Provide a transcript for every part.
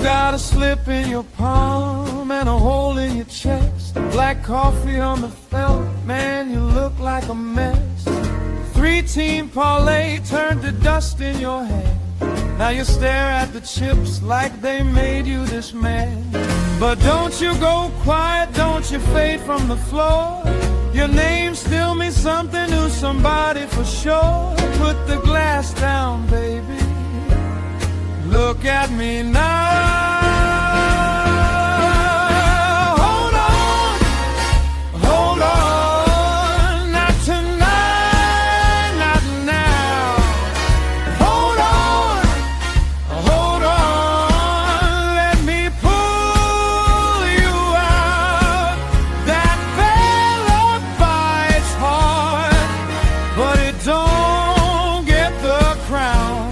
got a slip in your palm and a hole in your chest. Black coffee on the felt, man, you look like a mess. 3-team parlay turned to dust in your head. Now you stare at the chips like they made you this man. But don't you go quiet, don't you fade from the floor. Your name still means something to somebody for sure. Put the glass down, baby. Look at me now. Hold on, hold on. Not tonight, not now. Hold on. Let me pull you out. That fella bites hard, but it don't get the crown.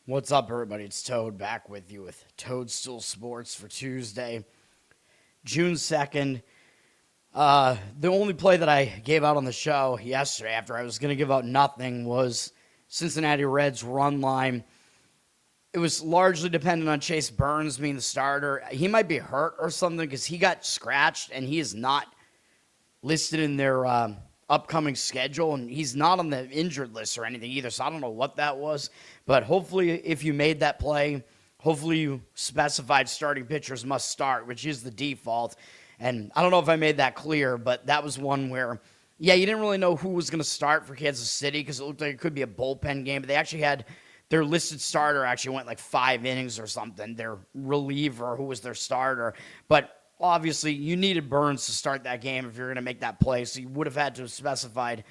What's up, everybody? It's Toad back with you with Toadstool Sports for Tuesday, June 2nd. The only play that I gave out on the show yesterday after I was going to give out nothing was Cincinnati Reds run line. It was largely dependent on Chase Burns being the starter. He might be hurt or something because he got scratched and he is not listed in their upcoming schedule, and he's not on the injured list or anything either, so I don't know what that was. But hopefully, if you made that play, hopefully you specified starting pitchers must start, which is the default. And I don't know if I made that clear, but that was one where, yeah, you didn't really know who was going to start for Kansas City because it looked like it could be a bullpen game, but they actually had their listed starter actually went like 5 innings or something, their reliever who was their starter. But obviously, you needed Burns to start that game if you're going to make that play, so you would have had to have specified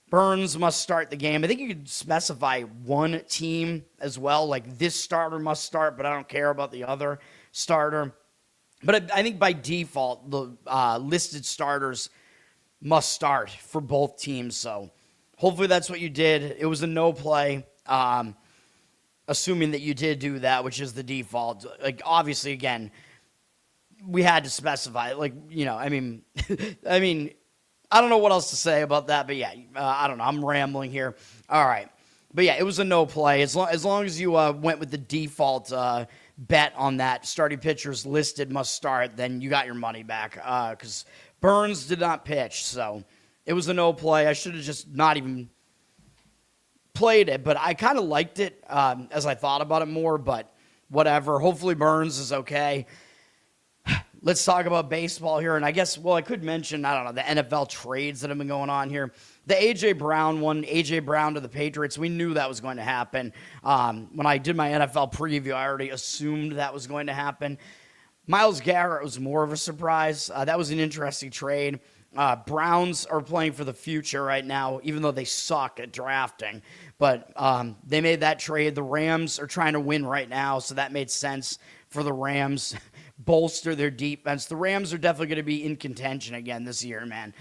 Burns must start the game. I think you could specify one team as well, like this starter must start, but I don't care about the other starter. But I think by default, the listed starters must start for both teams, so hopefully that's what you did. It was a no play, assuming that you did do that, which is the default. Like, obviously, again, we had to specify, like, you know, I mean, I don't know what else to say about that, but yeah, I don't know. I'm rambling here. All right. But yeah, it was a no play. As long as you went with the default bet on that starting pitchers listed must start, then you got your money back because Burns did not pitch. So it was a no play. I should have just not even played it, but I kind of liked it as I thought about it more, but whatever. Hopefully Burns is okay. Let's talk about baseball here, and I guess, well, I could mention, I don't know, the NFL trades that have been going on here. The A.J. Brown one, A.J. Brown to the Patriots, we knew that was going to happen. When I did my NFL preview, I already assumed that was going to happen. Myles Garrett was more of a surprise. That was an interesting trade. Browns are playing for the future right now, even though they suck at drafting. But they made that trade. The Rams are trying to win right now, so that made sense for the Rams. Bolster their defense. The Rams are definitely going to be in contention again this year, man.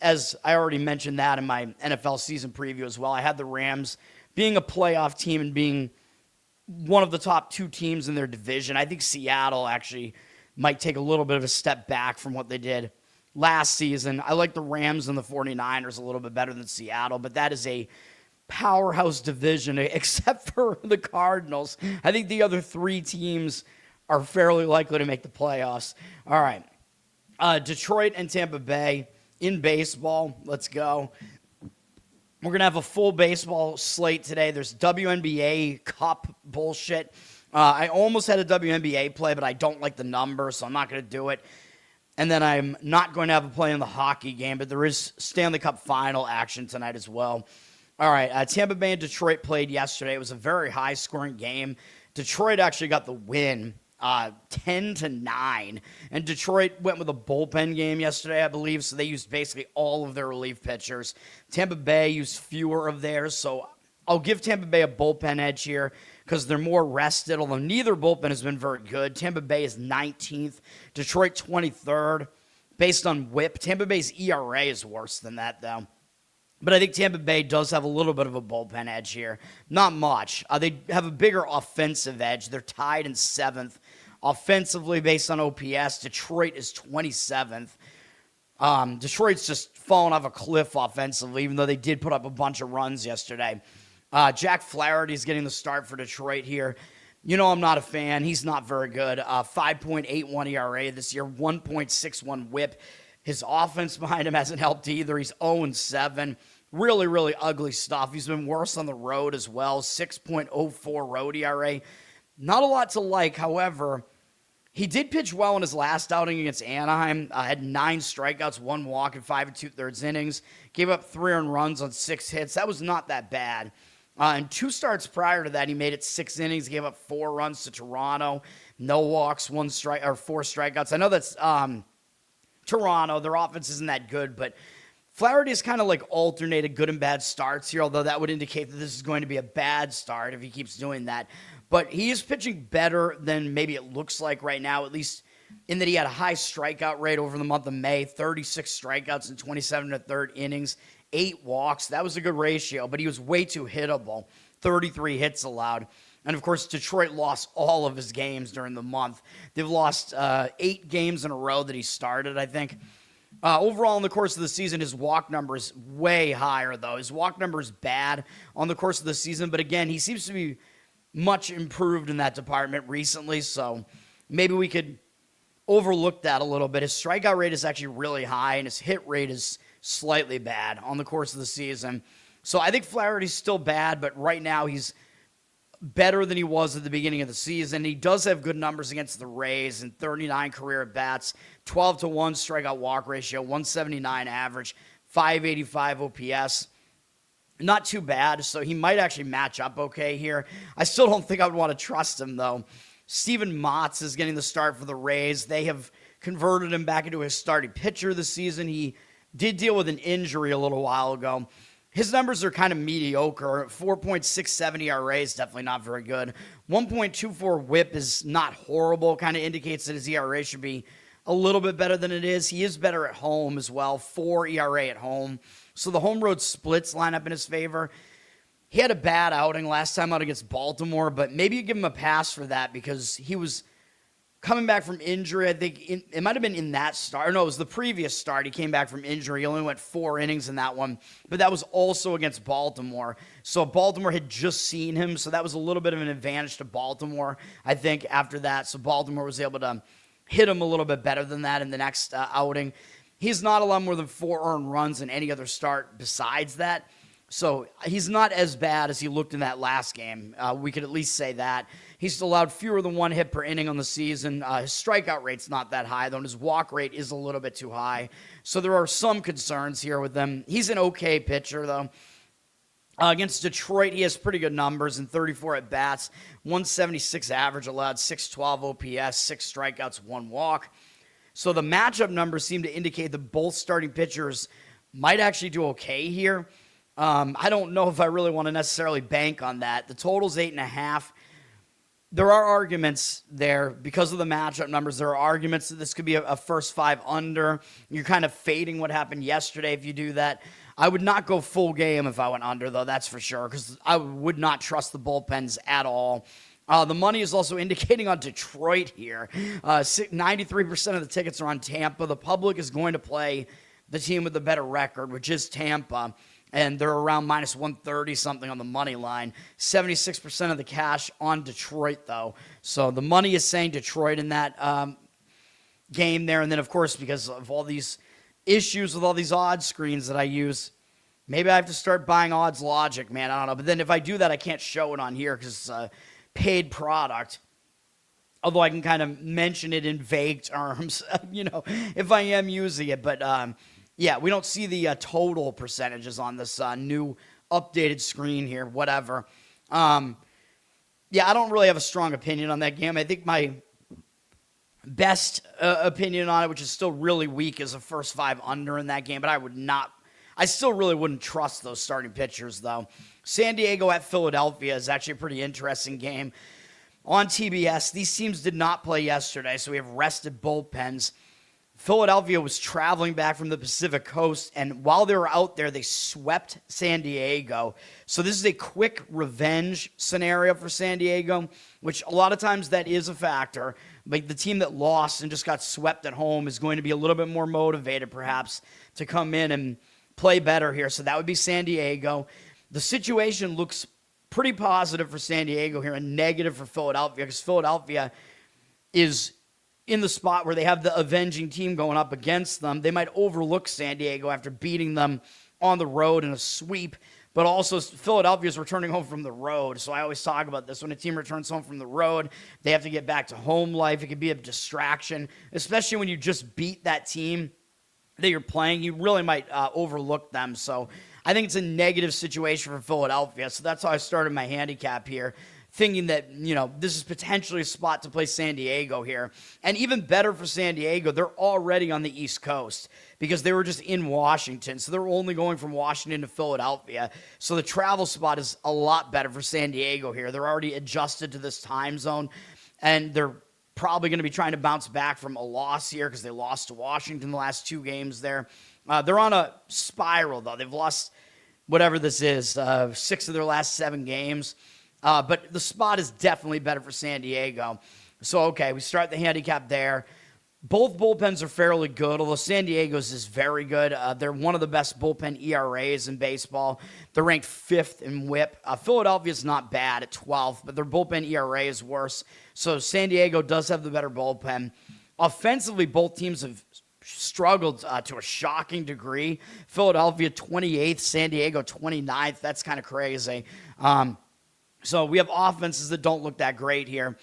As I already mentioned that in my NFL season preview as well, I had the Rams being a playoff team and being one of the top 2 teams in their division. I think Seattle actually might take a little bit of a step back from what they did last season. I like the Rams and the 49ers a little bit better than Seattle, but that is a powerhouse division except for the Cardinals. I think the other 3 teams are fairly likely to make the playoffs. All right. Detroit and Tampa Bay in baseball. Let's go. We're going to have a full baseball slate today. There's WNBA Cup bullshit. I almost had a WNBA play, but I don't like the number, so I'm not going to do it. And then I'm not going to have a play in the hockey game, but there is Stanley Cup Final action tonight as well. All right. Tampa Bay and Detroit played yesterday. It was a very high-scoring game. Detroit actually got the win. 10-9, and Detroit went with a bullpen game yesterday, I believe, so they used basically all of their relief pitchers. Tampa Bay used fewer of theirs, so I'll give Tampa Bay a bullpen edge here because they're more rested, although neither bullpen has been very good. Tampa Bay is 19th, Detroit 23rd. Based on whip, Tampa Bay's ERA is worse than that, though. But I think Tampa Bay does have a little bit of a bullpen edge here. Not much. They have a bigger offensive edge. They're tied in 7th Offensively, based on OPS, Detroit is 27th. Detroit's just fallen off a cliff offensively, even though they did put up a bunch of runs yesterday. Jack Flaherty's getting the start for Detroit here. You know I'm not a fan. He's not very good. 5.81 ERA this year, 1.61 whip. His offense behind him hasn't helped either. He's 0-7. Really, really ugly stuff. He's been worse on the road as well. 6.04 road ERA. Not a lot to like, however. He did pitch well in his last outing against Anaheim. Had 9 strikeouts, 1 walk, and 5 2/3 innings. Gave up 3 earned runs on 6 hits. That was not that bad. And 2 starts prior to that, he made it 6 innings. Gave up 4 runs to Toronto. No walks, 4 strikeouts. I know that's Toronto. Their offense isn't that good, but Flaherty's kind of like alternated good and bad starts here, although that would indicate that this is going to be a bad start if he keeps doing that. But he is pitching better than maybe it looks like right now, at least in that he had a high strikeout rate over the month of May, 36 strikeouts in 27 1/3 innings, 8 walks. That was a good ratio, but he was way too hittable, 33 hits allowed. And, of course, Detroit lost all of his games during the month. They've lost 8 games in a row that he started, I think. Overall, in the course of the season, his walk number is way higher, though. His walk number is bad on the course of the season, but, again, he seems to be much improved in that department recently, so maybe we could overlook that a little bit. His strikeout rate is actually really high, and his hit rate is slightly bad on the course of the season. So I think Flaherty's still bad, but right now he's better than he was at the beginning of the season. He does have good numbers against the Rays and 39 career at-bats, 12-1 strikeout walk ratio, 179 average, 585 OPS. Not too bad, so he might actually match up okay here. I still don't think I would want to trust him, though. Steven Matz is getting the start for the Rays. They have converted him back into a starting pitcher this season. He did deal with an injury a little while ago. His numbers are kind of mediocre. 4.67 ERA is definitely not very good. 1.24 whip is not horrible. Kind of indicates that his ERA should be a little bit better than it is. He is better at home as well. 4 ERA at home. So the home road splits line up in his favor. He had a bad outing last time out against Baltimore, but maybe you give him a pass for that because he was coming back from injury. I think it might have been in that start. No, it was the previous start. He came back from injury. He only went 4 innings in that one, but that was also against Baltimore. So Baltimore had just seen him, so that was a little bit of an advantage to Baltimore, I think, after that. So Baltimore was able to hit him a little bit better than that in the next outing. He's not allowed more than 4 earned runs in any other start besides that. So he's not as bad as he looked in that last game. We could at least say that. He's allowed fewer than 1 hit per inning on the season. His strikeout rate's not that high, though, and his walk rate is a little bit too high. So there are some concerns here with him. He's an okay pitcher, though. Against Detroit, he has pretty good numbers in 34 at-bats, 176 average allowed, 612 OPS, 6 strikeouts, 1 walk. So the matchup numbers seem to indicate that both starting pitchers might actually do okay here. I don't know if I really want to necessarily bank on that. The total's 8.5. There are arguments there because of the matchup numbers. There are arguments that this could be a first 5 under. You're kind of fading what happened yesterday if you do that. I would not go full game if I went under, though, that's for sure, because I would not trust the bullpens at all. The money is also indicating on Detroit here. 93% of the tickets are on Tampa. The public is going to play the team with the better record, which is Tampa, and they're around minus 130 something on the money line. 76% of the cash on Detroit, though. So the money is saying Detroit in that game there. And then, of course, because of all these issues with all these odds screens that I use, maybe I have to start buying Odds Logic, man. I don't know. But then if I do that, I can't show it on here because it's a paid product. Although I can kind of mention it in vague terms, if I am using it. But, yeah, we don't see the total percentages on this new updated screen here, whatever. Yeah, I don't really have a strong opinion on that game. I think my best opinion on it, which is still really weak, is a first 5 under in that game. But I still really wouldn't trust those starting pitchers, though. San Diego at Philadelphia is actually a pretty interesting game. On TBS, these teams did not play yesterday, so we have rested bullpens. Philadelphia was traveling back from the Pacific Coast, and while they were out there, they swept San Diego. So this is a quick revenge scenario for San Diego, which a lot of times that is a factor. Like the team that lost and just got swept at home is going to be a little bit more motivated, perhaps, to come in and play better here. So that would be San Diego. The situation looks pretty positive for San Diego here and negative for Philadelphia, because Philadelphia is in the spot where they have the avenging team going up against them. They might overlook San Diego after beating them on the road in a sweep, but also Philadelphia is returning home from the road. So I always talk about this. When a team returns home from the road, they have to get back to home life. It can be a distraction, especially when you just beat that team that you're playing. You really might overlook them. So I think it's a negative situation for Philadelphia. So that's how I started my handicap here, thinking that, this is potentially a spot to play San Diego here. And even better for San Diego, they're already on the East Coast because they were just in Washington. So they're only going from Washington to Philadelphia. So the travel spot is a lot better for San Diego here. They're already adjusted to this time zone, and they're probably going to be trying to bounce back from a loss here because they lost to Washington the last 2 games there. They're on a spiral, though. They've lost whatever this is, 6 of their last 7 games. But the spot is definitely better for San Diego. So, okay, we start the handicap there. Both bullpens are fairly good, although San Diego's is very good. They're one of the best bullpen ERAs in baseball. They're ranked 5th in WHIP. Philadelphia's not bad at 12th, but their bullpen ERA is worse. So San Diego does have the better bullpen. Offensively, both teams have struggled to a shocking degree. Philadelphia 28th, San Diego 29th. That's kind of crazy. So we have offenses that don't look that great here.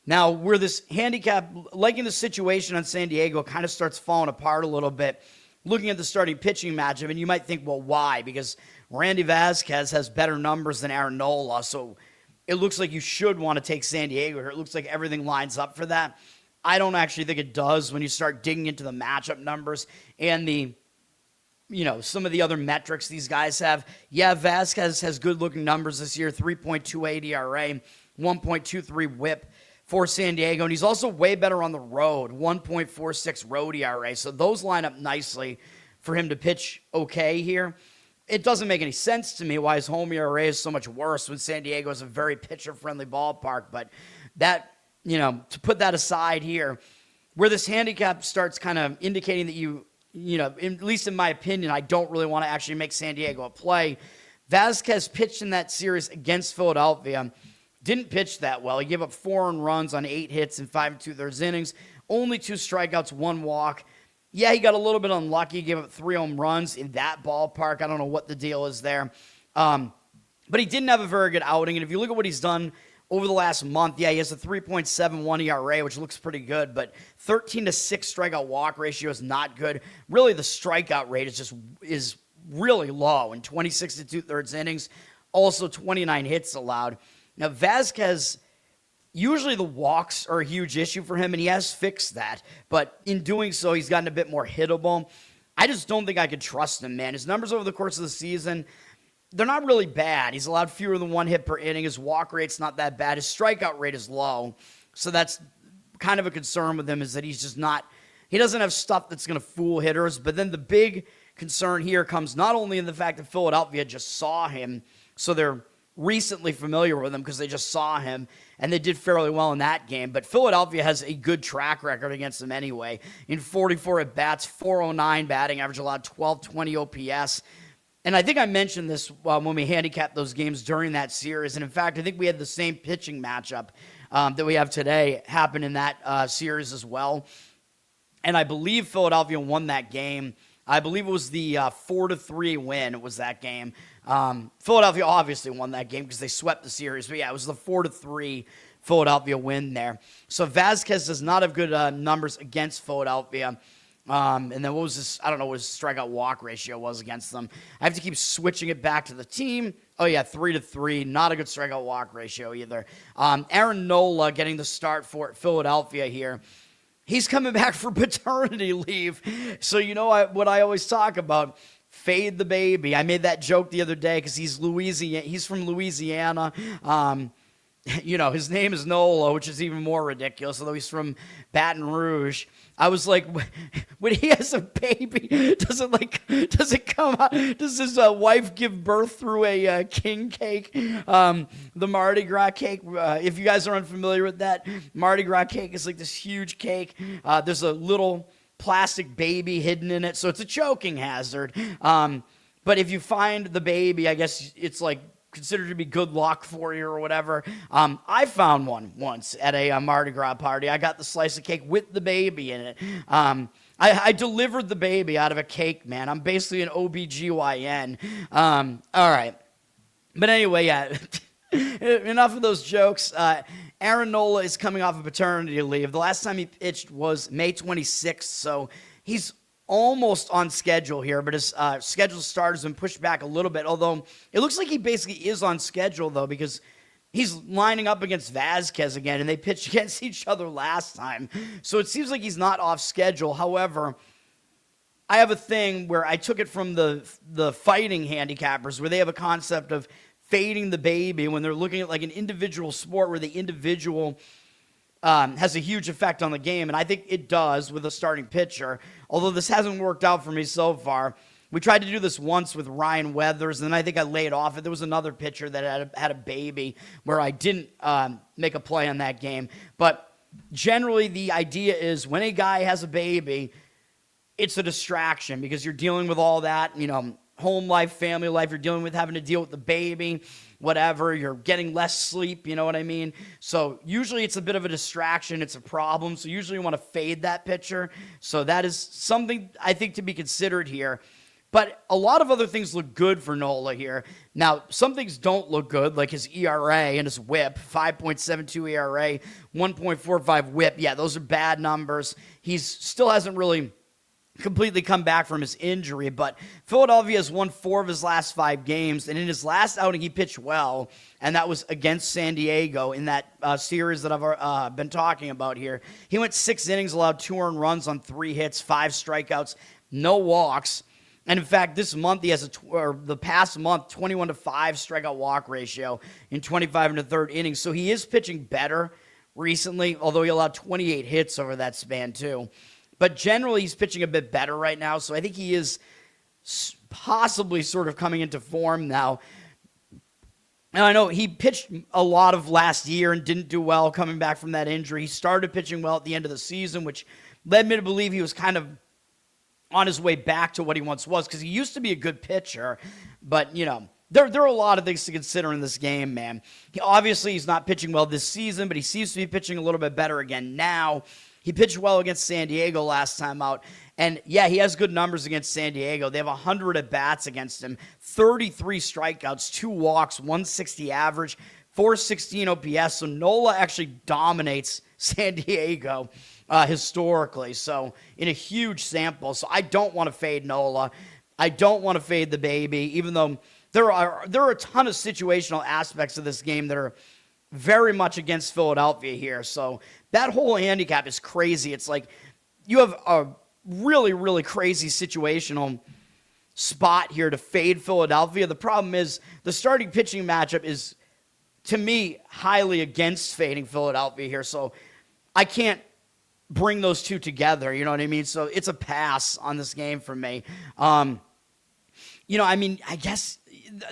Now, where this handicap, liking the situation on San Diego, kind of starts falling apart a little bit, looking at the starting pitching matchup, and you might think, well, why? Because Randy Vasquez has better numbers than Aaron Nola, so it looks like you should want to take San Diego here. It looks like everything lines up for that. I don't actually think it does when you start digging into the matchup numbers and the some of the other metrics these guys have. Yeah, Vasquez has good-looking numbers this year, 3.28 ERA, 1.23 WHIP for San Diego, and he's also way better on the road, 1.46 road ERA. So those line up nicely for him to pitch okay here. It doesn't make any sense to me why his home ERA is so much worse when San Diego is a very pitcher-friendly ballpark, but that, to put that aside here, where this handicap starts kind of indicating that at least in my opinion, I don't really want to actually make San Diego a play. Vasquez pitched in that series against Philadelphia. Didn't pitch that well. He gave up 4 earned runs on 8 hits in 5 2/3 innings. Only 2 strikeouts, 1 walk. Yeah, he got a little bit unlucky. He gave up 3 home runs in that ballpark. I don't know what the deal is there. But he didn't have a very good outing. And if you look at what he's done over the last month, yeah, he has a 3.71 ERA, which looks pretty good, but 13-6 strikeout walk ratio is not good. Really, the strikeout rate is really low in 26 2/3 innings, also 29 hits allowed. Now, Vasquez, usually the walks are a huge issue for him, and he has fixed that, but in doing so, he's gotten a bit more hittable. I just don't think I could trust him, man. His numbers over the course of the season, they're not really bad. He's allowed fewer than 1 hit per inning. His walk rate's not that bad. His strikeout rate is low. So that's kind of a concern with him, is that he's just not, he doesn't have stuff that's going to fool hitters. But then the big concern here comes not only in the fact that Philadelphia just saw him, so they're recently familiar with him because they just saw him, and they did fairly well in that game. But Philadelphia has a good track record against him anyway. In 44 at-bats, 409 batting average allowed, 1220 OPS. And I think I mentioned this when we handicapped those games during that series. And in fact, I think we had the same pitching matchup that we have today happen in that series as well. And I believe Philadelphia won that game. I believe it was the 4-3 win. It was that game. Philadelphia obviously won that game because they swept the series. But yeah, it was the 4-3 Philadelphia win there. So Vasquez does not have good numbers against Philadelphia. And then what was this? I don't know what his strikeout walk ratio was against them. I have to keep switching it back to the team. Oh yeah, 3-3. Not a good strikeout walk ratio either. Aaron Nola getting the start for Philadelphia here. He's coming back for paternity leave. So what I always talk about, fade the baby. I made that joke the other day because he's from Louisiana. his name is Nola, which is even more ridiculous, although he's from Baton Rouge. I was like, when he has a baby, does it come out? Does his wife give birth through a king cake? The Mardi Gras cake. If you guys are unfamiliar with that, Mardi Gras cake is like this huge cake. There's a little plastic baby hidden in it, so it's a choking hazard. But if you find the baby, I guess it's like considered to be good luck for you or whatever. I found one once at a Mardi Gras party. I got the slice of cake with the baby in it. I delivered the baby out of a cake, man. I'm basically an OBGYN. All right. But anyway, yeah, enough of those jokes. Aaron Nola is coming off of paternity leave. The last time he pitched was May 26th, so he's almost on schedule here, but his scheduled start has been pushed back a little bit, although it looks like he basically is on schedule, though, because he's lining up against Vasquez again, and they pitched against each other last time. So it seems like he's not off schedule. However, I have a thing where I took it from the fighting handicappers, where they have a concept of fading the baby when they're looking at like an individual sport where the individual has a huge effect on the game, and I think it does with a starting pitcher, although this hasn't worked out for me so far. We tried to do this once with Ryan Weathers, and then I think I laid off it. There was another pitcher that had a baby where I didn't make a play on that game. But generally, the idea is when a guy has a baby, it's a distraction because you're dealing with all that, home life, family life. You're dealing with having to deal with the baby, whatever. You're getting less sleep, you know what I mean? So usually it's a bit of a distraction. It's a problem. So usually you want to fade that pitcher. So that is something I think to be considered here. But a lot of other things look good for Nola here. Now, some things don't look good, like his ERA and his whip, 5.72 ERA, 1.45 whip. Yeah, those are bad numbers. He still hasn't really completely come back from his injury, but Philadelphia has won 4 of his last 5 games, and in his last outing, he pitched well, and that was against San Diego in that series that I've been talking about here. He went 6 innings, allowed 2 earned runs on 3 hits, 5 strikeouts, no walks, and in fact, this month, he has the past month, 21-5 strikeout walk ratio in 25 1/3 innings, so he is pitching better recently, although he allowed 28 hits over that span, too. But generally, he's pitching a bit better right now, so I think he is possibly sort of coming into form now. And I know he pitched a lot of last year and didn't do well coming back from that injury. He started pitching well at the end of the season, which led me to believe he was kind of on his way back to what he once was, because he used to be a good pitcher. But, there are a lot of things to consider in this game, man. Obviously, he's not pitching well this season, but he seems to be pitching a little bit better again now. He pitched well against San Diego last time out. And, yeah, he has good numbers against San Diego. They have 100 at-bats against him, 33 strikeouts, 2 walks, 160 average, 416 OPS. So Nola actually dominates San Diego historically. So in a huge sample. So I don't want to fade Nola. I don't want to fade the baby, even though there are a ton of situational aspects of this game that are very much against Philadelphia here. So that whole handicap is crazy. It's like you have a really, really crazy situational spot here to fade Philadelphia. The problem is the starting pitching matchup is, to me, highly against fading Philadelphia here. So I can't bring those two together. You know what I mean? So it's a pass on this game for me. I guess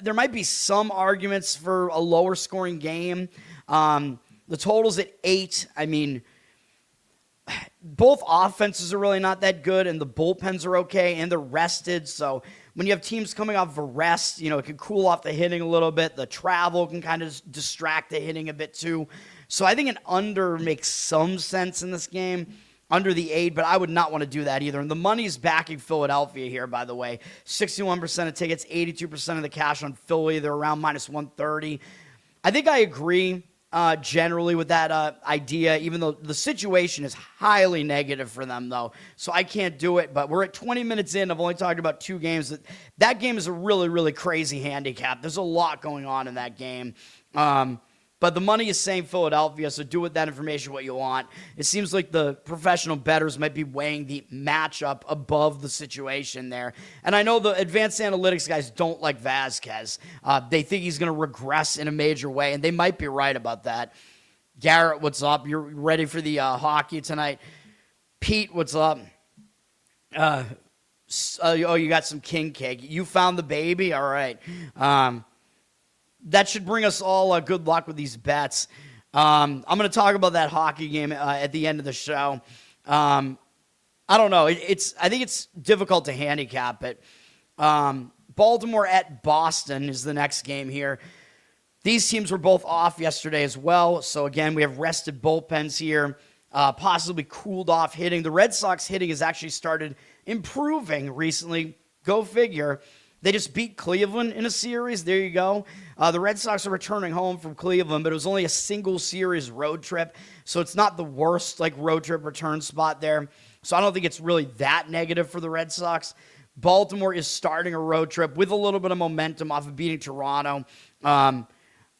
there might be some arguments for a lower scoring game. The total's at 8. I mean, both offenses are really not that good, and the bullpens are okay, and they're rested. So when you have teams coming off of a rest, it can cool off the hitting a little bit. The travel can kind of distract the hitting a bit too. So I think an under makes some sense in this game, under the 8, but I would not want to do that either. And the money's backing Philadelphia here, by the way. 61% of tickets, 82% of the cash on Philly. They're around minus 130. I think I agree generally with that idea, even though the situation is highly negative for them, though. So I can't do it, but we're at 20 minutes in. I've only talked about 2 games. That game is a really, really crazy handicap. There's a lot going on in that game. But the money is saying Philadelphia, so do with that information what you want. It seems like the professional bettors might be weighing the matchup above the situation there. And I know the advanced analytics guys don't like Vasquez. They think he's going to regress in a major way, and they might be right about that. Garrett, what's up? You're ready for the hockey tonight? Pete, what's up? You got some king cake. You found the baby? All right. That should bring us all good luck with these bets. I'm going to talk about that hockey game at the end of the show. I don't know. I think it's difficult to handicap it. Baltimore at Boston is the next game here. These teams were both off yesterday as well. So, again, we have rested bullpens here, possibly cooled off hitting. The Red Sox hitting has actually started improving recently. Go figure. They just beat Cleveland in a series. There you go. The Red Sox are returning home from Cleveland, but it was only a single series road trip, so it's not the worst road trip return spot there. So I don't think it's really that negative for the Red Sox. Baltimore is starting a road trip with a little bit of momentum off of beating Toronto.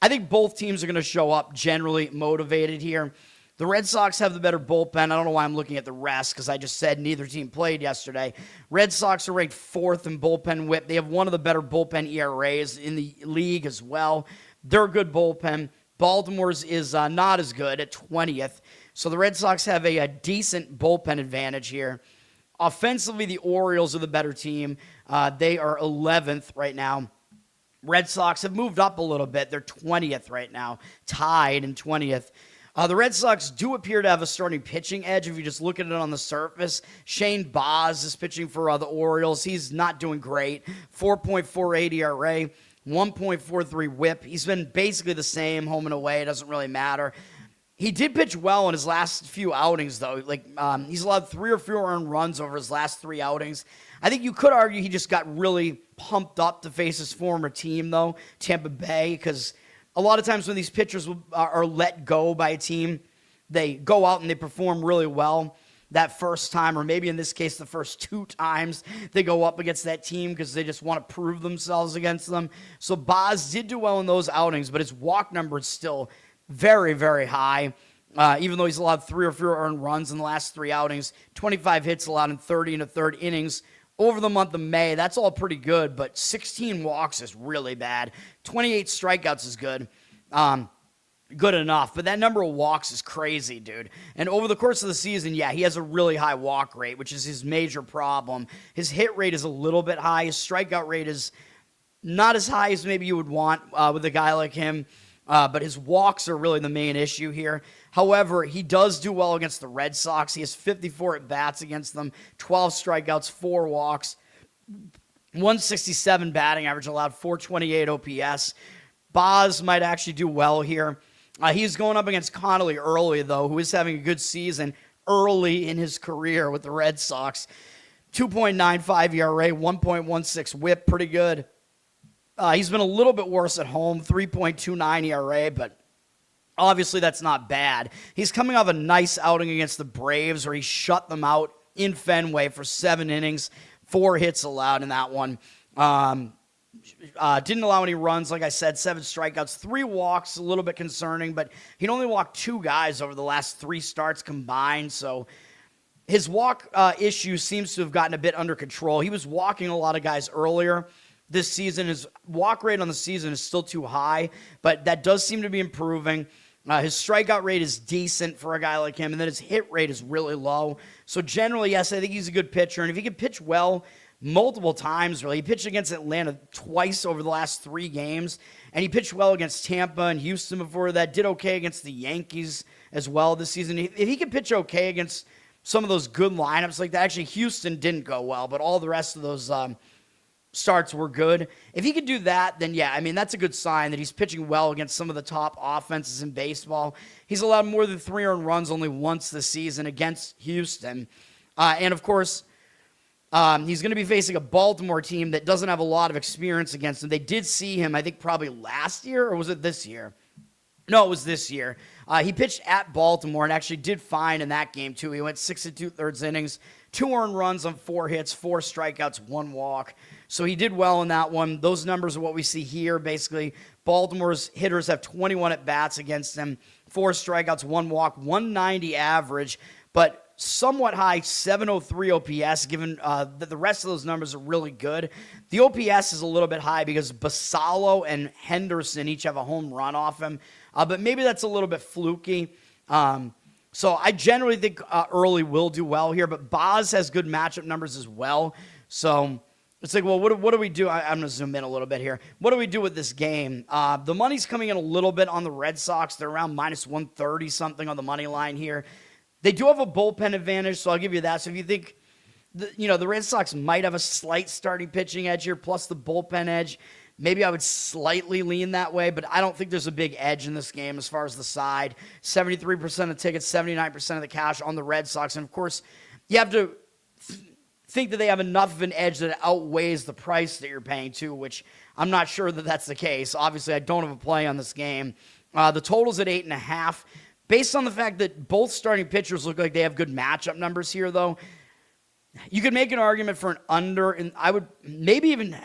I think both teams are going to show up generally motivated here. The Red Sox have the better bullpen. I don't know why I'm looking at the rest because I just said neither team played yesterday. Red Sox are ranked 4th in bullpen whip. They have one of the better bullpen ERAs in the league as well. They're a good bullpen. Baltimore's is not as good at 20th. So the Red Sox have a decent bullpen advantage here. Offensively, the Orioles are the better team. They are 11th right now. Red Sox have moved up a little bit. They're 20th right now, tied in 20th. The Red Sox do appear to have a starting pitching edge if you just look at it on the surface. Shane Baz is pitching for the Orioles. He's not doing great. 4.48 ERA, 1.43 whip. He's been basically the same home and away. It doesn't really matter. He did pitch well in his last few outings, though. He's allowed 3 or fewer earned runs over his last 3 outings. I think you could argue he just got really pumped up to face his former team, though, Tampa Bay, because a lot of times when these pitchers are let go by a team, they go out and they perform really well that first time, or maybe in this case, the first 2 times they go up against that team because they just want to prove themselves against them. So Baz did do well in those outings, but his walk number is still very, very high. Even though he's allowed 3 or fewer earned runs in the last 3 outings, 25 hits allowed in 30 and a third innings. Over the month of May, that's all pretty good, but 16 walks is really bad. 28 strikeouts is good. Good enough, but that number of walks is crazy, dude. And over the course of the season, yeah, he has a really high walk rate, which is his major problem. His hit rate is a little bit high. His strikeout rate is not as high as maybe you would want with a guy like him. But his walks are really the main issue here. However, he does do well against the Red Sox. He has 54 at-bats against them, 12 strikeouts, 4 walks, 167 batting average allowed, 428 OPS. Baz might actually do well here. He's going up against Connolly early, though, who is having a good season early in his career with the Red Sox. 2.95 ERA, 1.16 whip, pretty good. He's been a little bit worse at home, 3.29 ERA, but obviously that's not bad. He's coming off a nice outing against the Braves where he shut them out in Fenway for 7 innings, 4 hits allowed in that one. Didn't allow any runs, like I said, 7 strikeouts, 3 walks, a little bit concerning, but he'd only walked 2 guys over the last 3 starts combined, so his walk issue seems to have gotten a bit under control. He was walking a lot of guys earlier this season. His walk rate on the season is still too high, but that does seem to be improving. His strikeout rate is decent for a guy like him, and then his hit rate is really low. So generally, yes, I think he's a good pitcher, and if he can pitch well multiple times, really. He pitched against Atlanta twice over the last 3 games, and he pitched well against Tampa and Houston before that, did okay against the Yankees as well this season. If he can pitch okay against some of those good lineups like that, actually Houston didn't go well, but all the rest of those starts were good. If he could do that, then yeah, I mean, that's a good sign that he's pitching well against some of the top offenses in baseball. He's allowed more than 3 earned runs only once this season against Houston. And of course, he's going to be facing a Baltimore team that doesn't have a lot of experience against him. They did see him, I think, probably last year, or was it this year? No, it was this year. He pitched at Baltimore and actually did fine in that game, too. He went 6 2/3 innings, 2 earned runs on 4 hits, 4 strikeouts, 1 walk. So he did well in that one. Those numbers are what we see here, basically. Baltimore's hitters have 21 at-bats against him, 4 strikeouts, 1 walk, 190 average, but somewhat high 703 OPS, given that the rest of those numbers are really good. The OPS is a little bit high because Basallo and Henderson each have a home run off him, but maybe that's a little bit fluky. So I generally think Early will do well here, but Boz has good matchup numbers as well. So it's like, well, what do we do? I'm going to zoom in a little bit here. What do we do with this game? The money's coming in a little bit on the Red Sox. They're around minus 130 something on the money line here. They do have a bullpen advantage, so I'll give you that. So if you think, the Red Sox might have a slight starting pitching edge here, plus the bullpen edge, maybe I would slightly lean that way, but I don't think there's a big edge in this game as far as the side. 73% of tickets, 79% of the cash on the Red Sox. And, of course, you have to think that they have enough of an edge that outweighs the price that you're paying, too, which I'm not sure that that's the case. Obviously, I don't have a play on this game. The total's at 8.5. Based on the fact that both starting pitchers look like they have good matchup numbers here, though, you could make an argument for an under, and I would maybe even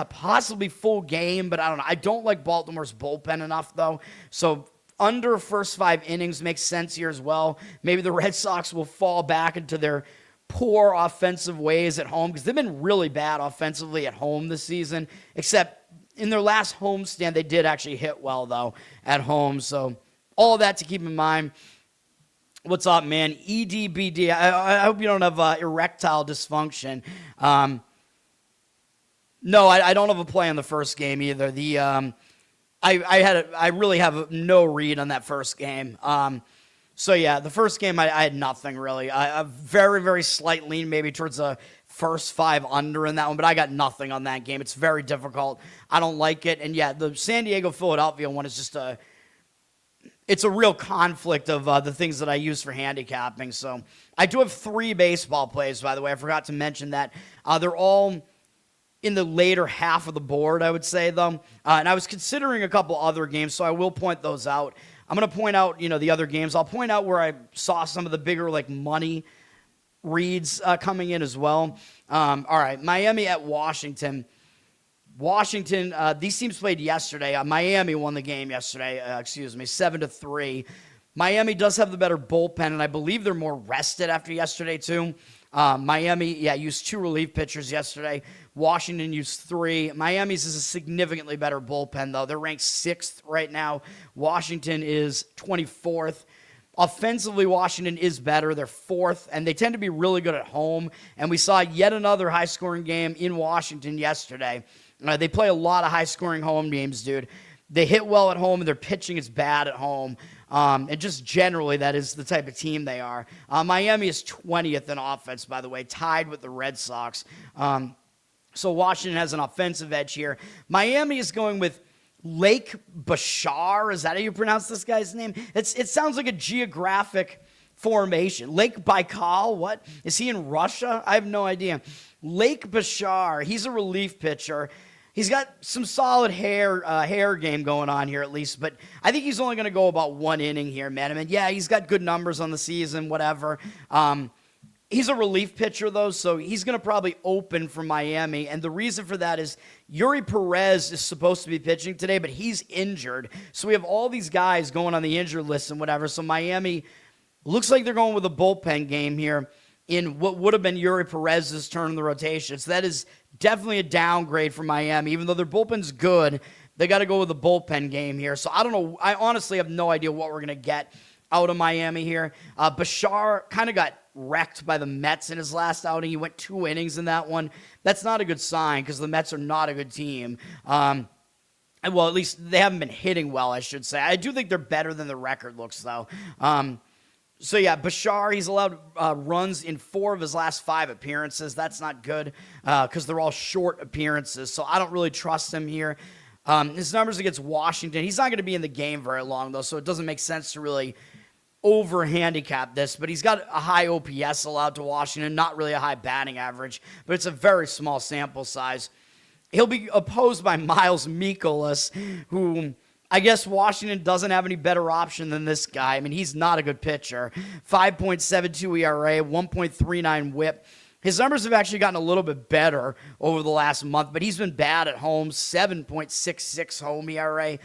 possibly full game, but I don't know. I don't like Baltimore's bullpen enough, though. So under first 5 innings makes sense here as well. Maybe the Red Sox will fall back into their poor offensive ways at home because they've been really bad offensively at home this season, except in their last homestand, they did actually hit well, though, at home. So all that to keep in mind. What's up, man? EDBD. I hope you don't have erectile dysfunction. No, I don't have a play on the first game either. I really have no read on that first game. So yeah, the first game I had nothing really. A very, very slight lean maybe towards the first 5 under in that one, but I got nothing on that game. It's very difficult. I don't like it. And yeah, the San Diego-Philadelphia one is just it's a real conflict of the things that I use for handicapping. So I do have 3 baseball plays, by the way. I forgot to mention that. They're all in the later half of the board, I would say, though. And I was considering a couple other games, so I will point those out. I'm going to point out, the other games. I'll point out where I saw some of the bigger, money reads coming in as well. All right, Miami at Washington. Washington, these teams played yesterday. Miami won the game yesterday, 7-3. Miami does have the better bullpen, and I believe they're more rested after yesterday, too. Miami, used 2 relief pitchers yesterday. Washington used 3. Miami's is a significantly better bullpen, though. They're ranked 6th right now. Washington is 24th. Offensively, Washington is better. They're 4th, and they tend to be really good at home. And we saw yet another high-scoring game in Washington yesterday. They play a lot of high-scoring home games, dude. They hit well at home, and their pitching is bad at home. And just generally, that is the type of team they are. Miami is 20th in offense, by the way, tied with the Red Sox. So Washington has an offensive edge here. Miami is going with Lake Bashar. Is that how you pronounce this guy's name? It sounds like a geographic formation. Lake Baikal, what? Is he in Russia? I have no idea. Lake Bashar, he's a relief pitcher. He's got some solid hair game going on here at least, but I think he's only going to go about 1 inning here, man. I mean, yeah, he's got good numbers on the season, whatever. He's a relief pitcher, though, so he's going to probably open for Miami, and the reason for that is Yuri Perez is supposed to be pitching today, but he's injured, so we have all these guys going on the injured list and whatever, so Miami looks like they're going with a bullpen game here in what would have been Yuri Perez's turn in the rotation. So that is definitely a downgrade for Miami. Even though their bullpen's good, they got to go with the bullpen game here. So I don't know. I honestly have no idea what we're going to get out of Miami here. Bashar kind of got wrecked by the Mets in his last outing. He went 2 innings in that one. That's not a good sign because the Mets are not a good team. Well, at least they haven't been hitting well, I should say. I do think they're better than the record looks, though. So, yeah, Bashar, he's allowed runs in 4 of his last 5 appearances. That's not good because they're all short appearances, so I don't really trust him here. His numbers against Washington, he's not going to be in the game very long, though, so it doesn't make sense to really over-handicap this, but he's got a high OPS allowed to Washington, not really a high batting average, but it's a very small sample size. He'll be opposed by Miles Mikolas, who I guess Washington doesn't have any better option than this guy. I mean, he's not a good pitcher. 5.72 ERA, 1.39 whip. His numbers have actually gotten a little bit better over the last month, but he's been bad at home. 7.66 home ERA.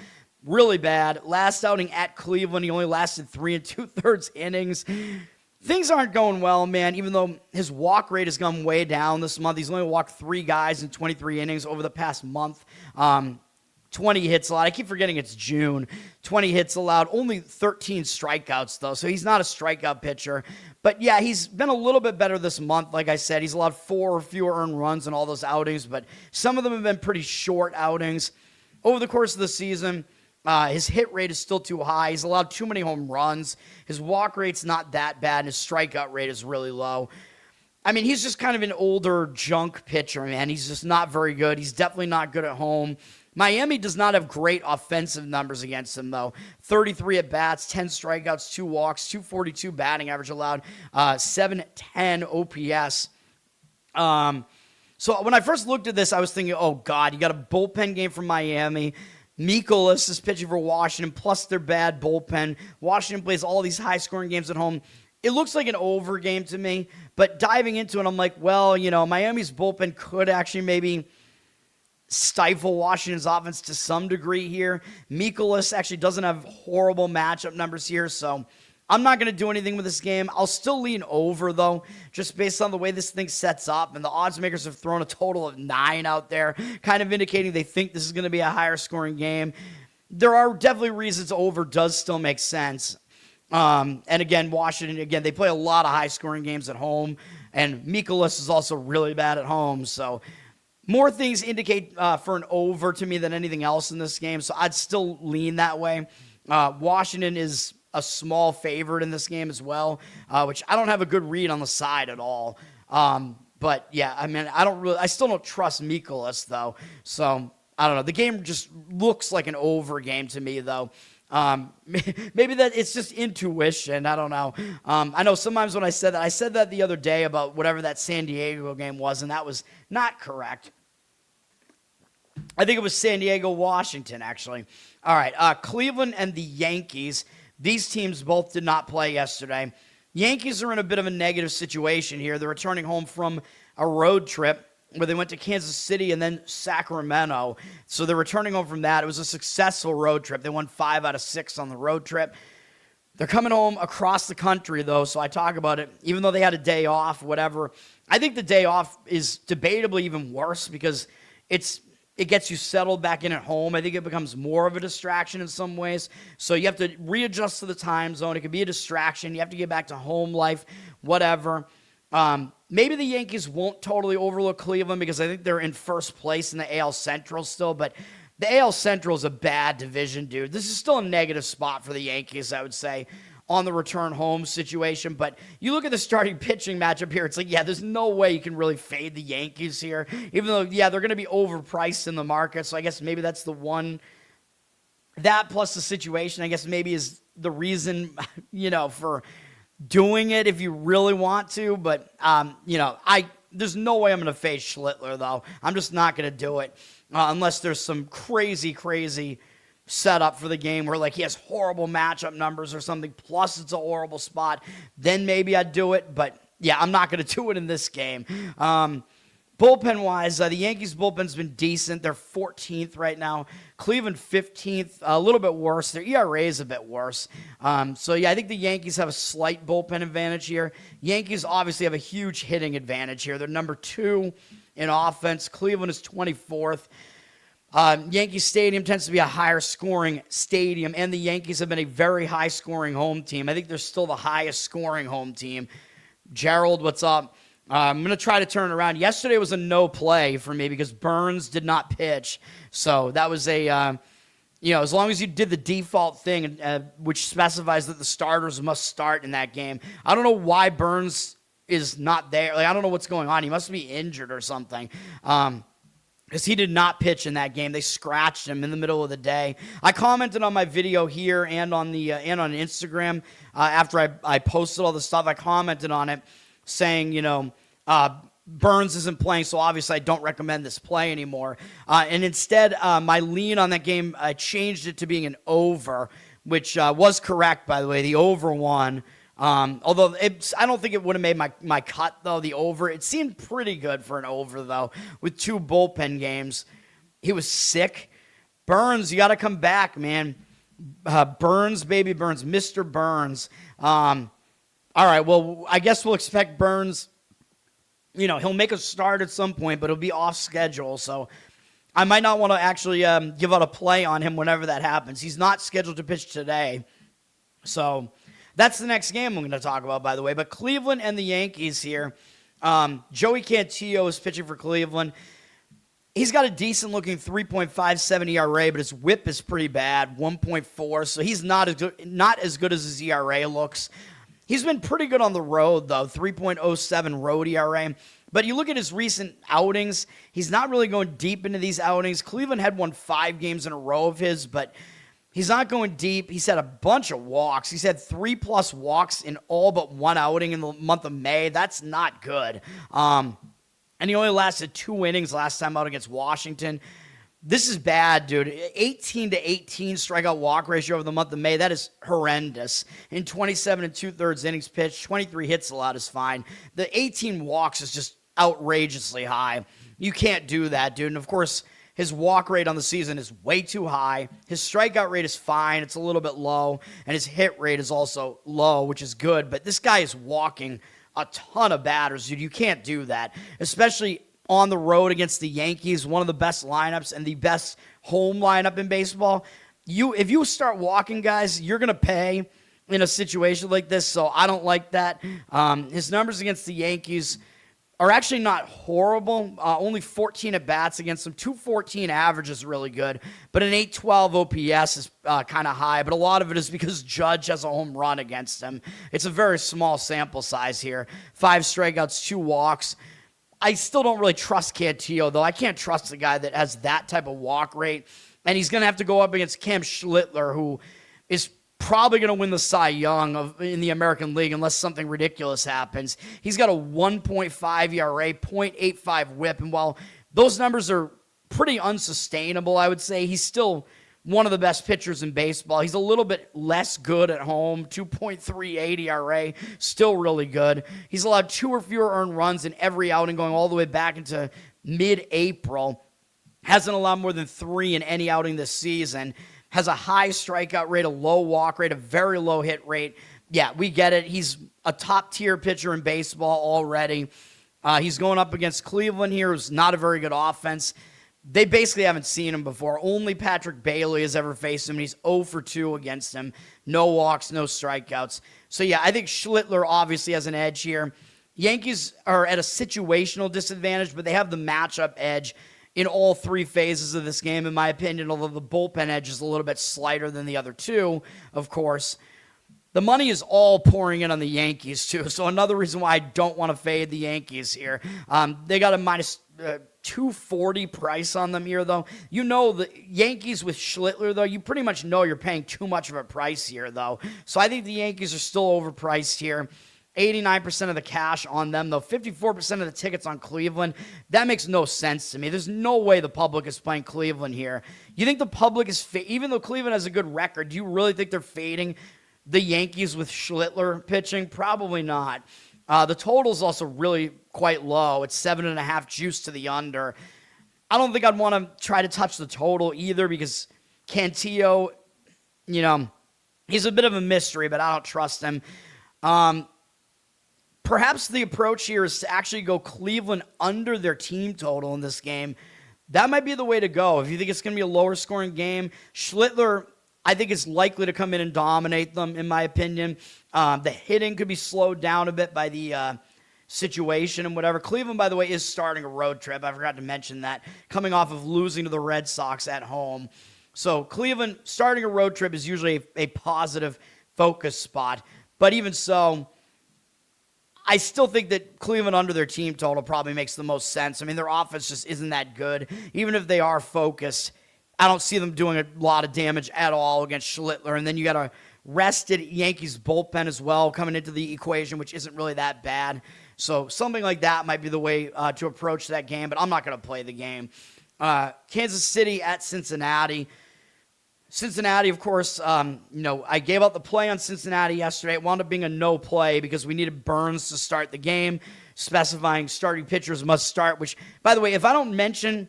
Really bad. Last outing at Cleveland, he only lasted 3 2/3 innings. Things aren't going well, man, even though his walk rate has gone way down this month. He's only walked 3 guys in 23 innings over the past month. 20 hits allowed. I keep forgetting it's June. 20 hits allowed. Only 13 strikeouts, though, so he's not a strikeout pitcher. But, yeah, he's been a little bit better this month. Like I said, he's allowed 4 fewer earned runs in all those outings, but some of them have been pretty short outings. Over the course of the season, his hit rate is still too high. He's allowed too many home runs. His walk rate's not that bad, and his strikeout rate is really low. I mean, he's just kind of an older junk pitcher, man. He's just not very good. He's definitely not good at home. Miami does not have great offensive numbers against him, though. 33 at-bats, 10 strikeouts, 2 walks, 242 batting average allowed, 710 OPS. So when I first looked at this, I was thinking, oh, God, you got a bullpen game from Miami. Mikolas is pitching for Washington, plus their bad bullpen. Washington plays all these high-scoring games at home. It looks like an over game to me, but diving into it, I'm like, well, you know, Miami's bullpen could actually maybe stifle Washington's offense to some degree here. Mikolas actually doesn't have horrible matchup numbers here, so I'm not going to do anything with this game. I'll still lean over, though, just based on the way this thing sets up. And the odds makers have thrown a total of 9 out there, kind of indicating they think this is going to be a higher scoring game. There are definitely reasons over does still make sense. And again, Washington, they play a lot of high scoring games at home. And Mikolas is also really bad at home. So more things indicate for an over to me than anything else in this game. So I'd still lean that way. Washington is a small favorite in this game as well, which I don't have a good read on the side at all. But yeah, I mean, I still don't trust Mikolas though. So I don't know. The game just looks like an over game to me though. Maybe that it's just intuition. I don't know. I know sometimes when I said that the other day about whatever that San Diego game was, and that was not correct. I think it was San Diego, Washington, actually. All right, Cleveland and the Yankees. These teams both did not play yesterday. Yankees are in a bit of a negative situation here. They're returning home from a road trip where they went to Kansas City and then Sacramento. So they're returning home from that. It was a successful road trip. They won 5 out of 6 on the road trip. They're coming home across the country, though, so I talk about it. Even though they had a day off, whatever, I think the day off is debatably even worse because it gets you settled back in at home. I think it becomes more of a distraction in some ways. So you have to readjust to the time zone. It could be a distraction. You have to get back to home life, whatever. Maybe the Yankees won't totally overlook Cleveland because I think they're in first place in the AL Central still. But the AL Central is a bad division, dude. This is still a negative spot for the Yankees, I would say, on the return home situation. But you look at the starting pitching matchup here, it's like, yeah, there's no way you can really fade the Yankees here. Even though, yeah, they're going to be overpriced in the market. So I guess maybe that's the one. That plus the situation, I guess, maybe is the reason, for doing it if you really want to. But, there's no way I'm going to fade Schlittler, though. I'm just not going to do it unless there's some crazy setup for the game where, like, he has horrible matchup numbers or something, plus it's a horrible spot. Then maybe I'd do it. But, yeah, I'm not going to do it in this game. Bullpen-wise, the Yankees' bullpen's been decent. They're 14th right now. Cleveland 15th, a little bit worse. Their ERA is a bit worse. So, yeah, I think the Yankees have a slight bullpen advantage here. Yankees obviously have a huge hitting advantage here. They're number 2 in offense. Cleveland is 24th. Yankee Stadium tends to be a higher scoring stadium, and the Yankees have been a very high scoring home team. I think they're still the highest scoring home team. Gerald, what's up? I'm going to try to turn it around. Yesterday was a no play for me because Burns did not pitch. So that was as long as you did the default thing, which specifies that the starters must start in that game. I don't know why Burns is not there. Like, I don't know what's going on. He must be injured or something. Because he did not pitch in that game. They scratched him in the middle of the day. I commented on my video here and on the and on Instagram after I posted all the stuff. I commented on it saying, Burns isn't playing, so obviously I don't recommend this play anymore. And instead, my lean on that game, I changed it to being an over, which was correct, by the way. The over won. Although I don't think it would have made my cut, though, the over. It seemed pretty good for an over, though, with 2 bullpen games. He was sick. Burns, you got to come back, man. Burns, baby Burns, Mr. Burns. All right, well, I guess we'll expect Burns. He'll make a start at some point, but he'll be off schedule, so I might not want to actually give out a play on him whenever that happens. He's not scheduled to pitch today, so that's the next game I'm going to talk about, by the way. But Cleveland and the Yankees here. Joey Cantillo is pitching for Cleveland. He's got a decent-looking 3.57 ERA, but his WHIP is pretty bad, 1.4. So he's not as good as his ERA looks. He's been pretty good on the road, though, 3.07 road ERA. But you look at his recent outings, he's not really going deep into these outings. Cleveland had won 5 games in a row of his, but he's not going deep. He's had a bunch of walks. He's had 3+ walks in all but 1 outing in the month of May. That's not good. And he only lasted 2 innings last time out against Washington. This is bad, dude. 18 to 18 strikeout walk ratio over the month of May. That is horrendous. In 27 2/3 innings pitched, 23 hits allowed is fine. The 18 walks is just outrageously high. You can't do that, dude. And of course, his walk rate on the season is way too high. His strikeout rate is fine. It's a little bit low. And his hit rate is also low, which is good. But this guy is walking a ton of batters, dude. You can't do that, especially on the road against the Yankees, one of the best lineups and the best home lineup in baseball. If you start walking guys, you're going to pay in a situation like this, so I don't like that. His numbers against the Yankees are actually not horrible. Only 14 at-bats against them. 214 average is really good, but an 812 OPS is kind of high, but a lot of it is because Judge has a home run against him. It's a very small sample size here. 5 strikeouts, 2 walks. I still don't really trust Cantillo, though. I can't trust a guy that has that type of walk rate. And he's going to have to go up against Cam Schlittler, who is probably going to win the Cy Young in the American League unless something ridiculous happens. He's got a 1.5 ERA, 0.85 WHIP. And while those numbers are pretty unsustainable, I would say, he's still one of the best pitchers in baseball. He's a little bit less good at home, 2.38 ERA, still really good. He's allowed 2 or fewer earned runs in every outing going all the way back into mid-April. Hasn't allowed more than 3 in any outing this season. Has a high strikeout rate, a low walk rate, a very low hit rate. Yeah, we get it. He's a top-tier pitcher in baseball already. He's going up against Cleveland here, who's not a very good offense. They basically haven't seen him before. Only Patrick Bailey has ever faced him, and he's 0 for 2 against him. No walks, no strikeouts. So, yeah, I think Schlittler obviously has an edge here. Yankees are at a situational disadvantage, but they have the matchup edge in all 3 phases of this game, in my opinion, although the bullpen edge is a little bit slighter than the other 2, of course. The money is all pouring in on the Yankees, too, so another reason why I don't want to fade the Yankees here. They got a minus 240 price on them here, though. You know the Yankees with Schlittler, though, you pretty much know you're paying too much of a price here, though. So I think the Yankees are still overpriced here. 89% of the cash on them, though. 54% of the tickets on Cleveland. That makes no sense to me. There's no way the public is playing Cleveland here. You think the public is, even though Cleveland has a good record, do you really think they're fading the Yankees with Schlittler pitching? Probably not. The total is also really quite low. It's 7.5 juice to the under. I don't think I'd want to try to touch the total either because Cantillo, he's a bit of a mystery, but I don't trust him. Perhaps the approach here is to actually go Cleveland under their team total in this game. That might be the way to go. If you think it's going to be a lower scoring game, Schlittler, I think, is likely to come in and dominate them, in my opinion. The hitting could be slowed down a bit by the situation and whatever. Cleveland, by the way, is starting a road trip. I forgot to mention that, coming off of losing to the Red Sox at home. So Cleveland starting a road trip is usually a positive focus spot. But even so, I still think that Cleveland under their team total probably makes the most sense. I mean, their offense just isn't that good. Even if they are focused, I don't see them doing a lot of damage at all against Schlittler. And then you got a rested Yankees bullpen as well coming into the equation, which isn't really that bad. So something like that might be the way to approach that game, but I'm not going to play the game. Kansas City at Cincinnati. Cincinnati, of course, I gave out the play on Cincinnati yesterday. It wound up being a no play because we needed Burns to start the game, specifying starting pitchers must start, which, by the way, if I don't mention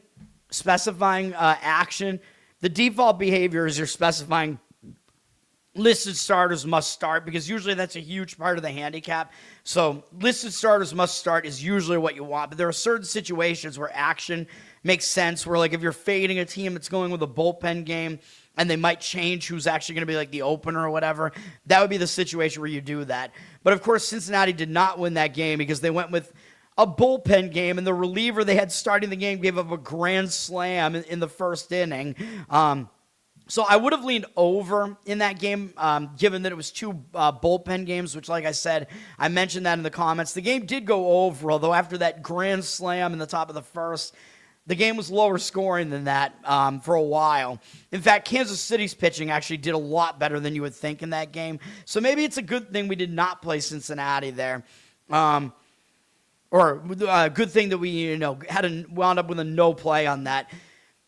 specifying action, the default behavior is you're specifying listed starters must start, because usually that's a huge part of the handicap. So listed starters must start is usually what you want. But there are certain situations where action makes sense, where like if you're fading a team that's going with a bullpen game and they might change who's actually going to be like the opener or whatever, that would be the situation where you do that. But of course, Cincinnati did not win that game because they went with a bullpen game, and the reliever they had starting the game gave up a grand slam in the first inning. So I would have leaned over in that game, given that it was two bullpen games, which, like I said, I mentioned that in the comments. The game did go over, although after that grand slam in the top of the first, the game was lower scoring than that for a while. In fact, Kansas City's pitching actually did a lot better than you would think in that game. So maybe it's a good thing we did not play Cincinnati there. Or a good thing that we, wound up with a no play on that.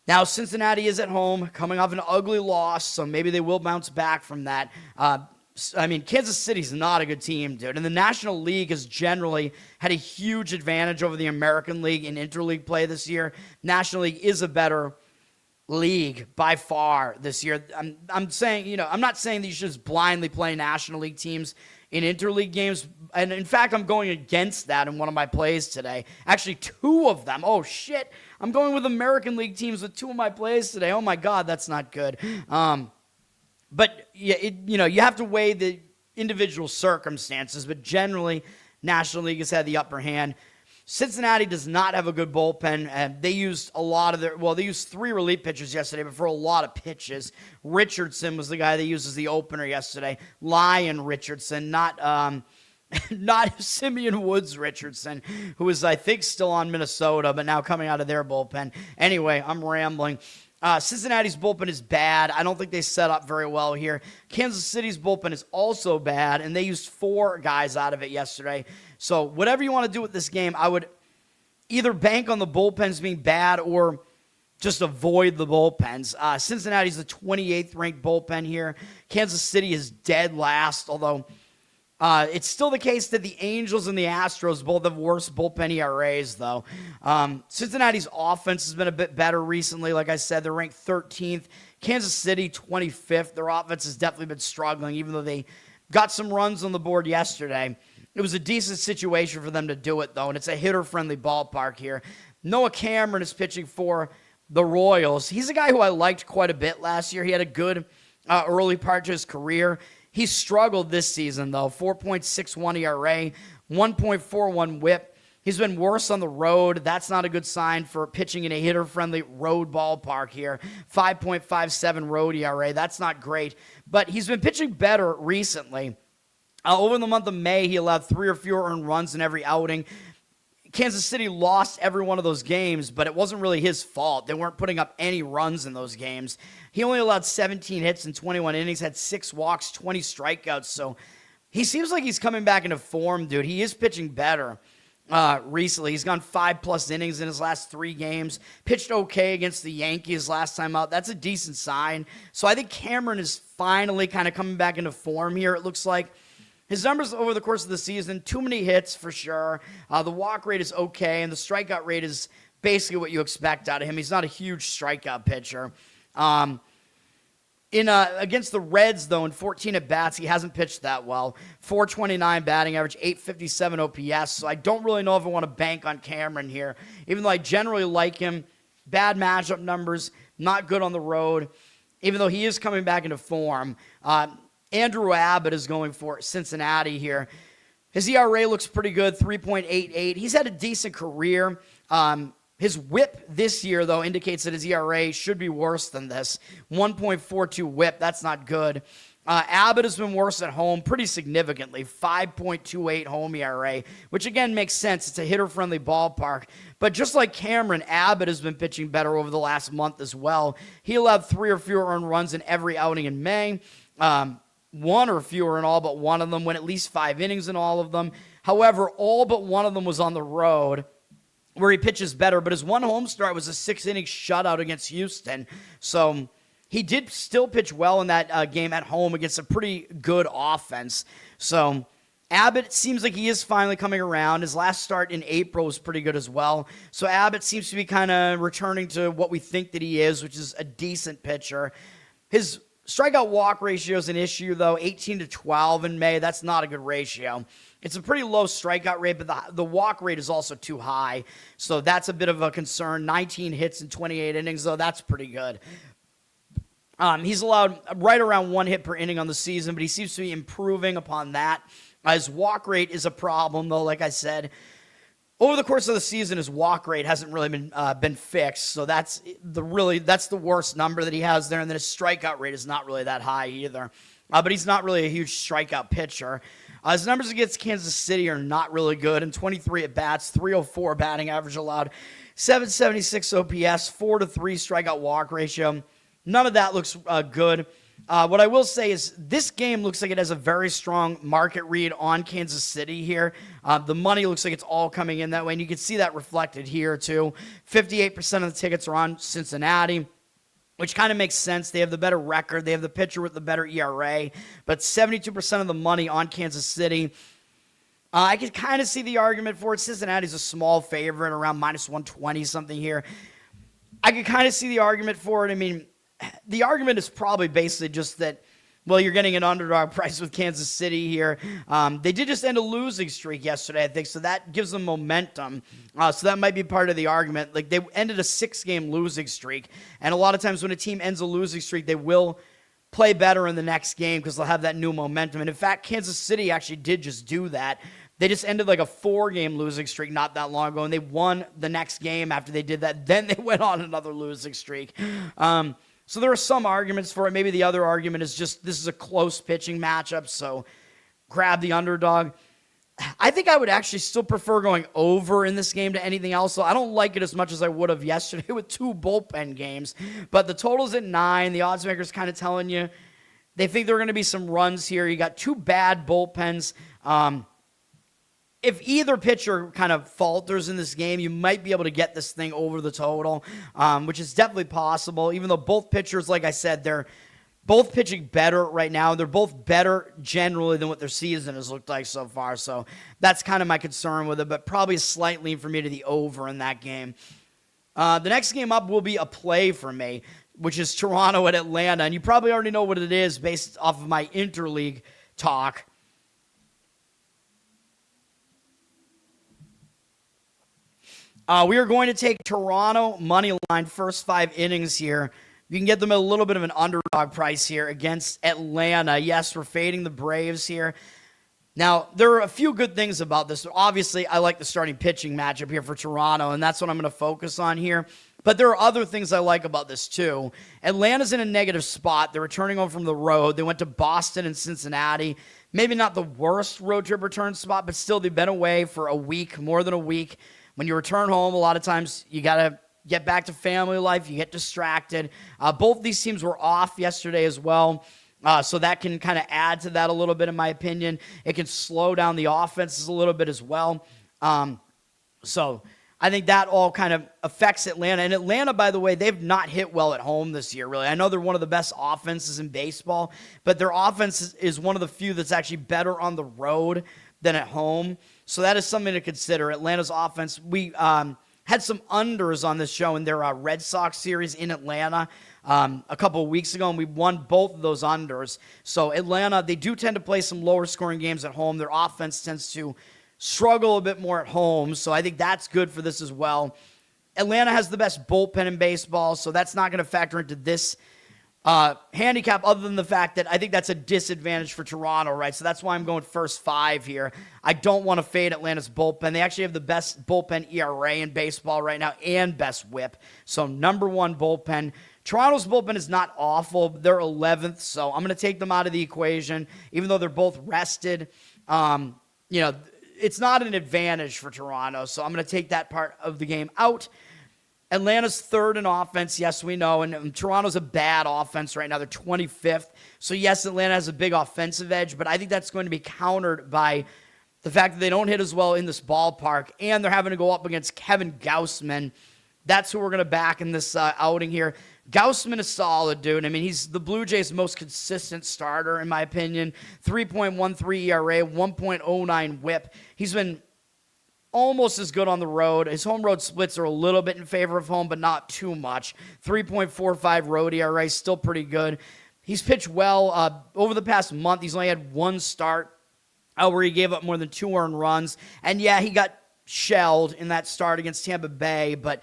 Now, Cincinnati is at home, coming off an ugly loss, so maybe they will bounce back from that. Kansas City's not a good team, dude. And the National League has generally had a huge advantage over the American League in interleague play this year. National League is a better league by far this year. I'm saying, I'm not saying that you should just blindly play National League teams in interleague games. And in fact, I'm going against that in one of my plays today. Actually, two of them. Oh, shit. I'm going with American League teams with two of my plays today. Oh, my God, that's not good. But, yeah, you have to weigh the individual circumstances. But generally, National League has had the upper hand. Cincinnati does not have a good bullpen, and they used they used three relief pitchers yesterday, but for a lot of pitches. Richardson was the guy they used as the opener yesterday. Lyon Richardson, not Simeon Woods Richardson, who is, I think, still on Minnesota, but now coming out of their bullpen. Anyway, I'm rambling. Cincinnati's bullpen is bad. I don't think they set up very well here. Kansas City's bullpen is also bad, and they used four guys out of it yesterday. So whatever you want to do with this game, I would either bank on the bullpens being bad or just avoid the bullpens. Cincinnati's the 28th ranked bullpen here. Kansas City is dead last, although it's still the case that the Angels and the Astros both have worse bullpen ERAs, though. Cincinnati's offense has been a bit better recently. Like I said, they're ranked 13th. Kansas City, 25th. Their offense has definitely been struggling, even though they got some runs on the board yesterday. It was a decent situation for them to do it, though, and it's a hitter-friendly ballpark here. Noah Cameron is pitching for the Royals. He's a guy who I liked quite a bit last year. He had a good early part to his career. He struggled this season, though. 4.61 ERA, 1.41 whip. He's been worse on the road. That's not a good sign for pitching in a hitter-friendly road ballpark here. 5.57 road ERA. That's not great. But he's been pitching better recently. Over the month of May, he allowed 3 or fewer earned runs in every outing. Kansas City lost every one of those games, but it wasn't really his fault. They weren't putting up any runs in those games. He only allowed 17 hits in 21 innings, had 6 walks, 20 strikeouts. So he seems like he's coming back into form, dude. He is pitching better recently. He's gone 5+ innings in his last 3 games. Pitched okay against the Yankees last time out. That's a decent sign. So I think Cameron is finally kind of coming back into form here, it looks like. His numbers over the course of the season, too many hits for sure. The walk rate is okay, and the strikeout rate is basically what you expect out of him. He's not a huge strikeout pitcher. Against the Reds, though, in 14 at-bats, he hasn't pitched that well. 429 batting average, 857 OPS, so I don't really know if I want to bank on Cameron here, even though I generally like him. Bad matchup numbers, not good on the road, even though he is coming back into form. Andrew Abbott is going for Cincinnati here. His ERA looks pretty good, 3.88. He's had a decent career. His whip this year, though, indicates that his ERA should be worse than this. 1.42 whip, that's not good. Abbott has been worse at home pretty significantly, 5.28 home ERA, which again makes sense. It's a hitter-friendly ballpark. But just like Cameron, Abbott has been pitching better over the last month as well. He allowed 3 or fewer earned runs in every outing in May. 1 or fewer in all but one of them, went at least 5 innings in all of them. However, all but one of them was on the road, where he pitches better, but his one home start was a 6-inning shutout against Houston. So he did still pitch well in that game at home against a pretty good offense. So Abbott seems like he is finally coming around. His last start in April was pretty good as well. So Abbott seems to be kind of returning to what we think that he is, which is a decent pitcher. His strikeout walk ratio is an issue, though. 18-12 in May. That's not a good ratio. It's a pretty low strikeout rate, but the walk rate is also too high. So that's a bit of a concern. 19 hits in 28 innings, though. That's pretty good. He's allowed right around 1 hit per inning on the season, but he seems to be improving upon that. His walk rate is a problem, though, like I said. Over the course of the season, his walk rate hasn't really been fixed, so that's the worst number that he has there, and then his strikeout rate is not really that high either. But he's not really a huge strikeout pitcher. His numbers against Kansas City are not really good. In 23 at-bats, 304 batting average allowed, 776 OPS, 4-3 strikeout walk ratio. None of that looks good. What I will say is this game looks like it has a very strong market read on Kansas City here. The money looks like it's all coming in that way, and you can see that reflected here too. 58% of the tickets are on Cincinnati, which kind of makes sense. They have the better record. They have the pitcher with the better ERA, but 72% of the money on Kansas City. I can kind of see the argument for it. Cincinnati's a small favorite, around -120 something here. I can kind of see the argument for it. I mean, the argument is probably basically just that, well, you're getting an underdog price with Kansas City here. They did just end a losing streak yesterday, I think, so that gives them momentum. So that might be part of the argument. Like, they ended a 6-game losing streak, and a lot of times when a team ends a losing streak, they will play better in the next game because they'll have that new momentum. And in fact, Kansas City actually did just do that. They just ended like a 4-game losing streak not that long ago, and they won the next game after they did that. Then they went on another losing streak. So there are some arguments for it. Maybe the other argument is just this is a close pitching matchup, so grab the underdog. I think I would actually still prefer going over in this game to anything else. So I don't like it as much as I would have yesterday with 2 bullpen games. But the total's at 9. The odds maker's kind of telling you they think there are going to be some runs here. You got 2 bad bullpens. If either pitcher kind of falters in this game, you might be able to get this thing over the total, which is definitely possible, even though both pitchers, like I said, they're both pitching better right now. They're both better generally than what their season has looked like so far, so that's kind of my concern with it, but probably a slight lean for me to the over in that game. The next game up will be a play for me, which is Toronto at Atlanta, and you probably already know what it is based off of my interleague talk. We are going to take Toronto money line first 5 innings here. You can get them at a little bit of an underdog price here against Atlanta. Yes, we're fading the Braves here. Now, there are a few good things about this. Obviously, I like the starting pitching matchup here for Toronto, and that's what I'm going to focus on here. But there are other things I like about this, too. Atlanta's in a negative spot. They're returning home from the road. They went to Boston and Cincinnati. Maybe not the worst road trip return spot, but still, they've been away for a week, more than a week. When you return home, a lot of times you got to get back to family life. You get distracted. Both these teams were off yesterday as well, so that can kind of add to that a little bit, in my opinion. It can slow down the offenses a little bit as well. So I think that all kind of affects Atlanta. And Atlanta, by the way, they've not hit well at home this year, really. I know they're one of the best offenses in baseball, but their offense is one of the few that's actually better on the road than at home. So that is something to consider. Atlanta's offense, we had some unders on this show in their Red Sox series in Atlanta a couple of weeks ago, and we won both of those unders. So Atlanta, they do tend to play some lower scoring games at home. Their offense tends to struggle a bit more at home, so I think that's good for this as well. Atlanta has the best bullpen in baseball, so that's not going to factor into this handicap, other than the fact that I think that's a disadvantage for Toronto, right? So that's why I'm going first 5 here. I don't want to fade Atlanta's bullpen. They actually have the best bullpen ERA in baseball right now and best whip. So number 1 bullpen. Toronto's bullpen is not awful. They're 11th, so I'm going to take them out of the equation, even though they're both rested. It's not an advantage for Toronto, so I'm going to take that part of the game out. Atlanta's 3rd in offense, yes, we know, and Toronto's a bad offense right now. They're 25th. So, yes, Atlanta has a big offensive edge, but I think that's going to be countered by the fact that they don't hit as well in this ballpark, and they're having to go up against Kevin Gausman. That's who we're going to back in this outing here. Gausman is solid, dude. I mean, he's the Blue Jays' most consistent starter, in my opinion. 3.13 ERA, 1.09 whip. He's been almost as good on the road. His home road splits are a little bit in favor of home, but not too much. 3.45 road ERA, still pretty good. He's pitched well. Over the past month, he's only had one start where he gave up more than 2 earned runs. And yeah, he got shelled in that start against Tampa Bay, but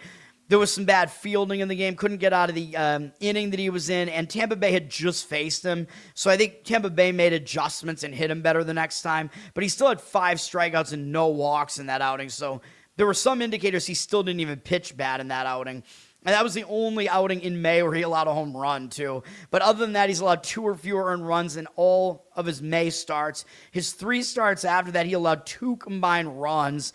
there was some bad fielding in the game. Couldn't get out of the inning that he was in, and Tampa Bay had just faced him. So I think Tampa Bay made adjustments and hit him better the next time. But he still had 5 strikeouts and no walks in that outing. So there were some indicators he still didn't even pitch bad in that outing. And that was the only outing in May where he allowed a home run, too. But other than that, he's allowed 2 or fewer earned runs in all of his May starts. His 3 starts after that, he allowed 2 combined runs.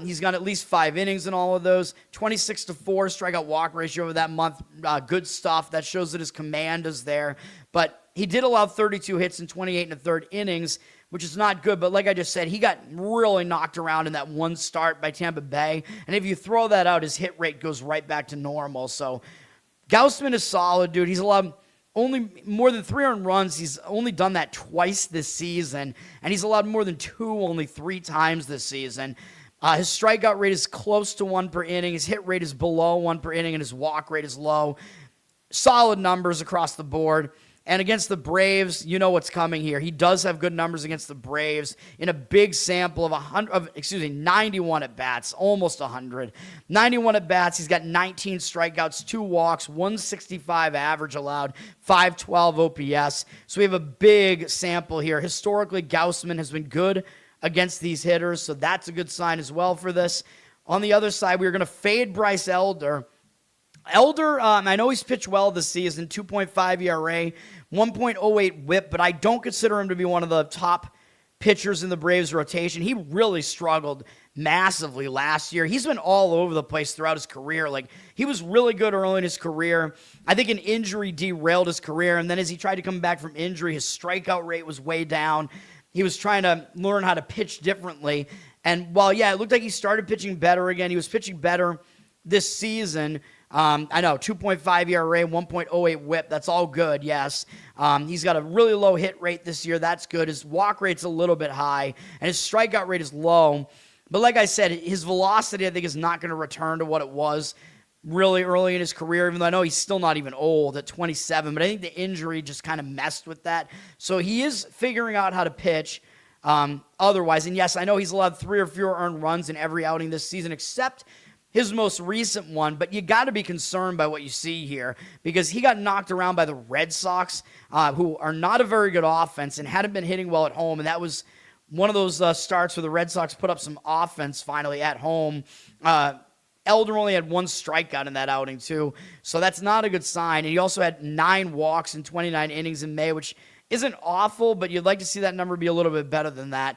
He's gone at least 5 innings in all of those. 26-4 strikeout walk ratio over that month. Good stuff. That shows that his command is there. But he did allow 32 hits in 28 1/3 innings, which is not good. But like I just said, he got really knocked around in that one start by Tampa Bay. And if you throw that out, his hit rate goes right back to normal. So Gausman is solid, dude. He's allowed only more than 3 earned runs. He's only done that twice this season. And he's allowed more than 2 only 3 times this season. His strikeout rate is close to 1 per inning. His hit rate is below 1 per inning, and his walk rate is low. Solid numbers across the board. And against the Braves, you know what's coming here. He does have good numbers against the Braves in a big sample of 91 at-bats, almost 100. 91 at-bats. He's got 19 strikeouts, 2 walks, 165 average allowed, 512 OPS. So we have a big sample here. Historically, Gausman has been good against these hitters, so that's a good sign as well for this. On the other side, we're going to fade Bryce Elder. I know he's pitched well this season, 2.5 ERA, 1.08 whip, but I don't consider him to be one of the top pitchers in the Braves rotation. He really struggled massively last year. He's been all over the place throughout his career. Like, he was really good early in his career. I think an injury derailed his career, and then as he tried to come back from injury, his strikeout rate was way down. He was trying to learn how to pitch differently. And while, yeah, it looked like he started pitching better again, he was pitching better this season. I know, 2.5 ERA, 1.08 whip. That's all good, yes. He's got a really low hit rate this year. That's good. His walk rate's a little bit high, and his strikeout rate is low. But like I said, his velocity, I think, is not going to return to what it was really early in his career, even though I know he's still not even old at 27, but I think the injury just kind of messed with that. So he is figuring out how to pitch otherwise. And yes, I know he's allowed 3 or fewer earned runs in every outing this season, except his most recent one, but you got to be concerned by what you see here because he got knocked around by the Red Sox, who are not a very good offense and hadn't been hitting well at home, and that was one of those starts where the Red Sox put up some offense finally at home. Elder only had 1 strikeout in that outing, too. So that's not a good sign. And he also had 9 walks in 29 innings in May, which isn't awful, but you'd like to see that number be a little bit better than that.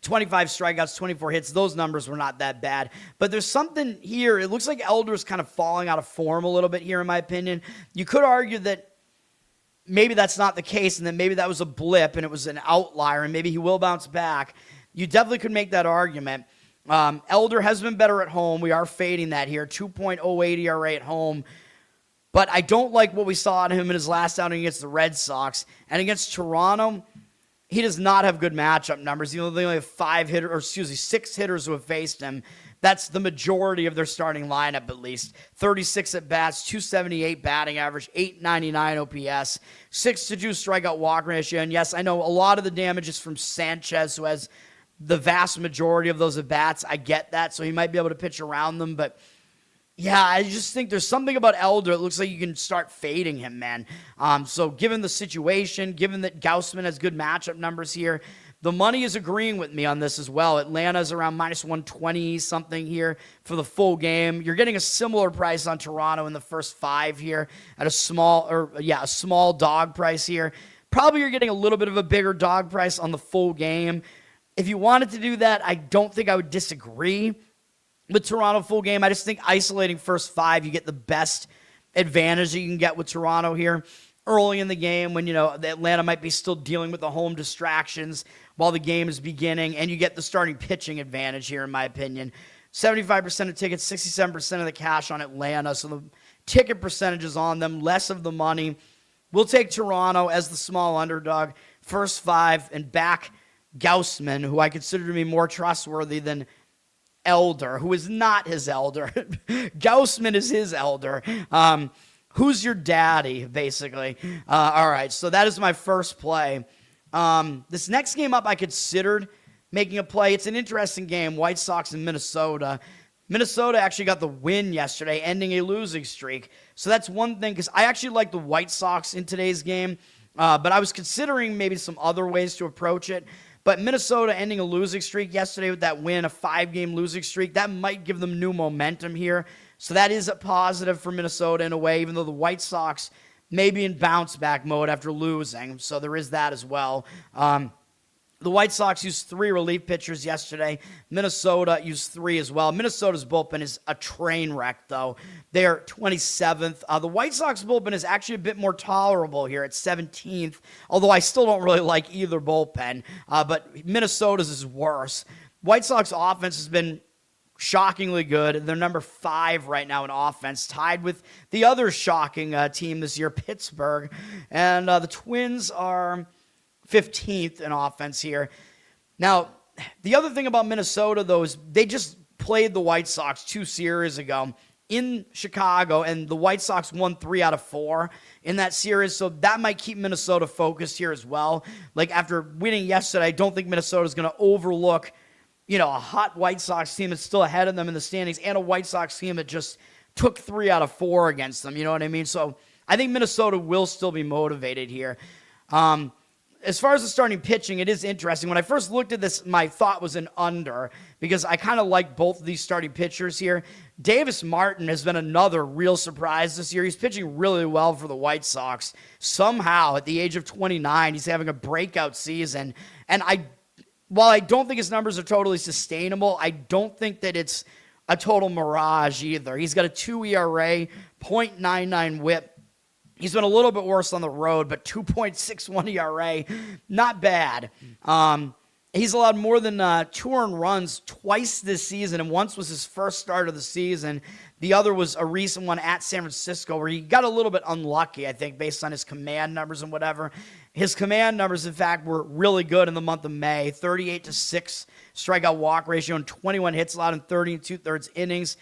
25 strikeouts, 24 hits. Those numbers were not that bad. But there's something here. It looks like Elder's kind of falling out of form a little bit here, in my opinion. You could argue that maybe that's not the case and that maybe that was a blip and it was an outlier and maybe he will bounce back. You definitely could make that argument. Elder has been better at home. We are fading that here. 2.08 ERA at home. But I don't like what we saw out of him in his last outing against the Red Sox. And against Toronto, he does not have good matchup numbers. They only have 6 hitters who have faced him. That's the majority of their starting lineup, at least. 36 at-bats, 278 batting average, 899 OPS, 6-2 strikeout walk ratio. And yes, I know a lot of the damage is from Sanchez, who has the vast majority of those at-bats. I get that, so he might be able to pitch around them. But, yeah, I just think there's something about Elder. It looks like you can start fading him, man. So given the situation, given that Gausman has good matchup numbers here, the money is agreeing with me on this as well. Atlanta's around minus 120 something here for the full game. You're getting a similar price on Toronto in the first 5 here at a small dog price here. Probably you're getting a little bit of a bigger dog price on the full game. If you wanted to do that, I don't think I would disagree with Toronto full game. I just think isolating first 5, you get the best advantage that you can get with Toronto here early in the game when, the Atlanta might be still dealing with the home distractions while the game is beginning, and you get the starting pitching advantage here, in my opinion. 75% of tickets, 67% of the cash on Atlanta, so the ticket percentages on them, less of the money. We'll take Toronto as the small underdog, first 5, and back Gausman, who I consider to be more trustworthy than Elder, who is not his elder. Gausman is his elder. Who's your daddy, basically? All right, so that is my first play. This next game up, I considered making a play. It's an interesting game, White Sox and Minnesota. Minnesota actually got the win yesterday, ending a losing streak. So that's one thing, because I actually like the White Sox in today's game, but I was considering maybe some other ways to approach it. But Minnesota ending a losing streak yesterday with that win, a 5-game losing streak, that might give them new momentum here. So that is a positive for Minnesota in a way, even though the White Sox may be in bounce-back mode after losing. So there is that as well. The White Sox used 3 relief pitchers yesterday. Minnesota used 3 as well. Minnesota's bullpen is a train wreck, though. They're 27th. The White Sox bullpen is actually a bit more tolerable here at 17th, although I still don't really like either bullpen. But Minnesota's is worse. White Sox offense has been shockingly good. They're number 5 right now in offense, tied with the other shocking team this year, Pittsburgh. And the Twins are 15th in offense here. Now, the other thing about Minnesota, though, is they just played the White Sox 2 series ago in Chicago, and the White Sox won 3 out of 4 in that series, so that might keep Minnesota focused here as well. Like, after winning yesterday, I don't think Minnesota's going to overlook, a hot White Sox team that's still ahead of them in the standings, and a White Sox team that just took 3 out of 4 against them, you know what I mean? So I think Minnesota will still be motivated here. As far as the starting pitching, it is interesting. When I first looked at this, my thought was an under, because I kind of like both of these starting pitchers here. Davis Martin has been another real surprise this year. He's pitching really well for the White Sox. Somehow, at the age of 29, he's having a breakout season. And while I don't think his numbers are totally sustainable, I don't think that it's a total mirage either. He's got a 2 ERA, .99 whip. He's been a little bit worse on the road, but 2.61 ERA, not bad. He's allowed more than 2 earned runs twice this season, and once was his first start of the season. The other was a recent one at San Francisco where he got a little bit unlucky, I think, based on his command numbers and whatever. His command numbers, in fact, were really good in the month of May, 38-6 strikeout walk ratio and 21 hits allowed in 30 2/3 innings,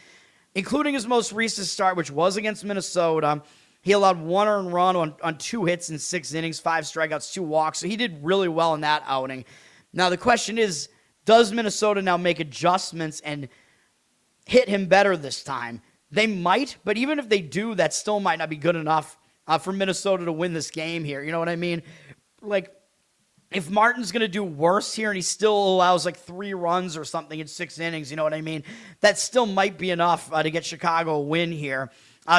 including his most recent start, which was against Minnesota. He allowed 1 earned run on 2 hits in 6 innings, 5 strikeouts, 2 walks. So he did really well in that outing. Now the question is, does Minnesota now make adjustments and hit him better this time? They might, but even if they do, that still might not be good enough for Minnesota to win this game here. You know what I mean? Like, if Martin's going to do worse here and he still allows like 3 runs or something in 6 innings, you know what I mean? That still might be enough to get Chicago a win here.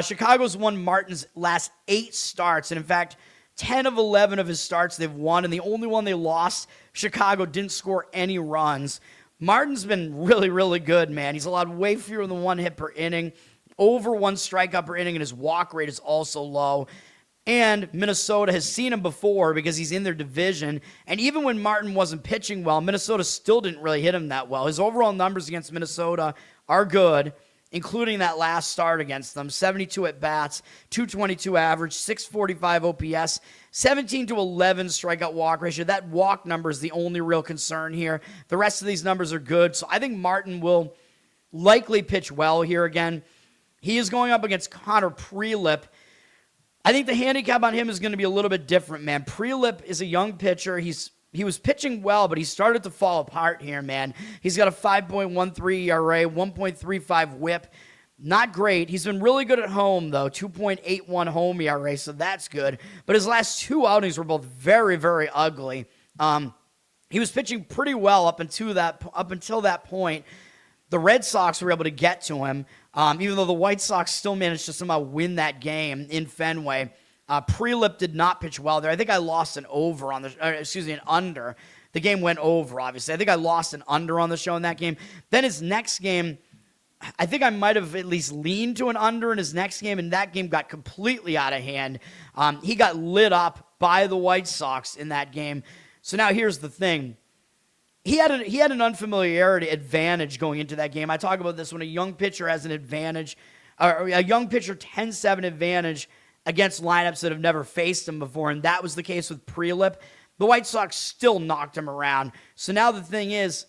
Chicago's won Martin's last 8 starts, and in fact, 10 of 11 of his starts they've won, and the only one they lost, Chicago didn't score any runs. Martin's been really, really good, man. He's allowed way fewer than 1 hit per inning, over 1 strikeout per inning, and his walk rate is also low. And Minnesota has seen him before because he's in their division, and even when Martin wasn't pitching well, Minnesota still didn't really hit him that well. His overall numbers against Minnesota are good, including that last start against them. 72 at-bats, 222 average, 645 OPS, 17-11 strikeout walk ratio. That walk number is the only real concern here. The rest of these numbers are good, so I think Martin will likely pitch well here again. He is going up against Connor Prelip. I think the handicap on him is going to be a little bit different, man. Prelip is a young pitcher. He was pitching well, but he started to fall apart here, man. He's got a 5.13 ERA, 1.35 whip. Not great. He's been really good at home, though. 2.81 home ERA, so that's good. But his last 2 outings were both very, very ugly. He was pitching pretty well up until that point. The Red Sox were able to get to him, even though the White Sox still managed to somehow win that game in Fenway. Prelip did not pitch well there. I think I lost an under. The game went over, obviously. I think I lost an under on the show in that game. Then his next game, I think I might have at least leaned to an under in his next game, and that game got completely out of hand. He got lit up by the White Sox in that game. So now here's the thing. He had an unfamiliarity advantage going into that game. I talk about this when a young pitcher has an advantage or a young pitcher 10-7 advantage against lineups that have never faced him before, and that was the case with Prelip. The White Sox still knocked him around. So now the thing is,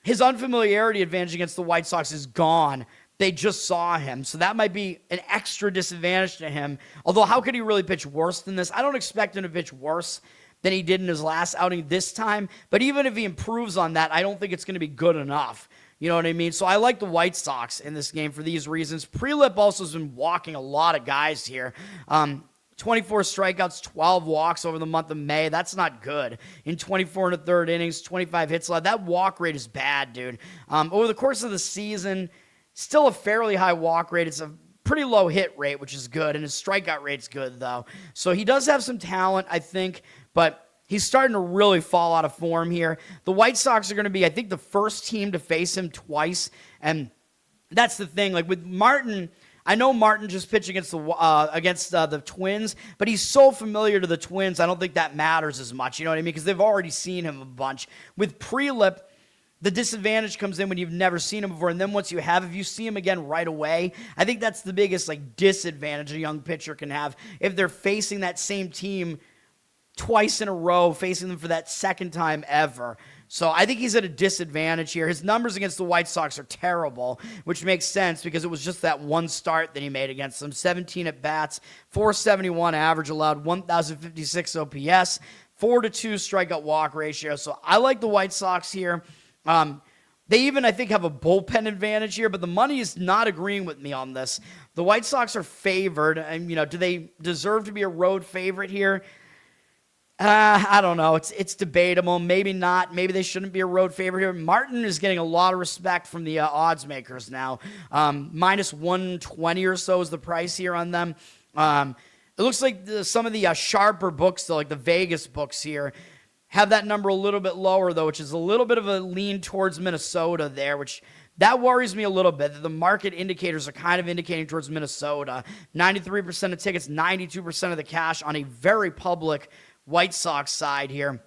his unfamiliarity advantage against the White Sox is gone. They just saw him. So that might be an extra disadvantage to him. Although, how could he really pitch worse than this? I don't expect him to pitch worse than he did in his last outing this time. But even if he improves on that, I don't think it's going to be good enough. You know what I mean? So I like the White Sox in this game for these reasons. Prelip also has been walking a lot of guys here. 24 strikeouts, 12 walks over the month of May. That's not good. In 24 and a third innings, 25 hits allowed. That walk rate is bad, dude. Over the course of the season, still a fairly high walk rate. It's a pretty low hit rate, which is good, and his strikeout rate's good, though. So he does have some talent, I think, but he's starting to really fall out of form here. The White Sox are going to be, I think, the first team to face him twice, and that's the thing. Like with Martin, I know Martin just pitched against the Twins, but he's so familiar to the Twins, I don't think that matters as much. You know what I mean? Because they've already seen him a bunch. With Prelip, the disadvantage comes in when you've never seen him before, and then once you have, if you see him again right away, I think that's the biggest disadvantage a young pitcher can have if they're facing that same team twice in a row, facing them for that second time ever. So I think he's at a disadvantage here. His numbers against the White Sox are terrible, which makes sense because it was just that one start that he made against them. 17 at-bats, 471 average allowed, 1,056 OPS, 4-2 strikeout walk ratio. So I like the White Sox here. They even, I think, have a bullpen advantage here, but the money is not agreeing with me on this. The White Sox are favored, and, do they deserve to be a road favorite here? I don't know. It's debatable. Maybe not. Maybe they shouldn't be a road favorite here. Martin is getting a lot of respect from the odds makers now. Minus 120 or so is the price here on them. It looks like some of the sharper books, though, like the Vegas books here, have that number a little bit lower, though, which is a little bit of a lean towards Minnesota there, which that worries me a little bit. The market indicators are kind of indicating towards Minnesota. 93% of tickets, 92% of the cash on a very public White Sox side here.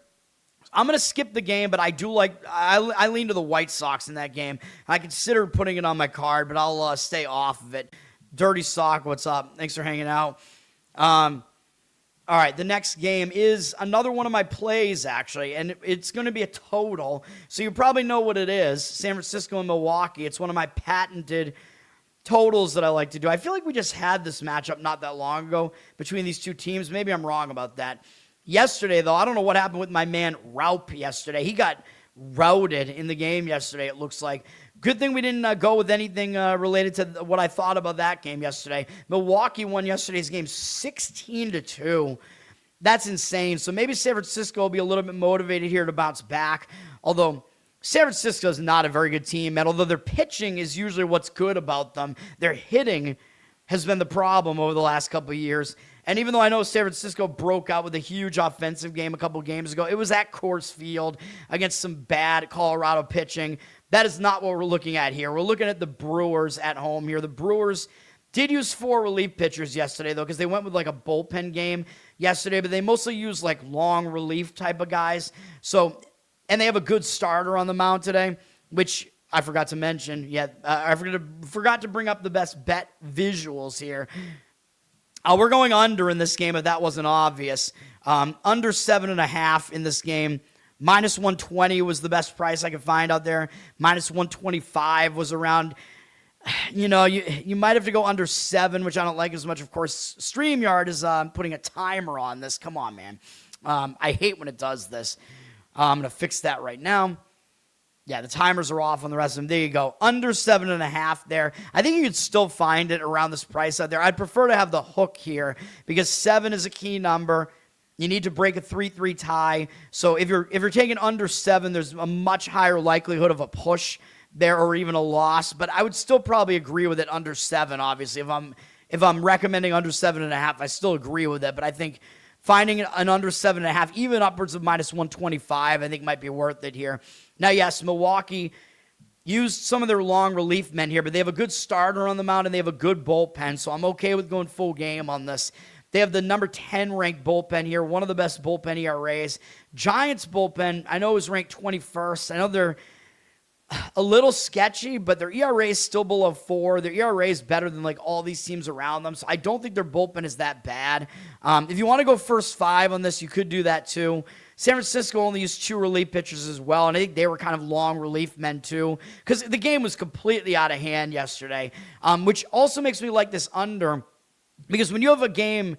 I'm going to skip the game, but I do I lean to the White Sox in that game. I considered putting it on my card, but I'll stay off of it. Dirty Sock, what's up? Thanks for hanging out. All right, the next game is another one of my plays, actually, and it's going to be a total. So you probably know what it is, San Francisco and Milwaukee. It's one of my patented totals that I like to do. I feel like we just had this matchup not that long ago between these two teams. Maybe I'm wrong about that. Yesterday, though, I don't know what happened with my man Raup yesterday. He got routed in the game yesterday, it looks like. Good thing we didn't go with anything related to what I thought about that game yesterday. Milwaukee won yesterday's game 16-2. That's insane. So maybe San Francisco will be a little bit motivated here to bounce back. Although San Francisco is not a very good team, and although their pitching is usually what's good about them, their hitting has been the problem over the last couple of years. And even though I know San Francisco broke out with a huge offensive game a couple games ago, it was at Coors Field against some bad Colorado pitching. That is not what we're looking at here. We're looking at the Brewers at home here. The Brewers did use 4 relief pitchers yesterday, though, because they went with a bullpen game yesterday, but they mostly use long relief type of guys. So, and they have a good starter on the mound today, which I forgot to mention. Yeah, I forgot to bring up the best bet visuals here. We're going under in this game if that wasn't obvious. Under 7.5 in this game. Minus 120 was the best price I could find out there. Minus 125 was around, you might have to go under 7, which I don't like as much. Of course, StreamYard is putting a timer on this. Come on, man. I hate when it does this. I'm going to fix that right now. Yeah, the timers are off on the rest of them. There you go. Under 7.5 there. I think you could still find it around this price out there. I'd prefer to have the hook here because 7 is a key number. You need to break a 3-3 tie. So if you're taking under 7, there's a much higher likelihood of a push there or even a loss. But I would still probably agree with it under 7, obviously. If I'm recommending under 7.5, I still agree with it. But I think finding an under 7.5, even upwards of minus 125, I think might be worth it here. Now, yes, Milwaukee used some of their long relief men here, but they have a good starter on the mound and they have a good bullpen, so I'm okay with going full game on this. They have the number 10 ranked bullpen here, one of the best bullpen ERAs. Giants bullpen, I know, is ranked 21st. I know a little sketchy, but their ERA is still below 4. Their ERA is better than like all these teams around them. So I don't think their bullpen is that bad. If you want to go first 5 on this, you could do that too. San Francisco only used 2 relief pitchers as well, and I think they were kind of long relief men too, because the game was completely out of hand yesterday, which also makes me like this under, because when you have a game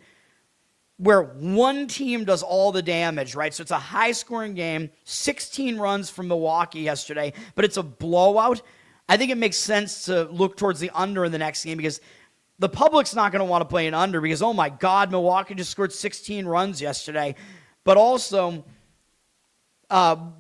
where one team does all the damage, right? So it's a high-scoring game, 16 runs from Milwaukee yesterday, but it's a blowout. I think it makes sense to look towards the under in the next game because the public's not going to want to play an under because, oh my God, Milwaukee just scored 16 runs yesterday. But also, so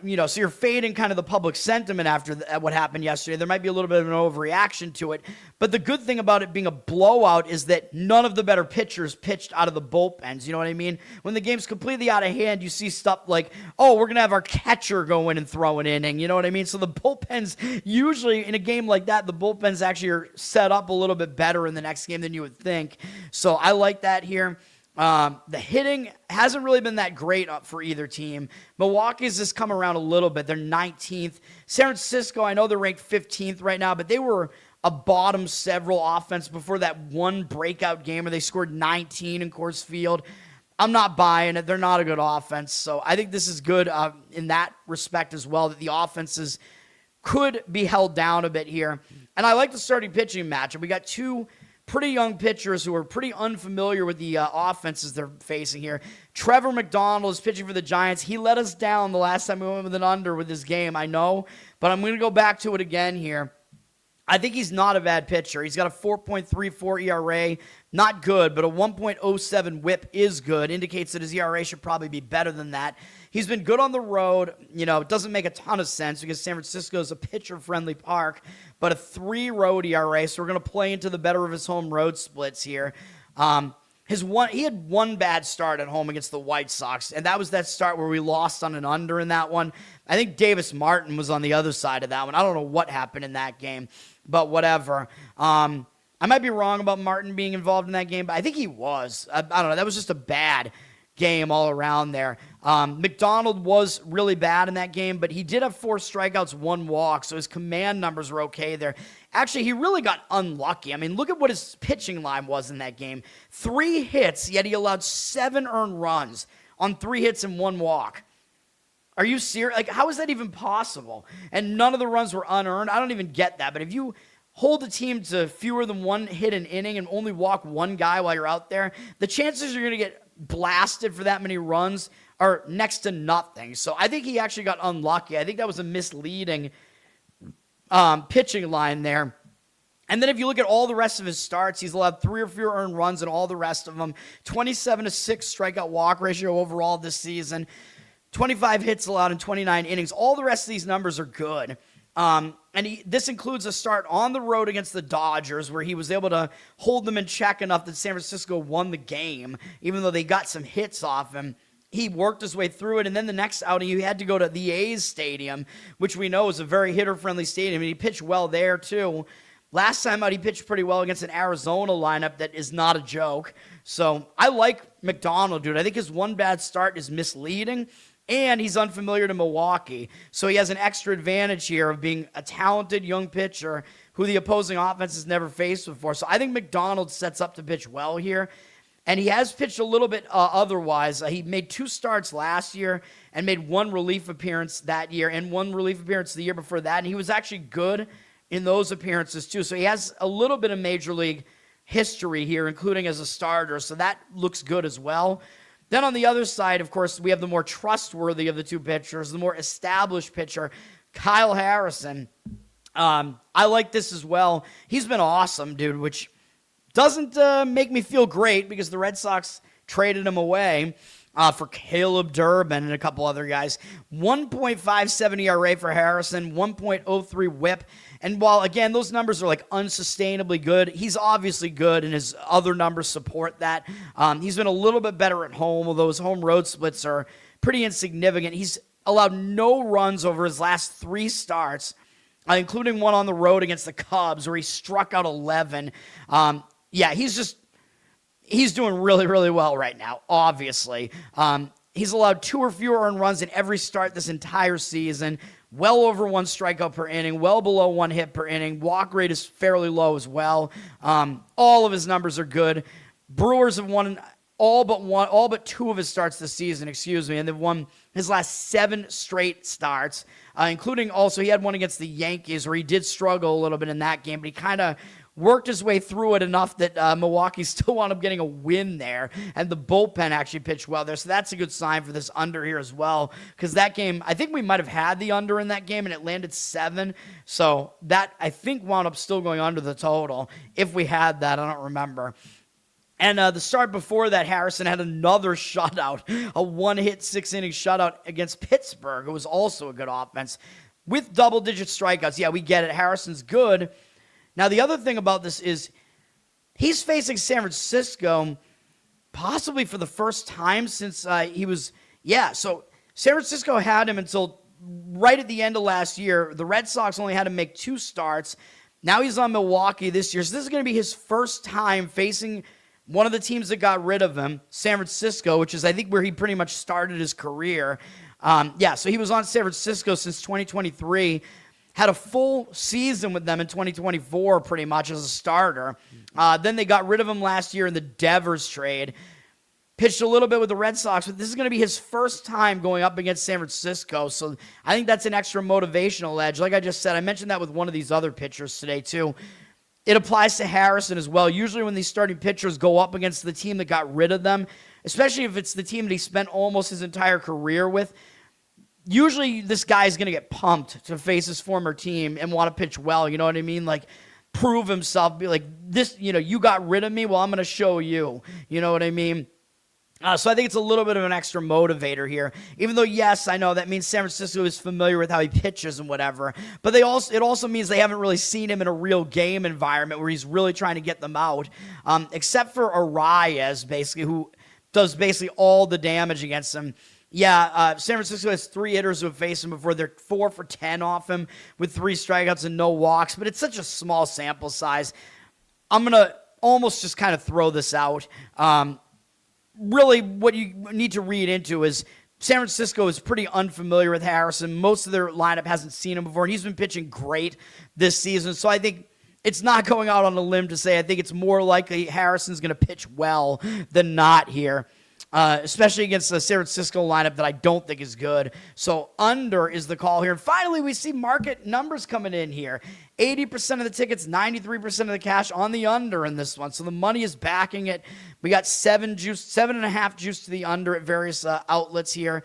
you're fading kind of the public sentiment after what happened yesterday. There might be a little bit of an overreaction to it. But the good thing about it being a blowout is that none of the better pitchers pitched out of the bullpens. You know what I mean? When the game's completely out of hand, you see stuff like, oh, we're going to have our catcher go in and throw an inning. You know what I mean? So the bullpens, usually in a game like that, the bullpens actually are set up a little bit better in the next game than you would think. So I like that here. The hitting hasn't really been that great for either team. Milwaukee's just come around a little bit. They're 19th. San Francisco, I know they're ranked 15th right now, but they were a bottom several offense before that one breakout game where they scored 19 in Coors Field. I'm not buying it. They're not a good offense. So I think this is good in that respect as well, that the offenses could be held down a bit here. And I like the starting pitching matchup. We got 2 pretty young pitchers who are pretty unfamiliar with the offenses they're facing here. Trevor McDonald is pitching for the Giants. He let us down the last time we went with an under with this game, I know, but I'm going to go back to it again here. I think he's not a bad pitcher. He's got a 4.34 ERA, not good, but a 1.07 whip is good. Indicates that his ERA should probably be better than that. He's been good on the road. You know, it doesn't make a ton of sense because San Francisco is a pitcher-friendly park, but a 3 road ERA, so we're going to play into the better of his home road splits here. He had one bad start at home against the White Sox, and that was that start where we lost on an under in that one. I think Davis Martin was on the other side of that one. I don't know what happened in that game, but whatever. I might be wrong about Martin being involved in that game, but I think he was. I don't know. That was just a bad game all around there. McDonald was really bad in that game, but he did have 4 strikeouts, 1 walk, so his command numbers were okay there. Actually, he really got unlucky. I mean, look at what his pitching line was in that game. 3 hits, yet he allowed 7 earned runs on 3 hits and 1 walk. Are you serious? Like, how is that even possible? And none of the runs were unearned. I don't even get that. But if you hold a team to fewer than 1 hit an inning and only walk 1 guy while you're out there, the chances you're going to get blasted for that many runs are next to nothing. So I think he actually got unlucky. I think that was a misleading pitching line there. And then if you look at all the rest of his starts, he's allowed 3 or fewer earned runs in all the rest of them. 27-6 strikeout walk ratio overall this season. 25 hits allowed in 29 innings. All the rest of these numbers are good. This includes a start on the road against the Dodgers where he was able to hold them in check enough that San Francisco won the game, even though they got some hits off him. He worked his way through it, and then the next outing, he had to go to the A's Stadium, which we know is a very hitter-friendly stadium, and he pitched well there, too. Last time out, he pitched pretty well against an Arizona lineup that is not a joke. So I like McDonald, dude. I think his one bad start is misleading, and he's unfamiliar to Milwaukee. So he has an extra advantage here of being a talented young pitcher who the opposing offense has never faced before. So I think McDonald sets up to pitch well here. And he has pitched a little bit otherwise. He made 2 starts last year and made 1 relief appearance that year and 1 relief appearance the year before that. And he was actually good in those appearances too. So he has a little bit of major league history here, including as a starter. So that looks good as well. Then on the other side, of course, we have the more trustworthy of the 2 pitchers, the more established pitcher, Kyle Harrison. I like this as well. He's been awesome, dude, which doesn't make me feel great because the Red Sox traded him away for Caleb Durbin and a couple other guys. 1.57 ERA for Harrison, 1.03 whip. And while, again, those numbers are like unsustainably good, he's obviously good, and his other numbers support that. He's been a little bit better at home, although his home road splits are pretty insignificant. He's allowed no runs over his last 3 starts, including one on the road against the Cubs where he struck out 11. He's doing really, really well right now, obviously. He's allowed 2 or fewer earned runs in every start this entire season. well over 1 strikeout per inning, well below 1 hit per inning. Walk rate is fairly low as well. All of his numbers are good. Brewers have won all but 2 of his starts this season, and they've won his last 7 straight starts, including also he had one against the Yankees where he did struggle a little bit in that game, but he kind of worked his way through it enough that Milwaukee still wound up getting a win there, and the bullpen actually pitched well there, so that's a good sign for this under here as well, because that game, I think we might have had the under in that game, and it landed 7, so that, I think, wound up still going under the total. If we had that, I don't remember. And the start before that, Harrison had another shutout, a 1-hit, 6-inning shutout against Pittsburgh. It was also a good offense with double-digit strikeouts. Yeah, we get it. Harrison's good. Now, the other thing about this is he's facing San Francisco possibly for the first time since he was, so San Francisco had him until right at the end of last year. The Red Sox only had him make 2 starts. Now he's on Milwaukee this year. So this is going to be his first time facing one of the teams that got rid of him, San Francisco, which is, I think, where he pretty much started his career. So he was on San Francisco since 2023. Had a full season with them in 2024, pretty much, as a starter. Then they got rid of him last year in the Devers trade. Pitched a little bit with the Red Sox, but this is going to be his first time going up against San Francisco. So I think that's an extra motivational edge. Like I just said, I mentioned that with one of these other pitchers today, too. It applies to Harrison as well. Usually when these starting pitchers go up against the team that got rid of them, especially if it's the team that he spent almost his entire career with, usually this guy's going to get pumped to face his former team and want to pitch well. You know what I mean? Like, prove himself. Be like, this, you got rid of me. Well, I'm going to show you. You know what I mean? So I think it's a little bit of an extra motivator here. Even though, yes, I know that means San Francisco is familiar with how he pitches and whatever. But it also means they haven't really seen him in a real game environment where he's really trying to get them out. Except for Arias, basically, who does basically all the damage against him. Yeah, San Francisco has 3 hitters who have faced him before. They're 4 for 10 off him with 3 strikeouts and no walks. But it's such a small sample size. I'm going to almost just kind of throw this out. Really, what you need to read into is San Francisco is pretty unfamiliar with Harrison. Most of their lineup hasn't seen him before, and he's been pitching great this season. So I think it's not going out on a limb to say I think it's more likely Harrison's going to pitch well than not here, especially against the San Francisco lineup that I don't think is good. So under is the call here. And finally, we see market numbers coming in here. 80% of the tickets, 93% of the cash on the under in this one. So the money is backing it. We got 7.5 juice to the under at various outlets here.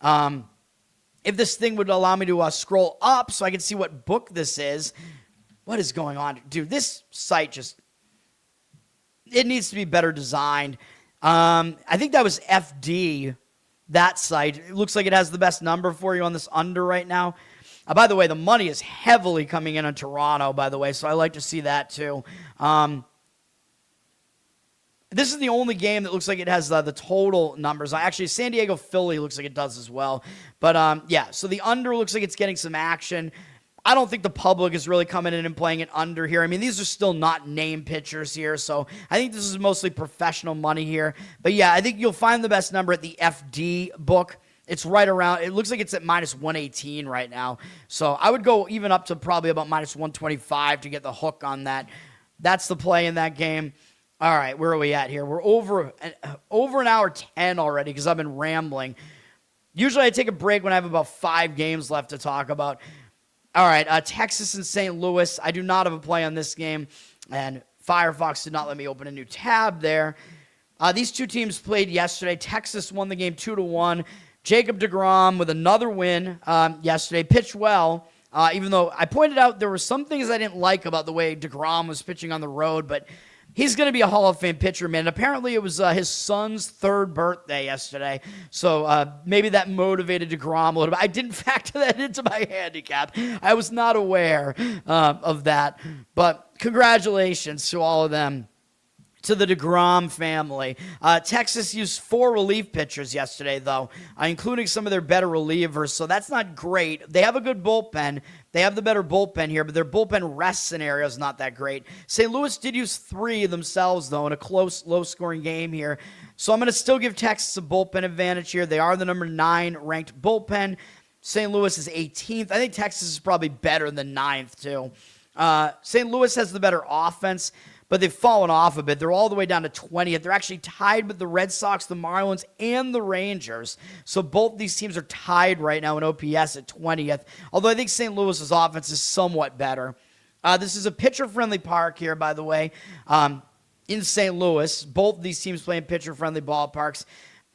If this thing would allow me to scroll up so I can see what book this is. What is going on? Dude, this site it needs to be better designed. I think that was FD, that site. It looks like it has the best number for you on this under right now. By the way, the money is heavily coming in on Toronto, by the way, so I like to see that too. This is the only game that looks like it has the total numbers. Actually, San Diego Philly looks like it does as well. But, so the under looks like it's getting some action. I don't think the public is really coming in and playing it under here. I mean, these are still not name pitchers here, so I think this is mostly professional money here. But, yeah, I think you'll find the best number at the FD book. It's right around, it looks like it's at minus 118 right now. So I would go even up to probably about minus 125 to get the hook on that. That's the play in that game. All right, where are we at here? We're over an hour 10 already because I've been rambling. Usually I take a break when I have about 5 games left to talk about. All right, Texas and St. Louis. I do not have a play on this game, and Firefox did not let me open a new tab there. These two teams played yesterday. Texas won the game 2-1. Jacob deGrom with another win yesterday. Pitched well, even though I pointed out there were some things I didn't like about the way deGrom was pitching on the road, but he's going to be a Hall of Fame pitcher, man. Apparently, it was his son's 3rd birthday yesterday, so maybe that motivated deGrom a little bit. I didn't factor that into my handicap. I was not aware of that, but congratulations to all of them. To the deGrom family. Texas used 4 relief pitchers yesterday, though, including some of their better relievers, so that's not great. They have a good bullpen. They have the better bullpen here, but their bullpen rest scenario is not that great. St. Louis did use 3 themselves, though, in a close, low-scoring game here. So I'm going to still give Texas a bullpen advantage here. They are the number 9 ranked bullpen. St. Louis is 18th. I think Texas is probably better than 9th, too. St. Louis has the better offense, but they've fallen off a bit. They're all the way down to 20th. They're actually tied with the Red Sox, the Marlins, and the Rangers. So both these teams are tied right now in OPS at 20th, although I think St. Louis's offense is somewhat better. This is a pitcher-friendly park here, by the way, in St. Louis. Both of these teams play in pitcher-friendly ballparks.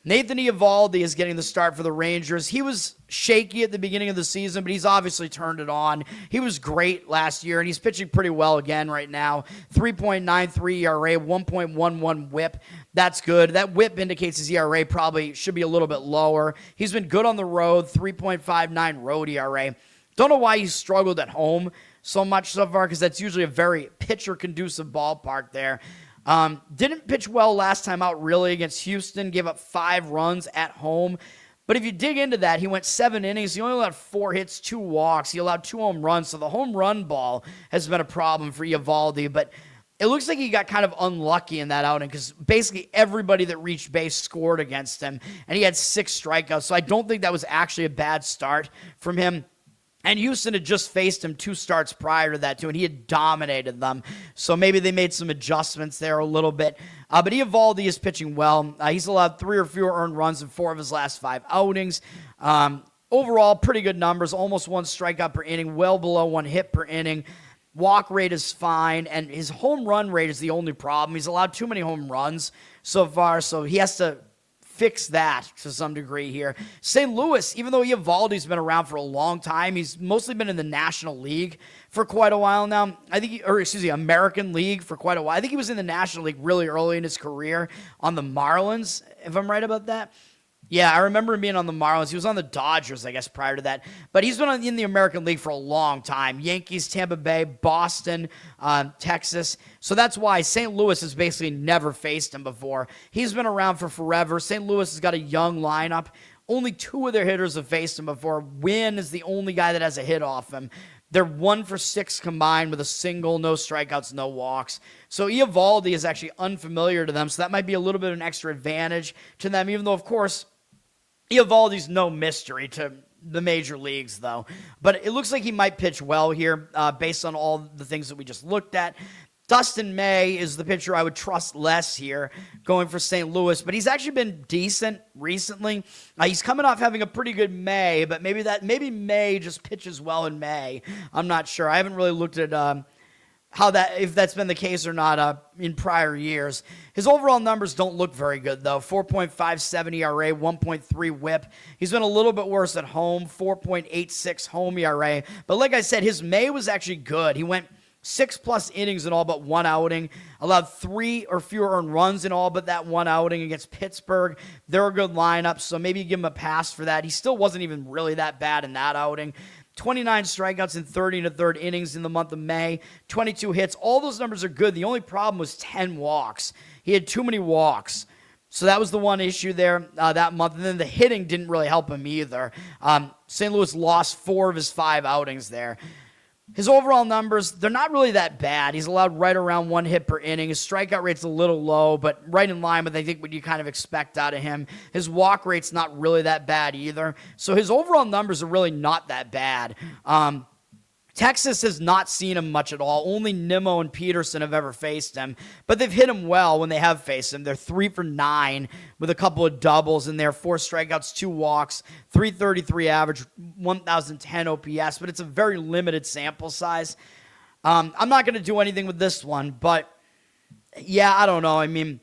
Nathan Eovaldi is getting the start for the Rangers. He was shaky at the beginning of the season, but he's obviously turned it on. He was great last year, and he's pitching pretty well again right now. 3.93 ERA, 1.11 whip. That's good. That whip indicates his ERA probably should be a little bit lower. He's been good on the road, 3.59 road ERA. Don't know why he's struggled at home so much so far, because that's usually a very pitcher-conducive ballpark there. Didn't pitch well last time out, really, against Houston. Gave up 5 runs at home. But if you dig into that, he went 7 innings. He only allowed 4 hits, 2 walks. He allowed 2 home runs. So the home run ball has been a problem for Eovaldi. But it looks like he got kind of unlucky in that outing, because basically everybody that reached base scored against him. And he had 6 strikeouts. So I don't think that was actually a bad start from him. And Houston had just faced him 2 starts prior to that, too, and he had dominated them. So maybe they made some adjustments there a little bit. But Eovaldi is pitching well. He's allowed 3 or fewer earned runs in 4 of his last 5 outings. Overall, pretty good numbers. Almost 1 strikeout per inning, well below 1 hit per inning. Walk rate is fine, and his home run rate is the only problem. He's allowed too many home runs so far, so he has to fix that to some degree here. St. Louis, even though Eovaldi's been around for a long time, he's mostly been in the National League for quite a while now. American League for quite a while. I think he was in the National League really early in his career on the Marlins, if I'm right about that. Yeah, I remember him being on the Marlins. He was on the Dodgers, I guess, prior to that. But he's been in the American League for a long time. Yankees, Tampa Bay, Boston, Texas. So that's why St. Louis has basically never faced him before. He's been around for forever. St. Louis has got a young lineup. Only 2 of their hitters have faced him before. Wynn is the only guy that has a hit off him. They're 1 for 6 combined with a single, no strikeouts, no walks. So Eovaldi is actually unfamiliar to them, so that might be a little bit of an extra advantage to them, even though, of course, Eovaldi's no mystery to the major leagues, though. But it looks like he might pitch well here based on all the things that we just looked at. Dustin May is the pitcher I would trust less here going for St. Louis, but he's actually been decent recently. He's coming off having a pretty good May, but maybe May just pitches well in May. I'm not sure. I haven't really looked at if that's been the case or not in prior years. His overall numbers don't look very good, though. 4.57 ERA, 1.3 whip. He's been a little bit worse at home, 4.86 home ERA. But like I said, his May was actually good. He went 6+ innings in all but 1 outing, allowed 3 or fewer earned runs in all but that 1 outing against Pittsburgh. They're a good lineup, so maybe you give him a pass for that. He still wasn't even really that bad in that outing. 29 strikeouts in 30 1/3 innings in the month of May, 22 hits. All those numbers are good. The only problem was 10 walks. He had too many walks. So that was the one issue there that month. And then the hitting didn't really help him either. St. Louis lost 4 of his 5 outings there. His overall numbers, they're not really that bad. He's allowed right around 1 hit per inning. His strikeout rate's a little low, but right in line with, I think, what you kind of expect out of him. His walk rate's not really that bad either. So his overall numbers are really not that bad. Texas has not seen him much at all. Only Nimmo and Peterson have ever faced him, but they've hit him well when they have faced him. They're 3 for 9 with a couple of doubles in there, 4 strikeouts, 2 walks, 333 average, 1,010 OPS, but it's a very limited sample size. I'm not going to do anything with this one, but yeah, I don't know. I mean,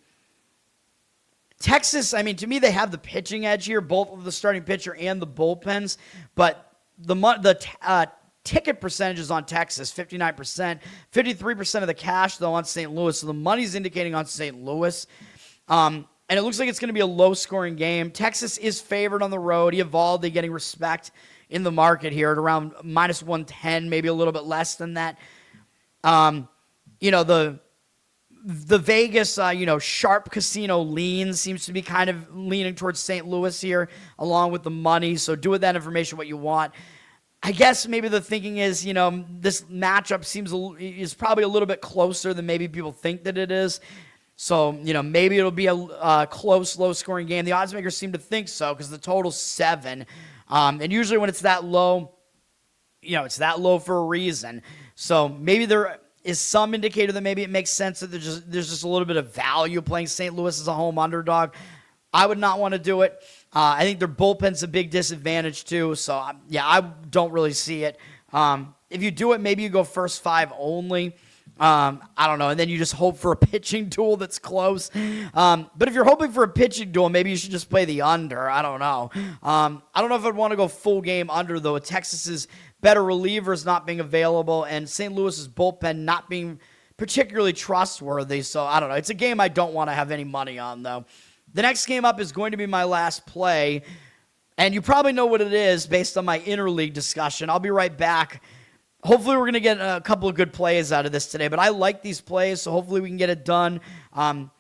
Texas, to me, they have the pitching edge here, both of the starting pitcher and the bullpens, but the ticket percentages on Texas, 59%, 53% of the cash, though, on St. Louis. So the money's indicating on St. Louis. And it looks like it's going to be a low-scoring game. Texas is favored on the road. Eovaldi getting respect in the market here at around -110, maybe a little bit less than that. The Vegas, sharp casino lean seems to be kind of leaning towards St. Louis here, along with the money. So do with that information what you want. I guess maybe the thinking is, this matchup is probably a little bit closer than maybe people think that it is. So, maybe it'll be a close, low-scoring game. The odds makers seem to think so because the total's 7. And usually when it's that low, it's that low for a reason. So maybe there is some indicator that maybe it makes sense that there's just a little bit of value playing St. Louis as a home underdog. I would not want to do it. I think their bullpen's a big disadvantage too. So, I don't really see it. If you do it, maybe you go first 5 only. I don't know. And then you just hope for a pitching duel that's close. But if you're hoping for a pitching duel, maybe you should just play the under. I don't know. I don't know if I'd want to go full game under, though. Texas's better relievers not being available and St. Louis's bullpen not being particularly trustworthy. So I don't know. It's a game I don't want to have any money on, though. The next game up is going to be my last play. And you probably know what it is based on my interleague discussion. I'll be right back. Hopefully, we're going to get a couple of good plays out of this today, but I like these plays, so hopefully we can get it done. And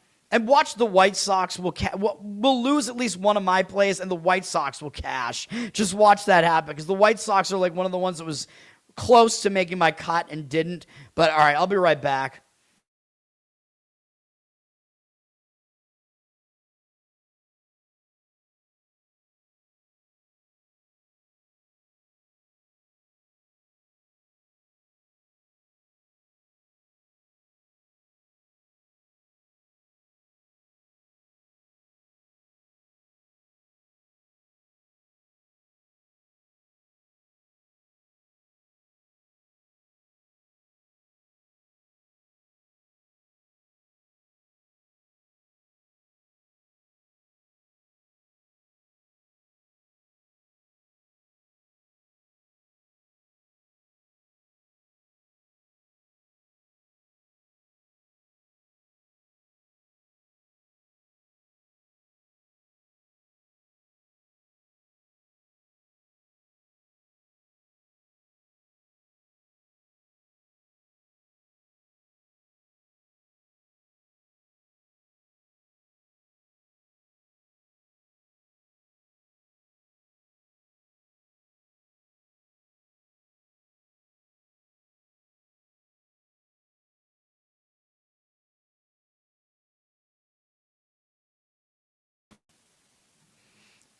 watch the White Sox. We'll lose at least one of my plays, and the White Sox will cash. Just watch that happen, because the White Sox are like one of the ones that was close to making my cut and didn't. But, all right, I'll be right back.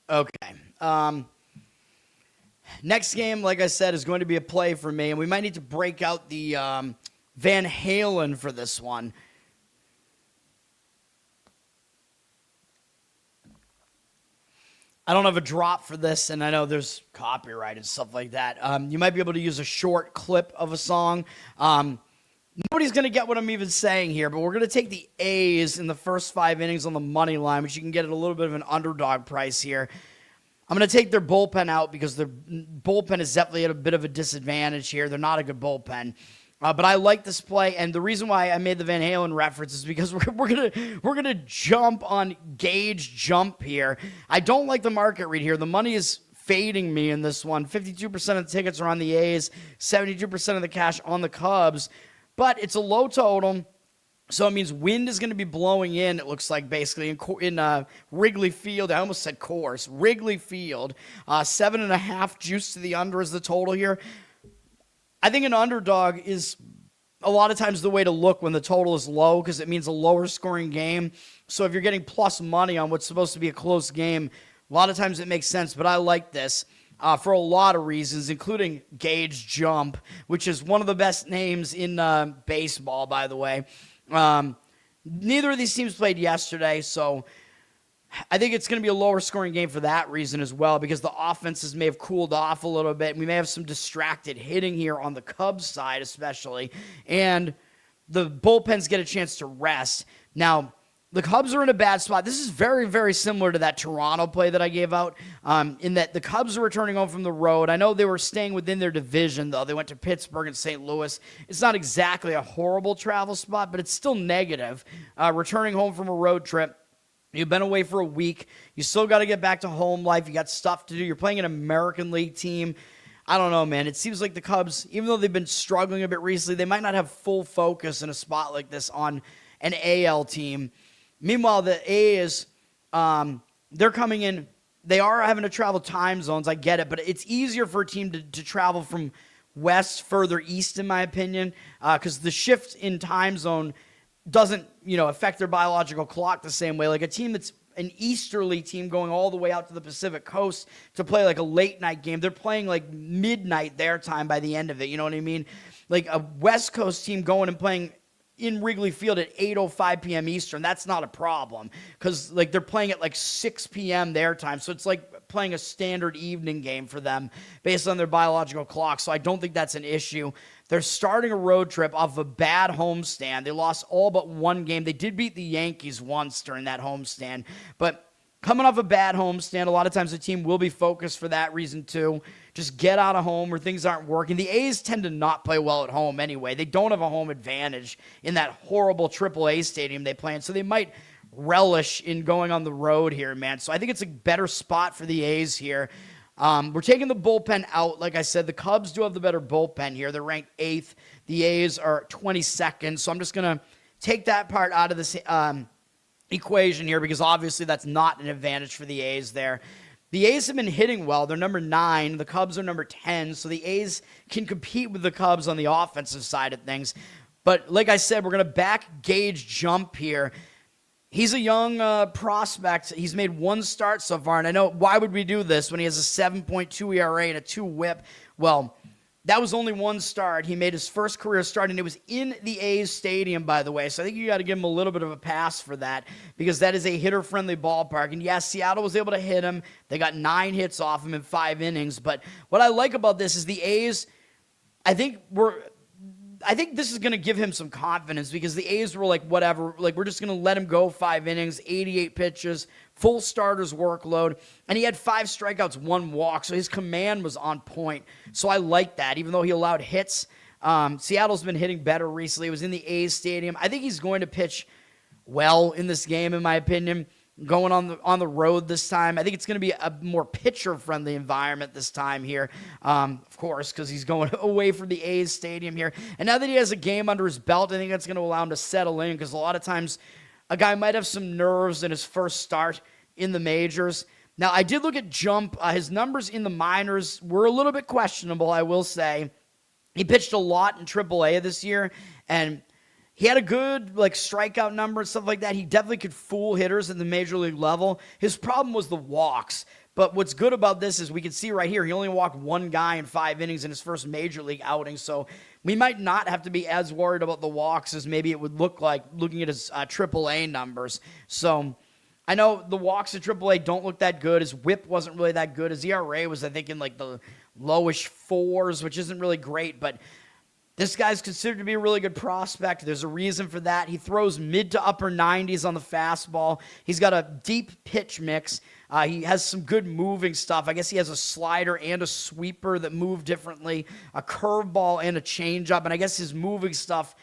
Okay. Next game, like I said, is going to be a play for me, and we might need to break out the Van Halen for this one. I don't have a drop for this, and I know there's copyright and stuff like that. You might be able to use a short clip of a song. Nobody's going to get what I'm even saying here, but we're going to take the A's in the first 5 innings on the money line, which you can get at a little bit of an underdog price here. I'm going to take their bullpen out because their bullpen is definitely at a bit of a disadvantage here. They're not a good bullpen. But I like this play, and the reason why I made the Van Halen reference is because we're gonna jump on Gage Jump here. I don't like the market read here. The money is fading me in this one. 52% of the tickets are on the A's, 72% of the cash on the Cubs. But it's a low total, so it means wind is going to be blowing in, it looks like, basically, in Wrigley Field. I almost said Coors. Wrigley Field. 7.5 juice to the under is the total here. I think an underdog is a lot of times the way to look when the total is low because it means a lower scoring game. So if you're getting plus money on what's supposed to be a close game, a lot of times it makes sense, but I like this. For a lot of reasons, including Gage Jump, which is one of the best names in baseball, by the way. Neither of these teams played yesterday, so I think it's going to be a lower scoring game for that reason as well, because the offenses may have cooled off a little bit. We may have some distracted hitting here on the Cubs side especially, and the bullpens get a chance to rest. Now, the Cubs are in a bad spot. This is very, very similar to that Toronto play that I gave out, in that the Cubs are returning home from the road. I know they were staying within their division, though. They went to Pittsburgh and St. Louis. It's not exactly a horrible travel spot, but it's still negative. Returning home from a road trip. You've been away for a week. You still got to get back to home life. You got stuff to do. You're playing an American League team. I don't know, man. It seems like the Cubs, even though they've been struggling a bit recently, they might not have full focus in a spot like this on an AL team. Meanwhile, the A's, they're coming in. They are having to travel time zones. I get it, but it's easier for a team to travel from west further east, in my opinion, because the shift in time zone doesn't, affect their biological clock the same way. Like a team that's an easterly team going all the way out to the Pacific Coast to play like a late night game. They're playing like midnight their time by the end of it. You know what I mean? Like a West Coast team going and playing in Wrigley Field at 8:05 p.m. Eastern, that's not a problem because like they're playing at like 6 p.m. their time. So it's like playing a standard evening game for them based on their biological clock. So I don't think that's an issue. They're starting a road trip off a bad homestand. They lost all but one game. They did beat the Yankees once during that homestand, but coming off a bad homestand, a lot of times the team will be focused for that reason too. Just get out of home where things aren't working. The A's tend to not play well at home anyway. They don't have a home advantage in that horrible AAA stadium they play in, so they might relish in going on the road here, man. So I think it's a better spot for the A's here. We're taking the bullpen out. Like I said, the Cubs do have the better bullpen here. They're ranked 8th. The A's are 22nd, so I'm just going to take that part out of this equation here because obviously that's not an advantage for the A's there. The A's have been hitting well. They're number 9. The Cubs are number 10, so the A's can compete with the Cubs on the offensive side of things. But like I said, we're going to back Gage Jump here. He's a young prospect. He's made one start so far, and I know why would we do this when he has a 7.2 ERA and a 2 whip? Well, that was only one start. He made his first career start, and it was in the A's stadium, by the way. So I think you got to give him a little bit of a pass for that because that is a hitter-friendly ballpark. And yes, Seattle was able to hit him. They got 9 hits off him in 5 innings. But what I like about this is the A's, I think this is going to give him some confidence because the A's were like, whatever, like we're just going to let him go 5 innings, 88 pitches, full starter's workload, and he had 5 strikeouts, 1 walk, so his command was on point. So I like that, even though he allowed hits. Seattle's been hitting better recently. It was in the A's stadium. I think he's going to pitch well in this game, in my opinion. Going on the road this time. I think it's going to be a more pitcher-friendly environment this time here, of course, because he's going away from the A's stadium here. And now that he has a game under his belt, I think that's going to allow him to settle in because a lot of times a guy might have some nerves in his first start in the majors. Now, I did look at Jump. His numbers in the minors were a little bit questionable, I will say. He pitched a lot in AAA this year, and he had a good strikeout number and stuff like that. He definitely could fool hitters at the major league level. His problem was the walks. But what's good about this is we can see right here, he only walked 1 guy in 5 innings in his first major league outing. So we might not have to be as worried about the walks as maybe it would look like looking at his AAA numbers. So I know the walks at AAA don't look that good. His whip wasn't really that good. His ERA was, I think, in the lowish 4s, which isn't really great. But this guy's considered to be a really good prospect. There's a reason for that. He throws mid to upper 90s on the fastball. He's got a deep pitch mix. He has some good moving stuff. I guess he has a slider and a sweeper that move differently, a curveball and a changeup. And I guess his moving stuff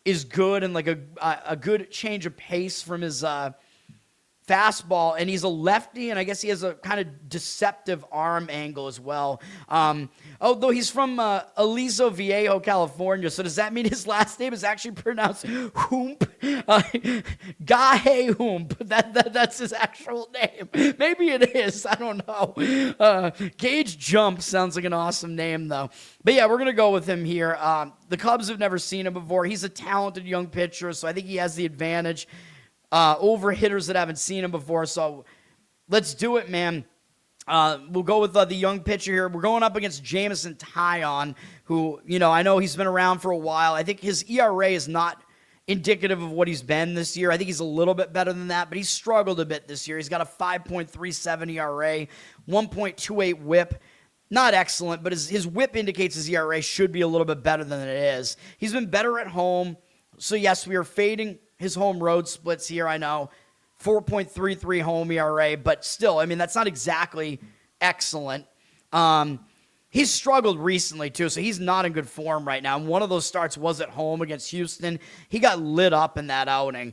is good and a good change of pace from his fastball, and he's a lefty, and I guess he has a kind of deceptive arm angle as well. Although he's from Aliso Viejo, California, so does that mean his last name is actually pronounced Hoomp? Gahe Hoomp. That's his actual name. Maybe it is. I don't know. Gage Jump sounds like an awesome name, though. But yeah, we're going to go with him here. The Cubs have never seen him before. He's a talented young pitcher, so I think he has the advantage over hitters that haven't seen him before. So let's do it, man. We'll go with the young pitcher here. We're going up against Jameson Taillon, who, I know he's been around for a while. I think his ERA is not indicative of what he's been this year. I think he's a little bit better than that, but he's struggled a bit this year. He's got a 5.37 ERA, 1.28 whip. Not excellent, but his whip indicates his ERA should be a little bit better than it is. He's been better at home. So, yes, we are fading his home road splits here, I know. 4.33 home ERA, but still, I mean, that's not exactly excellent. He's struggled recently, too, so he's not in good form right now. And one of those starts was at home against Houston. He got lit up in that outing.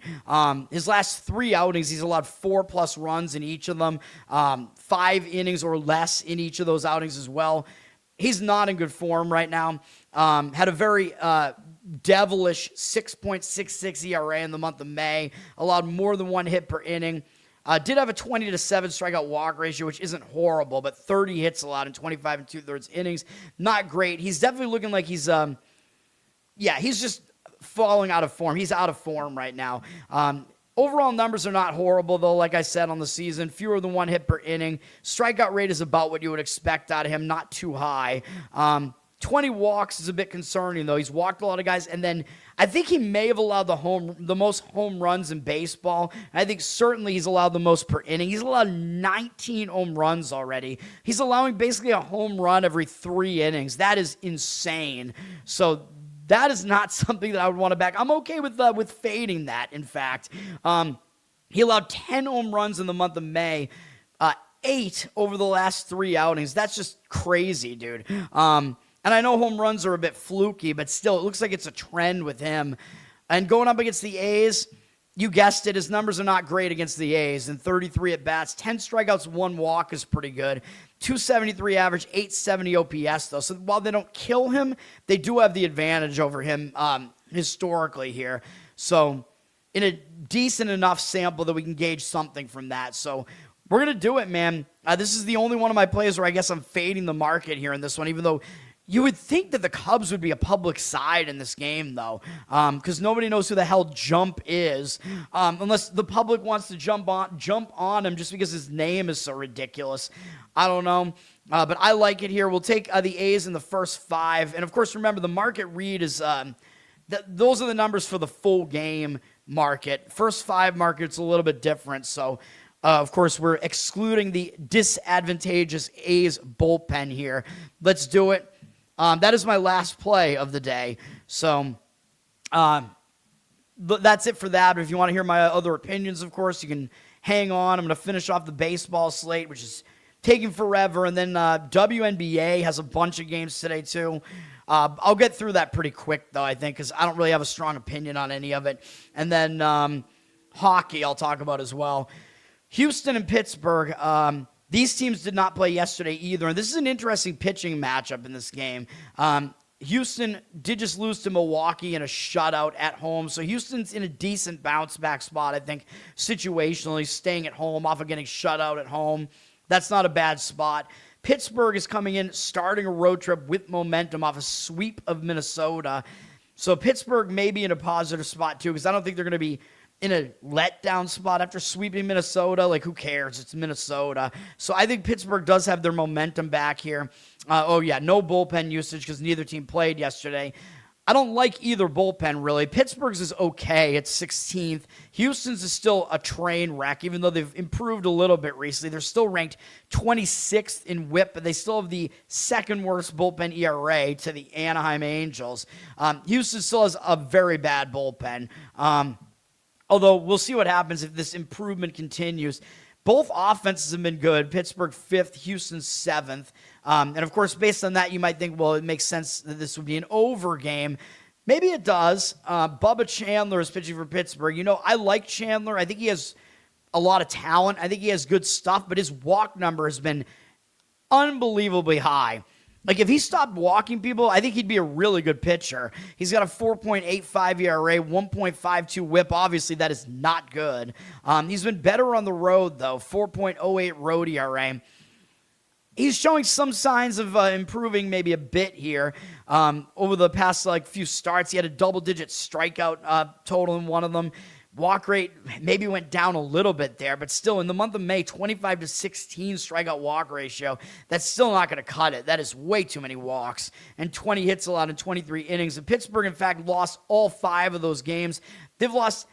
His last 3 outings, he's allowed 4+ runs in each of them, 5 innings or less in each of those outings as well. He's not in good form right now. Had a very devilish 6.66 ERA in the month of May. Allowed more than 1 hit per inning. Did have a 20-7 strikeout walk ratio, which isn't horrible, but 30 hits allowed in 25 2/3 innings. Not great. He's definitely looking like he's just falling out of form. He's out of form right now. Overall numbers are not horrible, though, like I said, on the season. Fewer than 1 hit per inning. Strikeout rate is about what you would expect out of him, not too high. 20 walks is a bit concerning, though. He's walked a lot of guys, and then I think he may have allowed the most home runs in baseball. I think certainly he's allowed the most per inning. He's allowed 19 home runs already. He's allowing basically a home run every 3 innings. That is insane. So that is not something that I would want to back. I'm okay with fading that, in fact. He allowed 10 home runs in the month of May, 8 over the last 3 outings. That's just crazy, dude. And I know home runs are a bit fluky, but still, it looks like it's a trend with him. And going up against the A's, you guessed it, his numbers are not great against the A's. In 33 at-bats, 10 strikeouts, 1 walk is pretty good. 273 average, 870 OPS, though. So while they don't kill him, they do have the advantage over him historically here. So in a decent enough sample that we can gauge something from that. So we're going to do it, man. This is the only one of my plays where I guess I'm fading the market here in this one, even though you would think that the Cubs would be a public side in this game, though, because nobody knows who the hell Jump is, unless the public wants to jump on him just because his name is so ridiculous. I don't know, but I like it here. We'll take the A's in the first 5, and of course, remember the market read is those are the numbers for the full game market. First 5 market's a little bit different, so. Of course, we're excluding the disadvantageous A's bullpen here. Let's do it. That is my last play of the day. So that's it for that. But if you want to hear my other opinions, of course, you can hang on. I'm going to finish off the baseball slate, which is taking forever. And then WNBA has a bunch of games today, too. I'll get through that pretty quick, though, I think, because I don't really have a strong opinion on any of it. And then hockey I'll talk about as well. Houston and Pittsburgh, these teams did not play yesterday either, and this is an interesting pitching matchup in this game. Houston did just lose to Milwaukee in a shutout at home, so Houston's in a decent bounce-back spot, I think, situationally, staying at home off of getting shut out at home. That's not a bad spot. Pittsburgh is coming in, starting a road trip with momentum off a sweep of Minnesota, so Pittsburgh may be in a positive spot, too, because I don't think they're going to be in a letdown spot after sweeping Minnesota. Like, who cares? It's Minnesota. So I think Pittsburgh does have their momentum back here. No bullpen usage because neither team played yesterday. I don't like either bullpen, really. Pittsburgh's is okay. It's 16th. Houston's is still a train wreck, even though they've improved a little bit recently. They're still ranked 26th in WHIP, but they still have the second worst bullpen ERA to the Anaheim Angels. Houston still has a very bad bullpen. Although we'll see what happens if this improvement continues. Both offenses have been good. Pittsburgh 5th, Houston 7th. And of course, based on that, you might think, well, it makes sense that this would be an over game. Maybe it does. Bubba Chandler is pitching for Pittsburgh. You know, I like Chandler. I think he has a lot of talent. I think he has good stuff, but his walk number has been unbelievably high. Like, if he stopped walking people, I think he'd be a really good pitcher. He's got a 4.85 ERA, 1.52 WHIP. Obviously, that is not good. He's been better on the road, though, 4.08 road ERA. He's showing some signs of improving maybe a bit here. Over the past few starts, he had a double-digit strikeout total in one of them. Walk rate maybe went down a little bit there, but still in the month of May, 25-16 strikeout walk ratio. That's still not going to cut it. That is way too many walks. And 20 hits allowed in 23 innings. And Pittsburgh, in fact, lost all 5 of those games. They've lost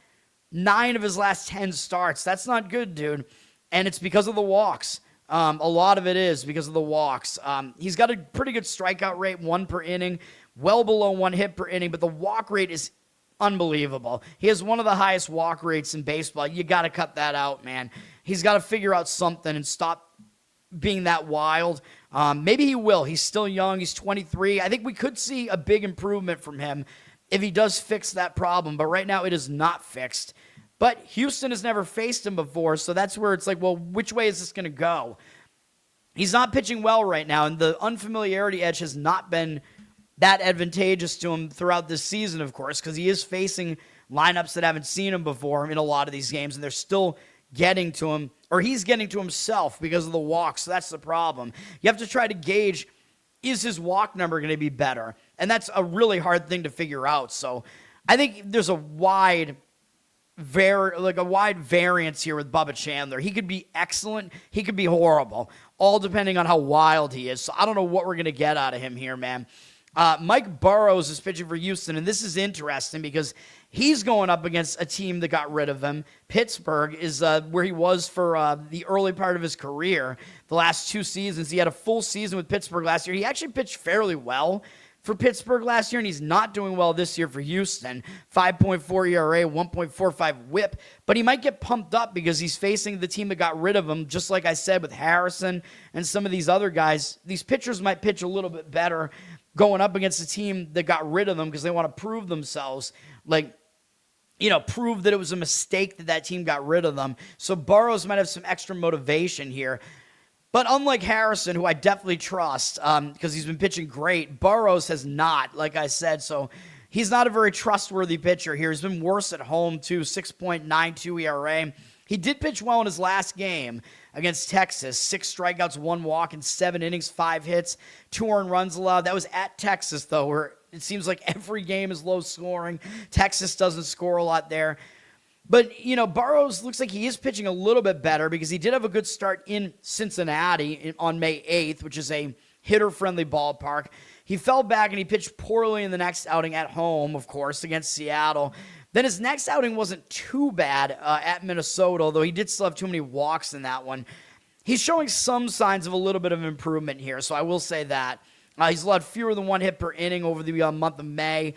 9 of his last 10 starts. That's not good, dude. And it's because of the walks. A lot of it is because of the walks. He's got a pretty good strikeout rate, 1 per inning, well below 1 hit per inning, but the walk rate is unbelievable. He has one of the highest walk rates in baseball. You got to cut that out, man. He's got to figure out something and stop being that wild. Maybe he will. He's still young. He's 23. I think we could see a big improvement from him if he does fix that problem. But right now it is not fixed. But Houston has never faced him before, so that's where it's like, well, which way is this going to go? He's not pitching well right now, and the unfamiliarity edge has not been that advantageous to him throughout this season, of course, because he is facing lineups that haven't seen him before in a lot of these games, and they're still getting to him, or he's getting to himself because of the walks. So that's the problem. You have to try to gauge, is his walk number going to be better? And that's a really hard thing to figure out. So I think there's a wide variance here with Bubba Chandler. He could be excellent. He could be horrible, all depending on how wild he is. So I don't know what we're going to get out of him here, man. Mike Burrows is pitching for Houston, and this is interesting because he's going up against a team that got rid of him. Pittsburgh is where he was for the early part of his career. The last 2 seasons, he had a full season with Pittsburgh last year. He actually pitched fairly well for Pittsburgh last year, and he's not doing well this year for Houston. 5.4 ERA, 1.45 whip, but he might get pumped up because he's facing the team that got rid of him, just like I said with Harrison and some of these other guys. These pitchers might pitch a little bit better going up against a team that got rid of them because they want to prove themselves, prove that it was a mistake that team got rid of them. So Burrows might have some extra motivation here. But unlike Harrison, who I definitely trust because he's been pitching great, Burrows has not, like I said. So he's not a very trustworthy pitcher here. He's been worse at home, too, 6.92 ERA. He did pitch well in his last game against Texas. 6 strikeouts, 1 walk in 7 innings, 5 hits, 2 earned runs allowed. That was at Texas, though, where it seems like every game is low scoring. Texas doesn't score a lot there. But, Burrows looks like he is pitching a little bit better because he did have a good start in Cincinnati on May 8th, which is a hitter-friendly ballpark. He fell back and he pitched poorly in the next outing at home, of course, against Seattle. Then his next outing wasn't too bad at Minnesota, although he did still have too many walks in that one. He's showing some signs of a little bit of improvement here, so I will say that. He's allowed fewer than 1 hit per inning over the month of May.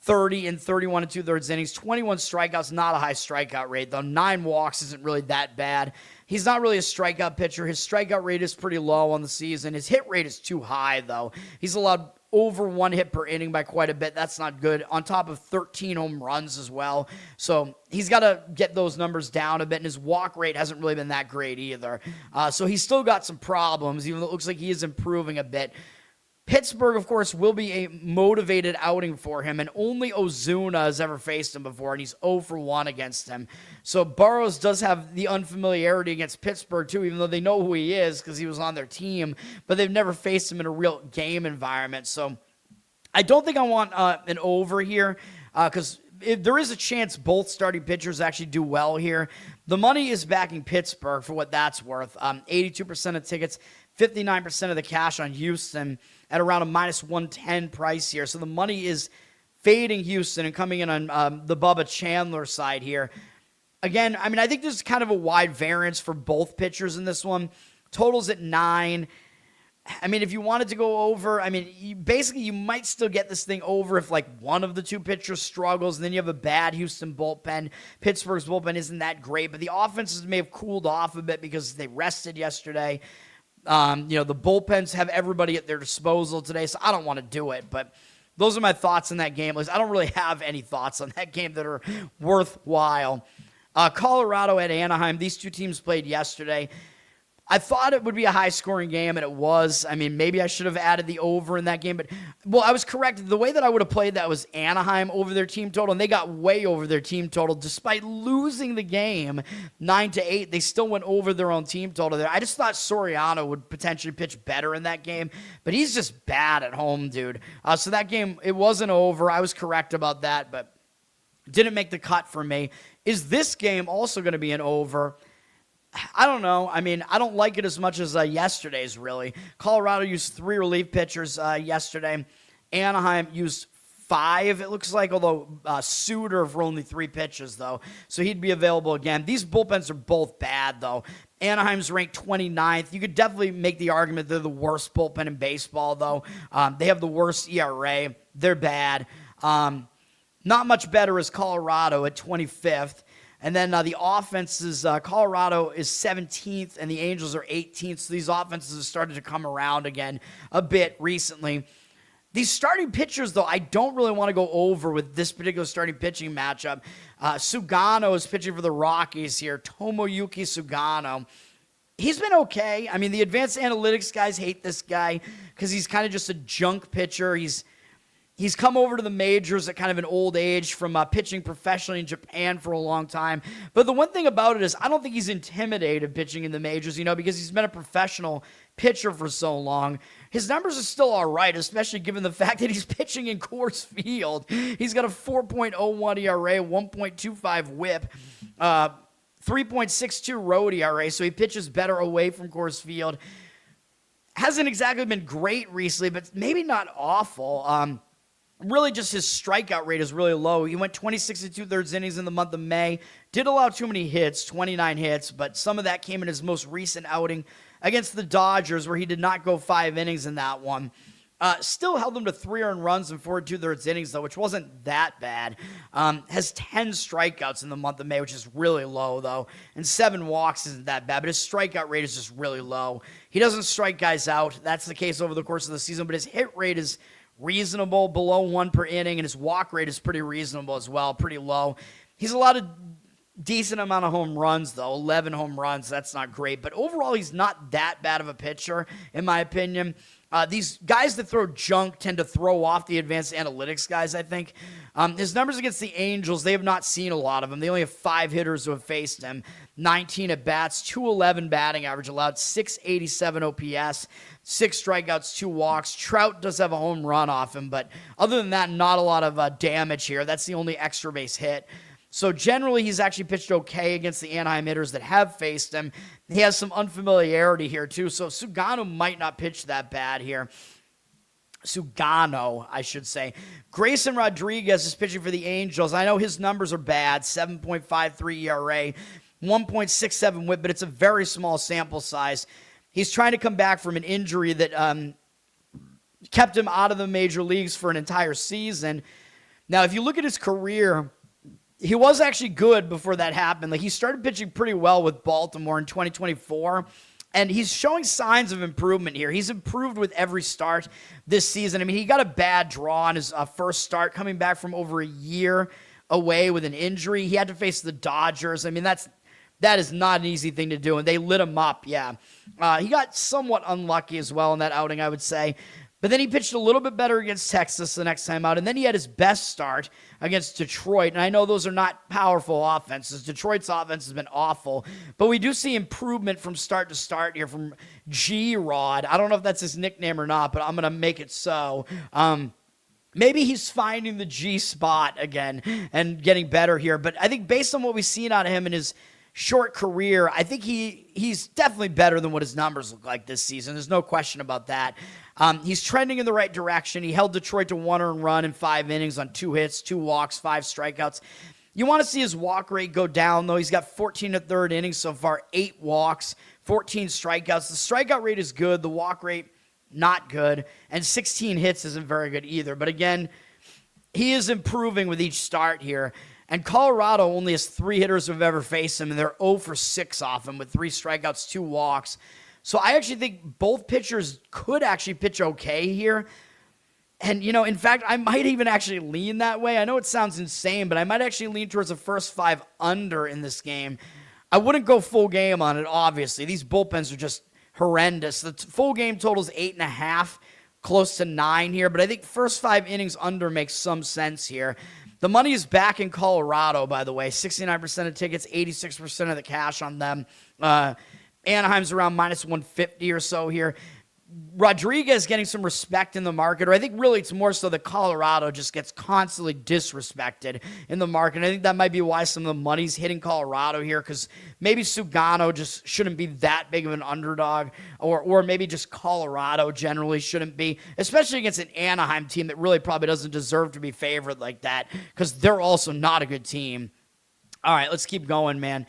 30 and 31 and 2/3 innings, 21 strikeouts, not a high strikeout rate, though 9 walks isn't really that bad. He's not really a strikeout pitcher. His strikeout rate is pretty low on the season. His hit rate is too high, though. He's allowed over 1 hit per inning by quite a bit. That's not good. On top of 13 home runs as well. So he's got to get those numbers down a bit, and his walk rate hasn't really been that great either. So he's still got some problems, even though it looks like he is improving a bit. Pittsburgh, of course, will be a motivated outing for him, and only Ozuna has ever faced him before, and he's 0 for 1 against him. So Burrows does have the unfamiliarity against Pittsburgh, too, even though they know who he is because he was on their team, but they've never faced him in a real game environment. So I don't think I want an over here because there is a chance both starting pitchers actually do well here. The money is backing Pittsburgh for what that's worth. 82% of tickets, 59% of the cash on Houston at around a -110 price here. So the money is fading Houston and coming in on the Bubba Chandler side here. Again, I think there's kind of a wide variance for both pitchers in this one. Totals at 9. If you wanted to go over, you might still get this thing over if one of the two pitchers struggles, and then you have a bad Houston bullpen. Pittsburgh's bullpen isn't that great, but the offenses may have cooled off a bit because they rested yesterday. The bullpens have everybody at their disposal today, so I don't want to do it, but those are my thoughts on that game. I don't really have any thoughts on that game that are worthwhile. Colorado at Anaheim, these two teams played yesterday. I thought it would be a high-scoring game, and it was. Maybe I should have added the over in that game, but, I was correct. The way that I would have played that was Anaheim over their team total, and they got way over their team total. Despite losing the game 9-8, they still went over their own team total there. I just thought Soriano would potentially pitch better in that game, but he's just bad at home, dude. So that game, it wasn't over. I was correct about that, but didn't make the cut for me. Is this game also going to be an over? I don't know. I don't like it as much as yesterday's, really. Colorado used 3 relief pitchers yesterday. Anaheim used 5, it looks like, although Suter for only 3 pitches, though. So he'd be available again. These bullpens are both bad, though. Anaheim's ranked 29th. You could definitely make the argument they're the worst bullpen in baseball, though. They have the worst ERA. They're bad. Not much better is Colorado at 25th. And then the offenses, Colorado is 17th and the Angels are 18th. So these offenses have started to come around again a bit recently. These starting pitchers, though, I don't really want to go over with this particular starting pitching matchup. Sugano is pitching for the Rockies here. Tomoyuki Sugano. He's been okay. The advanced analytics guys hate this guy because he's kind of just a junk pitcher. He's come over to the majors at kind of an old age from pitching professionally in Japan for a long time. But the one thing about it is I don't think he's intimidated pitching in the majors, because he's been a professional pitcher for so long. his numbers are still all right, especially given the fact that he's pitching in Coors Field. He's got a 4.01 ERA, 1.25 whip, 3.62 road ERA, so he pitches better away from Coors Field. Hasn't exactly been great recently, but maybe not awful. Really just his strikeout rate is really low. He went 26 and 2/3 innings in the month of May. Did allow too many hits, 29 hits, but some of that came in his most recent outing against the Dodgers, where he did not go 5 innings in that one. Still held them to 3 earned runs in 4 2/3 innings, though, which wasn't that bad. Has 10 strikeouts in the month of May, which is really low, though. And 7 walks isn't that bad, but his strikeout rate is just really low. He doesn't strike guys out. That's the case over the course of the season, but his hit rate is reasonable, below 1 per inning, and his walk rate is pretty reasonable as well, pretty low. He's allowed a decent amount of home runs, though, 11 home runs. That's not great, but overall, he's not that bad of a pitcher, in my opinion. These guys that throw junk tend to throw off the advanced analytics guys, I think. His numbers against the Angels, they have not seen a lot of them. They only have 5 hitters who have faced him, 19 at bats, 211 batting average, allowed 687 OPS, 6 strikeouts, 2 walks. Trout does have a home run off him, but other than that, not a lot of damage here. That's the only extra base hit. So generally, he's actually pitched okay against the Anaheim hitters that have faced him. He has some unfamiliarity here, too. So Sugano might not pitch that bad here. Sugano, I should say. Grayson Rodriguez is pitching for the Angels. I know his numbers are bad, 7.53 ERA, 1.67 whip, but it's a very small sample size. He's trying to come back from an injury that kept him out of the major leagues for an entire season. Now, if you look at his career, he was actually good before that happened. Like, he started pitching pretty well with Baltimore in 2024, and he's showing signs of improvement here. He's improved with every start this season. I mean, he got a bad draw on his first start, coming back from over a year away with an injury. He had to face the Dodgers. I mean, that is not an easy thing to do, and they lit him up, yeah. He got somewhat unlucky as well in that outing, I would say. But then he pitched a little bit better against Texas the next time out, and then he had his best start against Detroit. And I know those are not powerful offenses. Detroit's offense has been awful, but we do see improvement from start to start here from G-Rod. I don't know if that's his nickname or not, but I'm going to make it so. Maybe he's finding the G spot again and getting better here. But I think based on what we've seen out of him in his short career, I think he's definitely better than what his numbers look like this season. There's no question about that. He's trending in the right direction. He held Detroit to 1 earned run in 5 innings on 2 hits, 2 walks, 5 strikeouts. You want to see his walk rate go down, though. He's got 14 1/3 innings so far, 8 walks, 14 strikeouts. The strikeout rate is good. The walk rate, not good. And 16 hits isn't very good either. But again, he is improving with each start here. And Colorado only has 3 hitters who have ever faced him, and they're 0 for 6 off him with 3 strikeouts, 2 walks. So I actually think both pitchers could actually pitch okay here. And, you know, in fact, I might even actually lean that way. I know it sounds insane, but I might actually lean towards the first 5 under in this game. I wouldn't go full game on it, obviously. These bullpens are just horrendous. The full game total is 8.5, close to 9 here, but I think first 5 innings under makes some sense here. The money is back in Colorado, by the way. 69% of tickets, 86% of the cash on them. Anaheim's around minus 150 or so here. Rodriguez getting some respect in the market, or I think really it's more so that Colorado just gets constantly disrespected in the market. I think that might be why some of the money's hitting Colorado here, because maybe Sugano just shouldn't be that big of an underdog, or maybe just Colorado generally shouldn't be, especially against an Anaheim team that really probably doesn't deserve to be favored like that, because they're also not a good team. All right, let's keep going, man.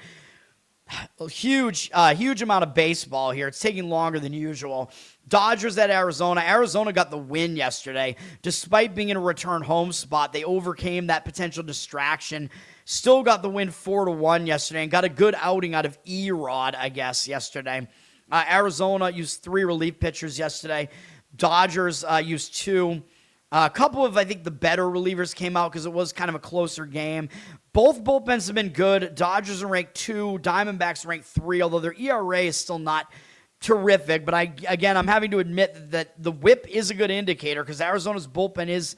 A huge amount of baseball here. It's taking longer than usual. Dodgers at Arizona. Arizona got the win yesterday. Despite being in a return home spot, they overcame that potential distraction. Still got the win 4-1 yesterday and got a good outing out of Erod, I guess, yesterday. Arizona used 3 relief pitchers yesterday. Dodgers used 2. A couple of, I think, the better relievers came out because it was kind of a closer game. Both bullpens have been good. Dodgers are ranked 2. Diamondbacks ranked 3, although their ERA is still not terrific. But I'm having to admit that the whip is a good indicator because Arizona's bullpen is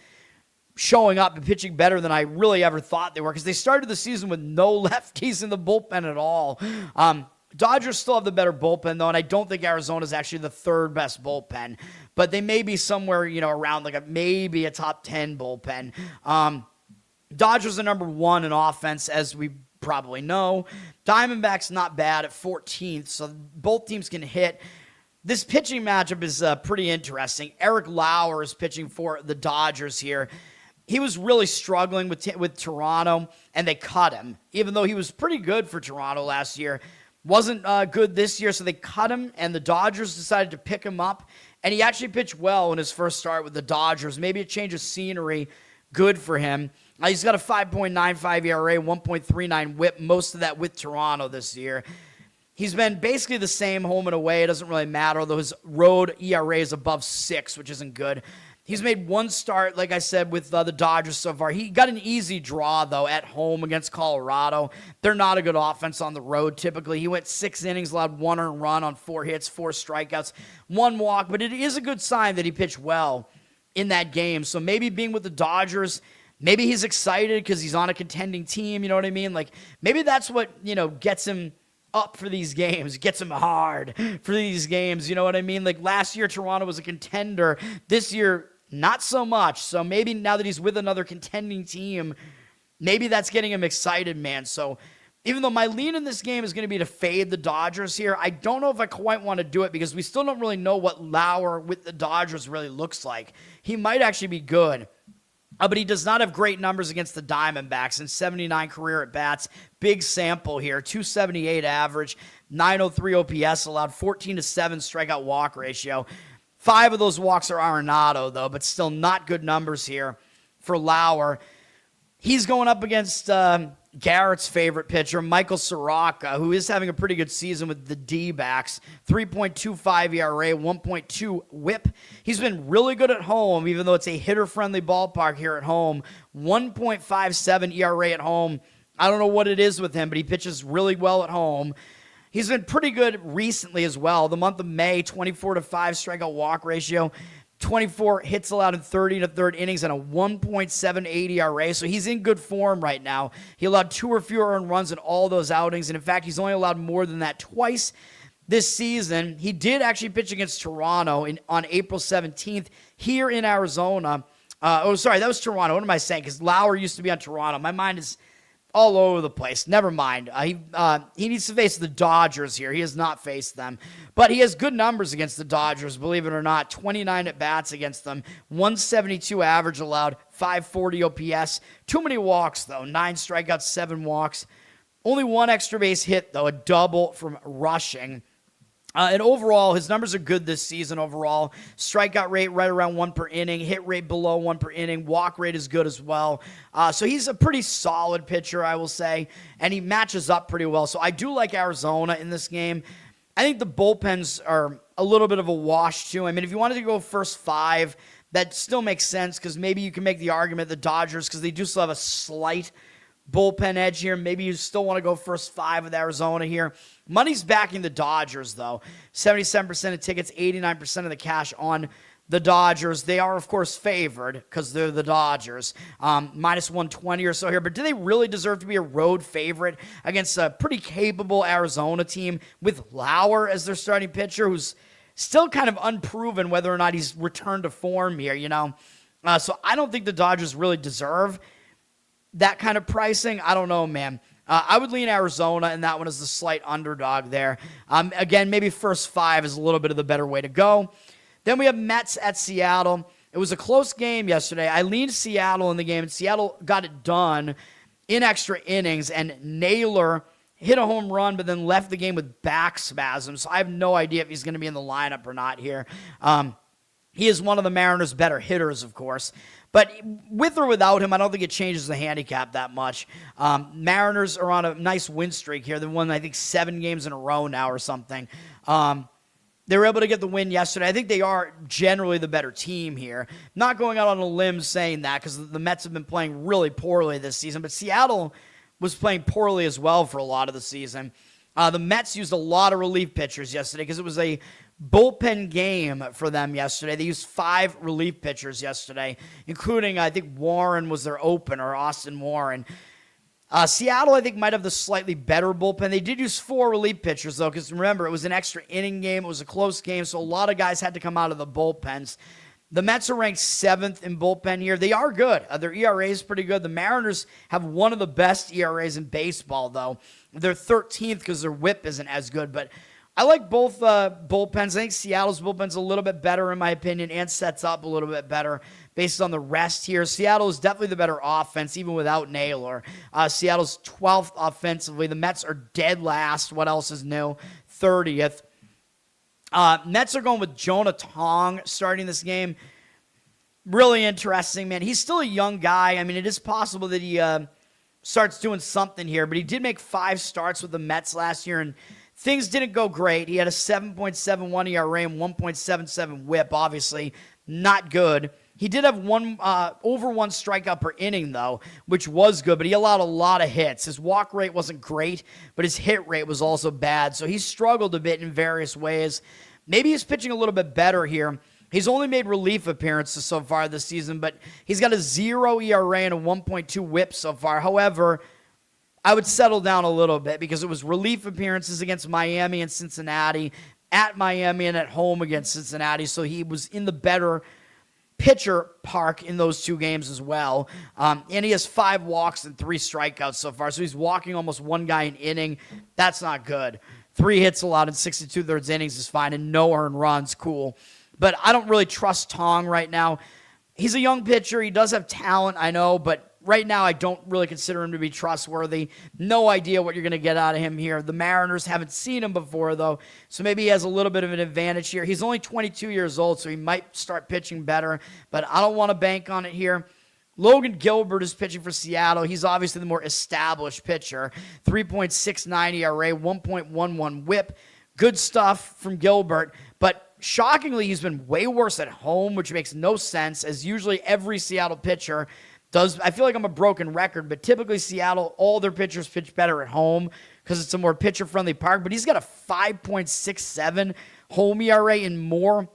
showing up and pitching better than I really ever thought they were, because they started the season with no lefties in the bullpen at all. Dodgers still have the better bullpen, though, and I don't think Arizona is actually the third best bullpen, but they may be somewhere, around like maybe a top 10 bullpen. Dodgers are number 1 in offense, as we probably know. Diamondbacks not bad at 14th, so both teams can hit. This pitching matchup is pretty interesting. Eric Lauer is pitching for the Dodgers here. He was really struggling with Toronto, and they cut him, even though he was pretty good for Toronto last year. Wasn't good this year, so they cut him, and the Dodgers decided to pick him up, and he actually pitched well in his first start with the Dodgers. Maybe a change of scenery, good for him. He's got a 5.95 ERA, 1.39 whip, most of that with Toronto this year. He's been basically the same home and away. It doesn't really matter, although his road ERA is above 6, which isn't good. He's made one start, like I said, with the Dodgers so far. He got an easy draw, though, at home against Colorado. They're not a good offense on the road, typically. He went 6 innings, allowed 1 earned run on 4 hits, 4 strikeouts, 1 walk. But it is a good sign that he pitched well in that game. So maybe being with the Dodgers, maybe he's excited because he's on a contending team, you know what I mean? Like, maybe that's what, gets him up for these games, gets him hard for these games, you know what I mean? Like, last year, Toronto was a contender. This year, not so much. So maybe now that he's with another contending team, maybe that's getting him excited, man. So even though my lean in this game is going to be to fade the Dodgers here, I don't know if I quite want to do it because we still don't really know what Lauer with the Dodgers really looks like. He might actually be good. But he does not have great numbers against the Diamondbacks in 79 career at-bats. Big sample here, 278 average, 903 OPS allowed, 14-7 strikeout walk ratio. 5 of those walks are Arenado, though, but still not good numbers here for Lauer. He's going up against Garrett's favorite pitcher, Michael Soroka, who is having a pretty good season with the Dbacks. 3.25 ERA, 1.2 whip. He's been really good at home, even though it's a hitter-friendly ballpark here at home. 1.57 ERA at home. I don't know what it is with him, but he pitches really well at home. He's been pretty good recently as well. The month of May, 24-5 strikeout walk ratio, 24 hits allowed in 30 and a third innings, and a 1.78 ERA. So he's in good form right now. He allowed 2 or fewer earned runs in all those outings, and in fact, he's only allowed more than that twice this season. He did actually pitch against Toronto on April 17th here in Arizona. That was Toronto. What am I saying? Because Lauer used to be on Toronto. My mind is all over the place. Never mind. He needs to face the Dodgers here. He has not faced them. But he has good numbers against the Dodgers, believe it or not. 29 at-bats against them. 172 average allowed. 540 OPS. Too many walks, though. 9 strikeouts, 7 walks. Only 1 extra base hit, though. A double from rushing. And overall, his numbers are good this season overall. Strikeout rate right around 1 per inning. Hit rate below 1 per inning. Walk rate is good as well. So he's a pretty solid pitcher, I will say. And he matches up pretty well. So I do like Arizona in this game. I think the bullpens are a little bit of a wash, too. I mean, if you wanted to go first 5, that still makes sense because maybe you can make the argument the Dodgers, because they do still have a slight bullpen edge here. Maybe you still want to go first 5 with Arizona here. Money's backing the Dodgers, though. 77% of tickets, 89% of the cash on the Dodgers. They are, of course, favored because they're the Dodgers. Minus 120 or so here. But do they really deserve to be a road favorite against a pretty capable Arizona team with Lauer as their starting pitcher, who's still kind of unproven whether or not he's returned to form here, So I don't think the Dodgers really deserve that kind of pricing. I don't know, man. I would lean Arizona, and that one is the slight underdog there. Again, maybe first 5 is a little bit of the better way to go. Then we have Mets at Seattle. It was a close game yesterday. I leaned Seattle in the game, and Seattle got it done in extra innings, and Naylor hit a home run, but then left the game with back spasms. So I have no idea if he's going to be in the lineup or not here. He is one of the Mariners' better hitters, of course. But with or without him, I don't think it changes the handicap that much. Mariners are on a nice win streak here. They've won, I think, 7 games in a row now or something. They were able to get the win yesterday. I think they are generally the better team here. Not going out on a limb saying that because the Mets have been playing really poorly this season. But Seattle was playing poorly as well for a lot of the season. The Mets used a lot of relief pitchers yesterday because it was a bullpen game for them yesterday. They used 5 relief pitchers yesterday, including, I think, Warren was their opener, Austin Warren. Seattle, I think, might have the slightly better bullpen. They did use 4 relief pitchers, though, because remember, it was an extra inning game. It was a close game, so a lot of guys had to come out of the bullpens. The Mets are ranked 7th in bullpen here. They are good. Their ERA is pretty good. The Mariners have one of the best ERAs in baseball, though. They're 13th because their whip isn't as good, but I like both bullpens. I think Seattle's bullpen's a little bit better, in my opinion, and sets up a little bit better based on the rest here. Seattle is definitely the better offense, even without Naylor. Seattle's 12th offensively. The Mets are dead last. What else is new? 30th. Mets are going with Jonah Tong starting this game. Really interesting, man. He's still a young guy. I mean, it is possible that he starts doing something here, but he did make 5 starts with the Mets last year, and things didn't go great. He had a 7.71 ERA and 1.77 whip, obviously not good. He did have over 1 strikeout per inning, though, which was good, but he allowed a lot of hits. His walk rate wasn't great, but his hit rate was also bad, so he struggled a bit in various ways. Maybe he's pitching a little bit better here. He's only made relief appearances so far this season, but he's got a 0 ERA and a 1.2 whip so far. However, I would settle down a little bit because it was relief appearances against Miami and Cincinnati, at Miami and at home against Cincinnati, so he was in the better pitcher park in those 2 games as well. And he has 5 walks and 3 strikeouts so far, so he's walking almost 1 guy an inning. That's not good. 3 hits allowed in 6 2/3 innings is fine, and no earned runs, cool. But I don't really trust Tong right now. He's a young pitcher. He does have talent, I know, but right now I don't really consider him to be trustworthy. No idea what you're going to get out of him here. The Mariners haven't seen him before, though, so maybe he has a little bit of an advantage here. He's only 22 years old, so he might start pitching better, but I don't want to bank on it here. Logan Gilbert is pitching for Seattle. He's obviously the more established pitcher. 3.69 ERA, 1.11 whip. Good stuff from Gilbert, but shockingly, he's been way worse at home, which makes no sense, as usually every Seattle pitcher does. I feel like I'm a broken record, but typically Seattle, all their pitchers pitch better at home because it's a more pitcher-friendly park, but he's got a 5.67 home ERA and more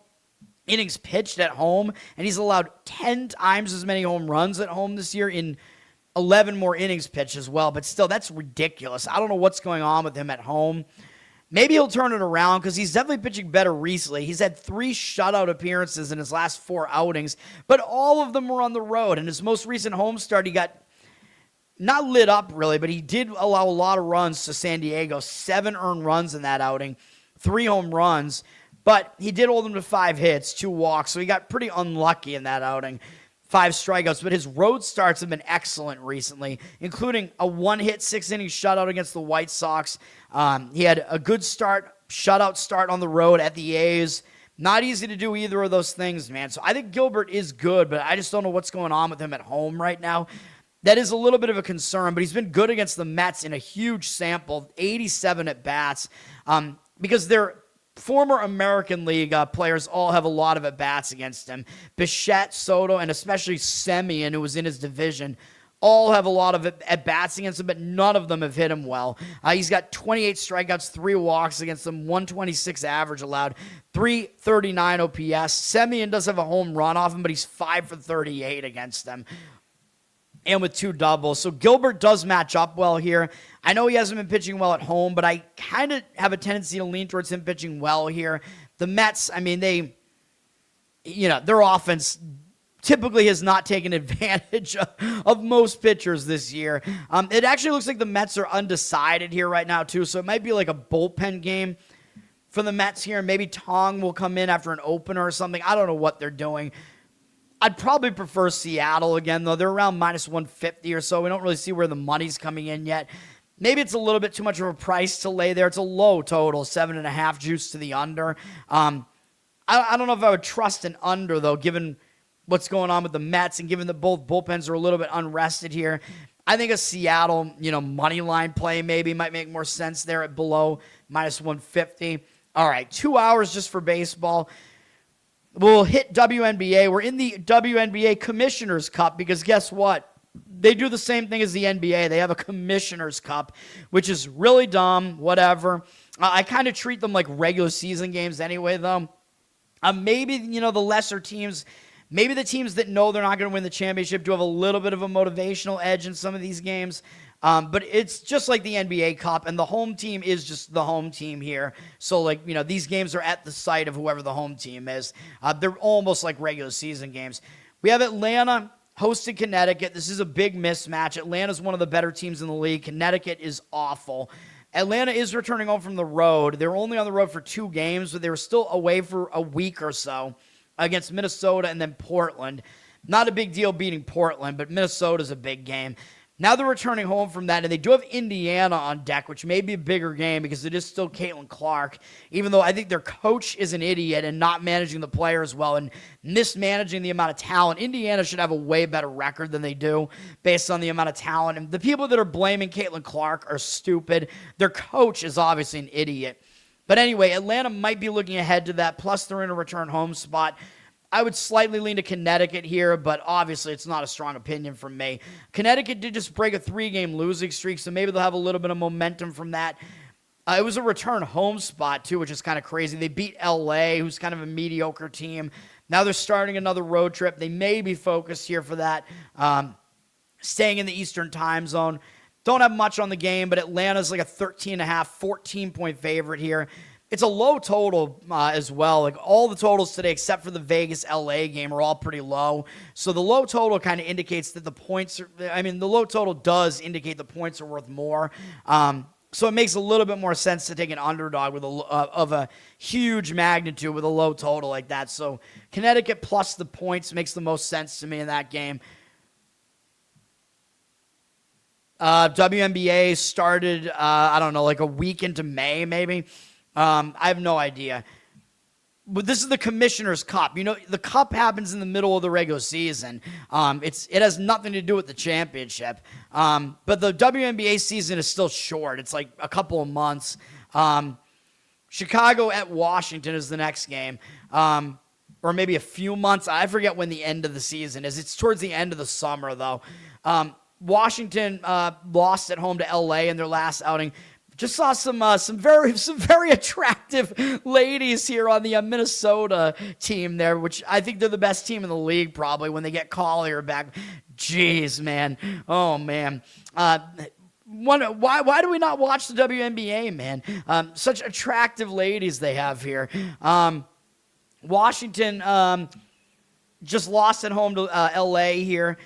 innings pitched at home, and he's allowed 10 times as many home runs at home this year in 11 more innings pitched as well, but still, that's ridiculous. I don't know what's going on with him at home. Maybe he'll turn it around because he's definitely pitching better recently. He's had 3 shutout appearances in his last 4 outings, but all of them were on the road. In his most recent home start, he got not lit up really, but he did allow a lot of runs to San Diego. 7 earned runs in that outing, 3 home runs, but he did hold them to 5 hits, 2 walks, so he got pretty unlucky in that outing. 5 strikeouts, but his road starts have been excellent recently, including a 1-hit, 6-inning shutout against the White Sox. He had a good shutout start on the road at the A's. Not easy to do either of those things, man. So I think Gilbert is good, but I just don't know what's going on with him at home right now. That is a little bit of a concern, but he's been good against the Mets in a huge sample, 87 at-bats, because they're former American League players all have a lot of at-bats against him. Bichette, Soto, and especially Semien, who was in his division, all have a lot of at-bats against him, but none of them have hit him well. He's got 28 strikeouts, 3 walks against them, 126 average allowed, 339 OPS. Semien does have a home run off him, but he's 5 for 38 against them, and with 2 doubles. So Gilbert does match up well here. I know he hasn't been pitching well at home, but I kind of have a tendency to lean towards him pitching well here. The Mets, I mean, their offense typically has not taken advantage of most pitchers this year. It actually looks like the Mets are undecided here right now, too, so it might be like a bullpen game for the Mets here. Maybe Tong will come in after an opener or something. I don't know what they're doing. I'd probably prefer Seattle again, though. They're around minus 150 or so. We don't really see where the money's coming in yet. Maybe it's a little bit too much of a price to lay there. It's a low total, 7.5 juice to the under. I don't know if I would trust an under, though, given what's going on with the Mets and given that both bullpens are a little bit unrested here. I think a Seattle, money line play maybe might make more sense there at below minus 150. All right, 2 hours just for baseball. We'll hit WNBA. We're in the WNBA Commissioner's Cup because guess what? They do the same thing as the NBA. They have a Commissioner's Cup, which is really dumb, whatever. I kind of treat them like regular season games anyway, though. Maybe, the lesser teams, maybe the teams that know they're not going to win the championship do have a little bit of a motivational edge in some of these games. But it's just like the NBA Cup, and the home team is just the home team here. So, like, these games are at the site of whoever the home team is. They're almost like regular season games. We have Atlanta hosted Connecticut. This is a big mismatch. Atlanta's one of the better teams in the league. Connecticut is awful. Atlanta is returning home from the road. They were only on the road for 2 games, but they were still away for a week or so against Minnesota and then Portland. Not a big deal beating Portland, but Minnesota's a big game. Now they're returning home from that, and they do have Indiana on deck, which may be a bigger game because it is still Caitlin Clark, even though I think their coach is an idiot and not managing the players well and mismanaging the amount of talent. Indiana should have a way better record than they do based on the amount of talent. And the people that are blaming Caitlin Clark are stupid. Their coach is obviously an idiot. But anyway, Atlanta might be looking ahead to that, plus they're in a return home spot. I would slightly lean to Connecticut here, but obviously it's not a strong opinion from me. Connecticut did just break a 3-game losing streak, so maybe they'll have a little bit of momentum from that. It was a return home spot, too, which is kind of crazy. They beat L.A., who's kind of a mediocre team. Now they're starting another road trip. They may be focused here for that, staying in the Eastern time zone. Don't have much on the game, but Atlanta's like a 13.5, 14-point favorite here. It's a low total as well. Like all the totals today, except for the Vegas LA game, are all pretty low. So the low total kind of indicates that the points are, the low total does indicate the points are worth more. So it makes a little bit more sense to take an underdog with of a huge magnitude with a low total like that. So Connecticut plus the points makes the most sense to me in that game. WNBA started, like a week into May maybe. I have no idea. But this is the Commissioner's Cup. The Cup happens in the middle of the regular season. It has nothing to do with the championship. But the WNBA season is still short. It's like a couple of months. Chicago at Washington is the next game. Or maybe a few months. I forget when the end of the season is. It's towards the end of the summer, though. Washington lost at home to LA in their last outing. Just saw some very attractive ladies here on the Minnesota team there, which I think they're the best team in the league probably when they get Collier back. Jeez, man. Oh, man. Why do we not watch the WNBA, man? Such attractive ladies they have here. Washington just lost at home to L.A. here.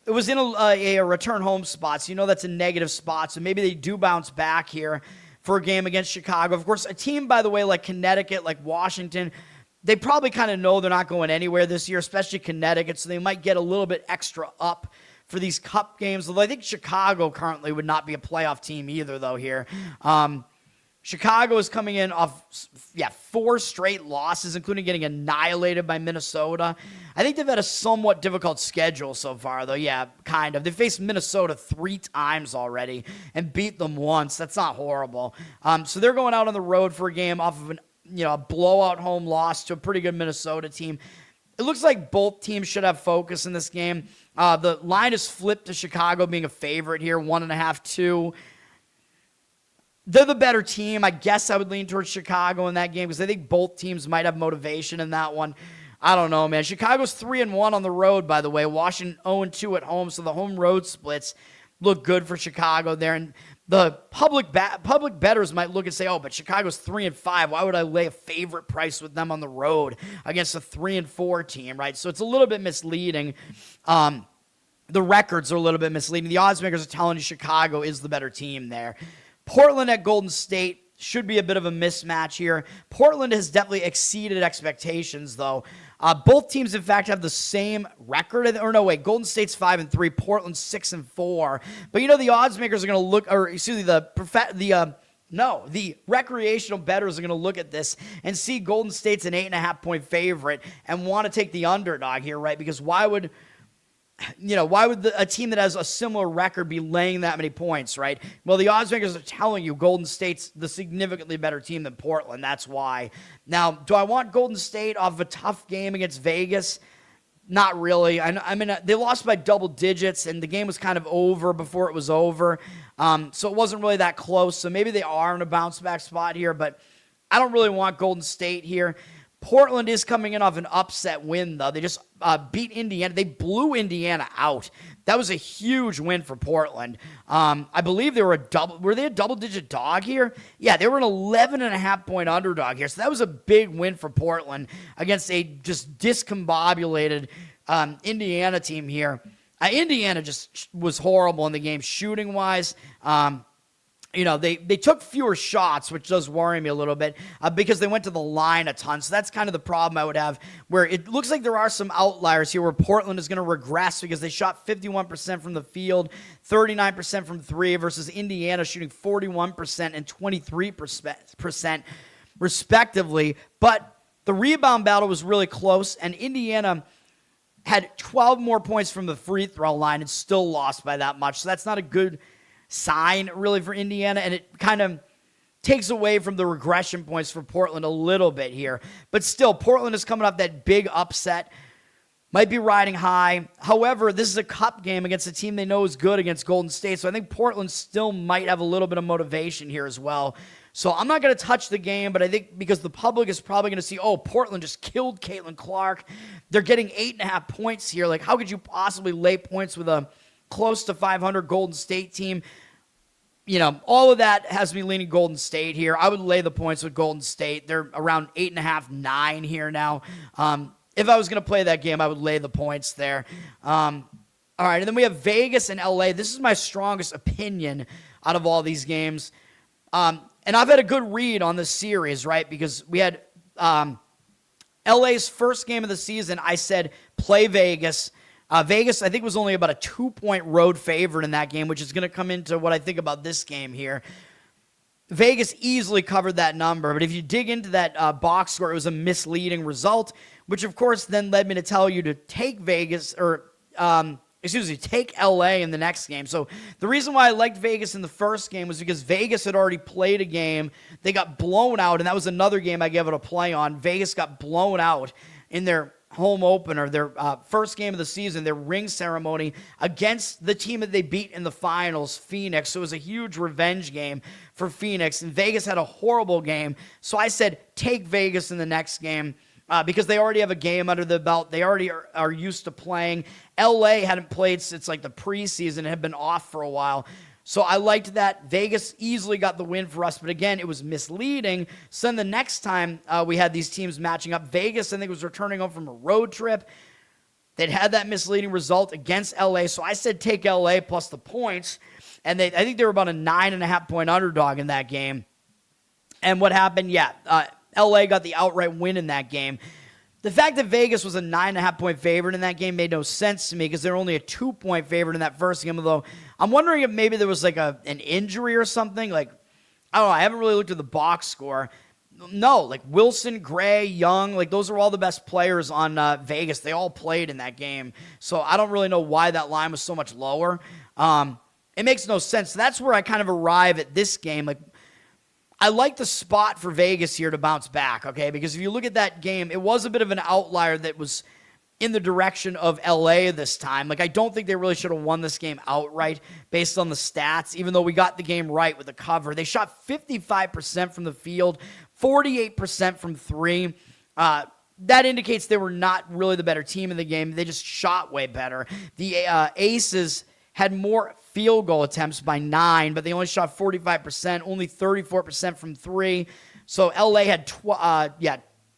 It was in a return home spot, so that's a negative spot. So maybe they do bounce back here for a game against Chicago. Of course, a team, by the way, like Connecticut, like Washington, they probably kind of know they're not going anywhere this year, especially Connecticut, so they might get a little bit extra up for these cup games. Although I think Chicago currently would not be a playoff team either, though, here. Chicago is coming in off, 4 straight losses, including getting annihilated by Minnesota. I think they've had a somewhat difficult schedule so far, though. Yeah, kind of. They faced Minnesota 3 times already and beat them once. That's not horrible. So they're going out on the road for a game off of a blowout home loss to a pretty good Minnesota team. It looks like both teams should have focus in this game. The line is flipped to Chicago being a favorite here, 1.5, 2. They're the better team. I guess I would lean towards Chicago in that game because I think both teams might have motivation in that one. I don't know, man. Chicago's 3-1 on the road, by the way. Washington 0-2 at home, so the home road splits look good for Chicago there. And the public bettors might look and say, oh, but Chicago's 3-5. Why would I lay a favorite price with them on the road against a 3-4 team, right? So it's a little bit misleading. The records are a little bit misleading. The odds makers are telling you Chicago is the better team there. Portland at Golden State should be a bit of a mismatch here. Portland has definitely exceeded expectations, though. Both teams, in fact, have the same record. Or no, wait, Golden State's 5-3, Portland's 6-4. But the odds makers are going to look, or excuse me, the recreational bettors are going to look at this and see Golden State's an 8.5-point favorite and want to take the underdog here, right? Because why would a team that has a similar record be laying that many points, right? Well, the odds makers are telling you Golden State's the significantly better team than Portland. That's why. Now, do I want Golden State off of a tough game against Vegas? Not really. They lost by double digits, and the game was kind of over before it was over. So it wasn't really that close. So maybe they are in a bounce-back spot here, but I don't really want Golden State here. Portland is coming in off an upset win, though. They just beat Indiana. They blew Indiana out. That was a huge win for Portland. I believe they were they a double-digit dog here? Yeah, they were an 11.5-point underdog here. So that was a big win for Portland against a just discombobulated Indiana team here. Indiana just was horrible in the game shooting-wise. They took fewer shots, which does worry me a little bit because they went to the line a ton. So that's kind of the problem I would have, where it looks like there are some outliers here where Portland is going to regress because they shot 51% from the field, 39% from three versus Indiana shooting 41% and 23% respectively. But the rebound battle was really close, and Indiana had 12 more points from the free throw line and still lost by that much. So that's not a good sign really for Indiana, and it kind of takes away from the regression points for Portland a little bit here. But still, Portland is coming off that big upset, might be riding high. However, this is a cup game against a team they know is good against Golden State, so I think Portland still might have a little bit of motivation here as well. So I'm not going to touch the game, but I think because the public is probably going to see, oh, Portland just killed Caitlin Clark. They're getting 8.5 points here. Like, how could you possibly lay points with a close to 500 Golden State team? All of that has me leaning Golden State here. I would lay the points with Golden State. They're around 8.5, 9 here now. If I was going to play that game, I would lay the points there. All right, and then we have Vegas and LA. This is my strongest opinion out of all these games. And I've had a good read on this series, right? Because we had LA's first game of the season. I said, play Vegas. Vegas, I think, was only about a 2-point road favorite in that game, which is going to come into what I think about this game here. Vegas easily covered that number, but if you dig into that box score, it was a misleading result, which, of course, then led me to tell you to take take LA in the next game. So the reason why I liked Vegas in the first game was because Vegas had already played a game. They got blown out, and that was another game I gave it a play on. Vegas got blown out in their home opener, their first game of the season, their ring ceremony against the team that they beat in the finals, Phoenix. So it was a huge revenge game for Phoenix, and Vegas had a horrible game. So I said, take Vegas in the next game because they already have a game under the belt. They already are used to playing. LA hadn't played since like the preseason and had been off for a while. So I liked that. Vegas easily got the win for us, but again, it was misleading. So then the next time we had these teams matching up, Vegas, I think, was returning home from a road trip. They'd had that misleading result against LA, so I said take LA plus the points, and I think they were about a 9.5-point underdog in that game. And what happened? Yeah, LA got the outright win in that game. The fact that Vegas was a 9.5-point favorite in that game made no sense to me because they're only a 2-point favorite in that first game, although I'm wondering if maybe there was like an injury or something. Like, I don't know. I haven't really looked at the box score. No, like Wilson, Gray, Young, like those are all the best players on Vegas. They all played in that game. So I don't really know why that line was so much lower. It makes no sense. So that's where I kind of arrive at this game. Like, I like the spot for Vegas here to bounce back, okay? Because if you look at that game, it was a bit of an outlier that was in the direction of LA this time. Like, I don't think they really should have won this game outright based on the stats, even though we got the game right with the cover. They shot 55% from the field, 48% from three. That indicates they were not really the better team in the game. They just shot way better. The Aces had more field goal attempts by 9, but they only shot 45%, only 34% from three. So LA had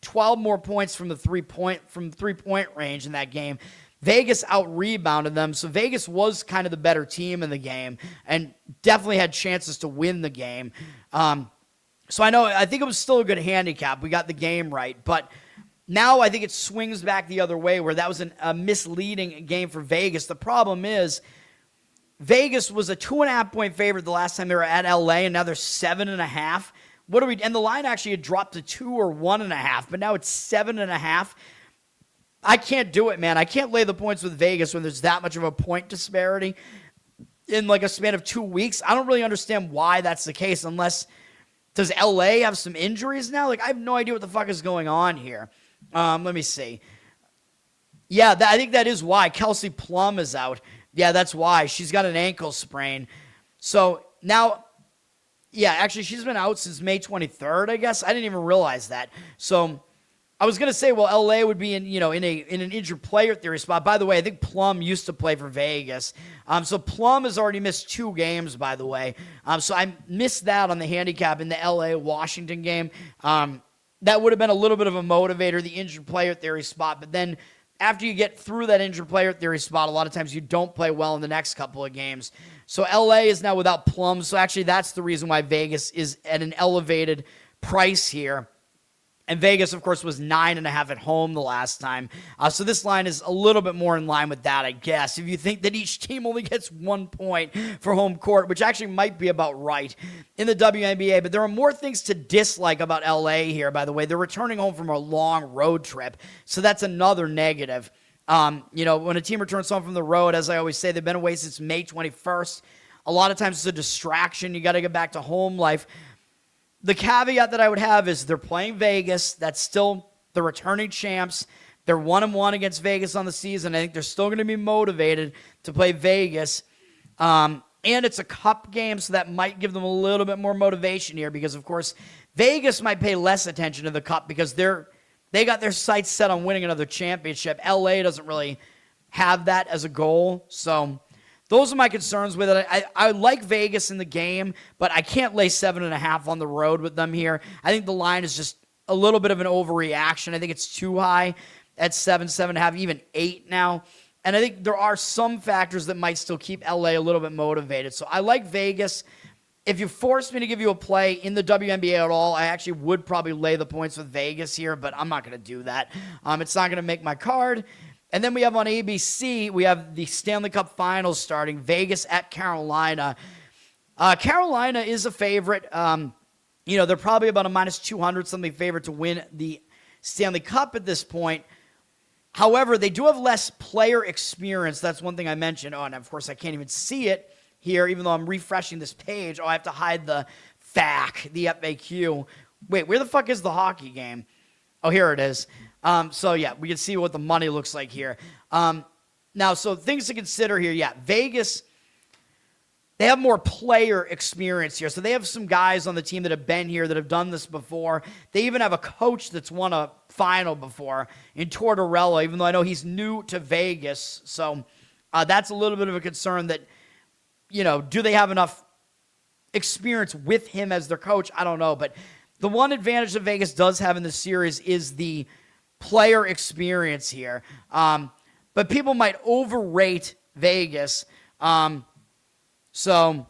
12 more points from the three-point range in that game. Vegas out-rebounded them, so Vegas was kind of the better team in the game and definitely had chances to win the game. So I think it was still a good handicap. We got the game right, but now I think it swings back the other way where that was a misleading game for Vegas. The problem is Vegas was a 2.5-point favorite the last time they were at LA, and now they're 7.5. And the line actually had dropped to 2 or 1.5, but now it's 7.5. I can't do it, man. I can't lay the points with Vegas when there's that much of a point disparity in like a span of 2 weeks. I don't really understand why that's the case unless, does LA have some injuries now? Like, I have no idea what the fuck is going on here. Let me see. Yeah, I think that is why. Kelsey Plum is out. Yeah, that's why. She's got an ankle sprain. So now, yeah, actually, she's been out since May 23rd, I guess. I didn't even realize that. So I was gonna say, well, LA would be in an injured player theory spot. By the way, I think Plum used to play for Vegas, so Plum has already missed 2 games. By the way, so I missed that on the handicap in the LA Washington game. That would have been a little bit of a motivator, the injured player theory spot. But then after you get through that injured player theory spot, a lot of times you don't play well in the next couple of games. So LA is now without Plum. So actually, that's the reason why Vegas is at an elevated price here. And Vegas, of course, was 9.5 at home the last time. So this line is a little bit more in line with that, I guess. If you think that each team only gets 1 point for home court, which actually might be about right in the WNBA. But there are more things to dislike about LA here, by the way. They're returning home from a long road trip. So that's another negative. When a team returns home from the road, as I always say, they've been away since May 21st. A lot of times it's a distraction. You got to get back to home life. The caveat that I would have is they're playing Vegas. That's still the returning champs. They're 1-1 against Vegas on the season. I think they're still going to be motivated to play Vegas. And it's a cup game, so that might give them a little bit more motivation here because, of course, Vegas might pay less attention to the cup because they got their sights set on winning another championship. LA doesn't really have that as a goal, so those are my concerns with it. I like Vegas in the game, but I can't lay 7.5 on the road with them here. I think the line is just a little bit of an overreaction. I think it's too high at 7.5, even 8 now. And I think there are some factors that might still keep LA a little bit motivated. So I like Vegas. If you force me to give you a play in the WNBA at all, I actually would probably lay the points with Vegas here, but I'm not going to do that. It's not going to make my card. And then we have on ABC, we have the Stanley Cup Finals starting, Vegas at Carolina. Carolina is a favorite. They're probably about a -200 something favorite to win the Stanley Cup at this point. However, they do have less player experience. That's one thing I mentioned. Oh, and of course, I can't even see it here, even though I'm refreshing this page. Oh, I have to hide the FAQ, the FAQ. Wait, where the fuck is the hockey game? Oh, here it is. So, yeah, we can see what the money looks like here. Now, so things to consider here. Yeah, Vegas, they have more player experience here. So they have some guys on the team that have been here, that have done this before. They even have a coach that's won a final before in Tortorella, even though I know he's new to Vegas. So that's a little bit of a concern that, do they have enough experience with him as their coach? I don't know. But the one advantage that Vegas does have in this series is the player experience here. But people might overrate Vegas. So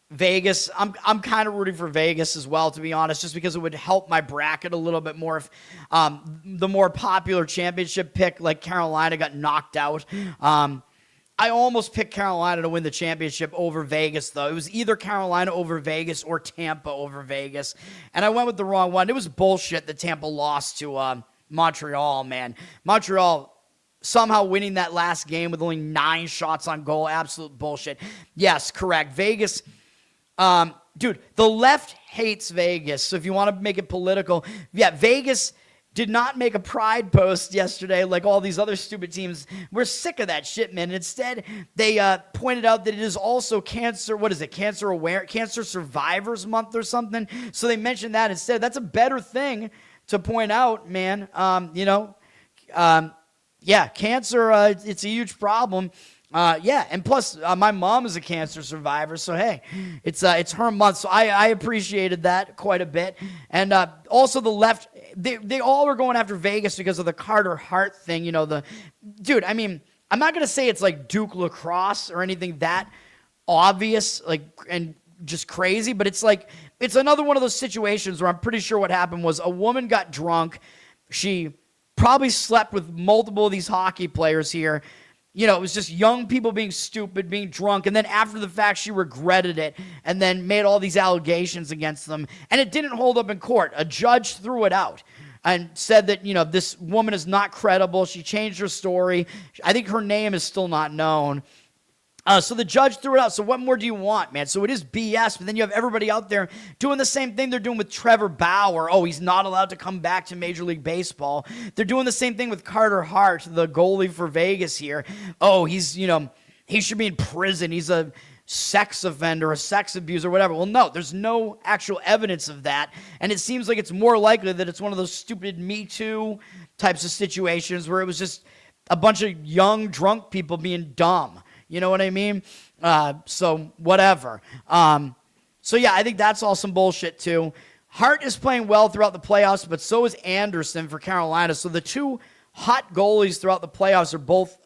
Vegas, I'm kind of rooting for Vegas as well, to be honest, just because it would help my bracket a little bit more if the more popular championship pick like Carolina got knocked out. I almost picked Carolina to win the championship over Vegas, though. It was either Carolina over Vegas or Tampa over Vegas, and I went with the wrong one. It was bullshit that Tampa lost to Montreal, man. Montreal somehow winning that last game with only 9 shots on goal. Absolute bullshit. Yes, correct. Vegas, dude, the left hates Vegas, so if you want to make it political, yeah, Vegas did not make a pride post yesterday like all these other stupid teams. We're sick of that shit, man. Instead, they pointed out that it is also cancer survivors month or something. So they mentioned that instead. That's a better thing to point out, man. Yeah, cancer, it's a huge problem. Yeah, and plus, my mom is a cancer survivor, so hey, it's her month, so I appreciated that quite a bit. And also the left, they all are going after Vegas because of the Carter Hart thing, dude, I mean, I'm not going to say it's like Duke lacrosse or anything that obvious, like, and just crazy, but it's another one of those situations where I'm pretty sure what happened was a woman got drunk, she probably slept with multiple of these hockey players here. It was just young people being stupid, being drunk, and then after the fact, she regretted it and then made all these allegations against them, and it didn't hold up in court. A judge threw it out and said that, this woman is not credible. She changed her story. I think her name is still not known. So the judge threw it out. So what more do you want, man? So it is BS, but then you have everybody out there doing the same thing they're doing with Trevor Bauer. Oh, he's not allowed to come back to Major League Baseball. They're doing the same thing with Carter Hart, the goalie for Vegas here. Oh, he's, he should be in prison. He's a sex offender, a sex abuser, whatever. Well, no, there's no actual evidence of that. And it seems like it's more likely that it's one of those stupid Me Too types of situations where it was just a bunch of young, drunk people being dumb. You know what I mean? So whatever. So yeah, I think that's all some bullshit too. Hart is playing well throughout the playoffs, but so is Anderson for Carolina. So the two hot goalies throughout the playoffs are both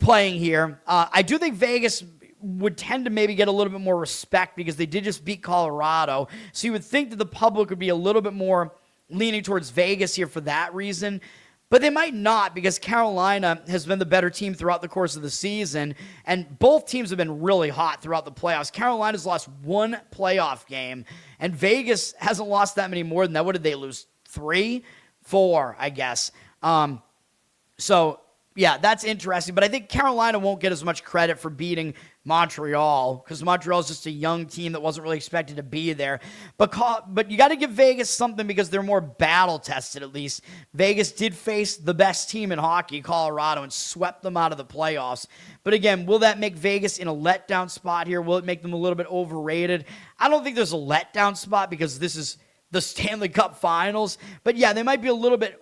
playing here. I do think Vegas would tend to maybe get a little bit more respect because they did just beat Colorado. So you would think that the public would be a little bit more leaning towards Vegas here for that reason. But they might not because Carolina has been the better team throughout the course of the season. And both teams have been really hot throughout the playoffs. Carolina's lost one playoff game. And Vegas hasn't lost that many more than that. What did they lose? 3? 4, I guess. So, yeah, that's interesting. But I think Carolina won't get as much credit for beating Montreal because Montreal is just a young team that wasn't really expected to be there. But you got to give Vegas something because they're more battle-tested, at least. Vegas did face the best team in hockey, Colorado, and swept them out of the playoffs. But again, will that make Vegas in a letdown spot here? Will it make them a little bit overrated? I don't think there's a letdown spot because this is the Stanley Cup Finals. But yeah, they might be a little bit,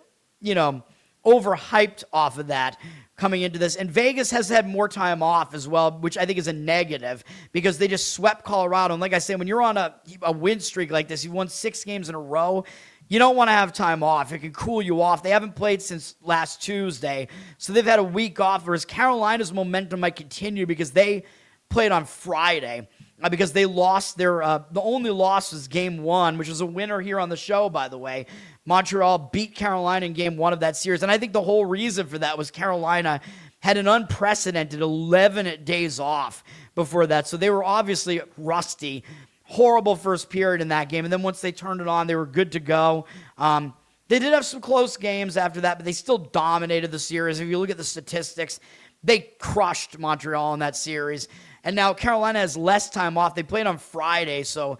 overhyped off of that coming into this. And Vegas has had more time off as well, which I think is a negative because they just swept Colorado. And like I said, when you're on a win streak like this, you've won 6 games in a row, you don't want to have time off. It can cool you off. They haven't played since last Tuesday, so they've had a week off, whereas Carolina's momentum might continue because they played on Friday. Because they lost their, the only loss was game 1, which was a winner here on the show, by the way. Montreal beat Carolina in game 1 of that series. And I think the whole reason for that was Carolina had an unprecedented 11 days off before that. So they were obviously rusty. Horrible first period in that game. And then once they turned it on, they were good to go. They did have some close games after that, but they still dominated the series. If you look at the statistics, they crushed Montreal in that series. And now Carolina has less time off. They played on Friday, so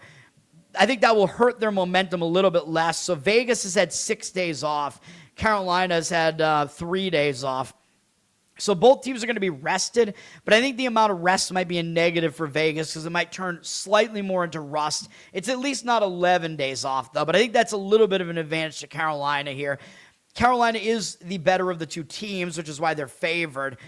I think that will hurt their momentum a little bit less. So Vegas has had 6 days off. Carolina has had 3 days off. So both teams are going to be rested, but I think the amount of rest might be a negative for Vegas because it might turn slightly more into rust. It's at least not 11 days off, though, but I think that's a little bit of an advantage to Carolina here. Carolina is the better of the two teams, which is why they're favored.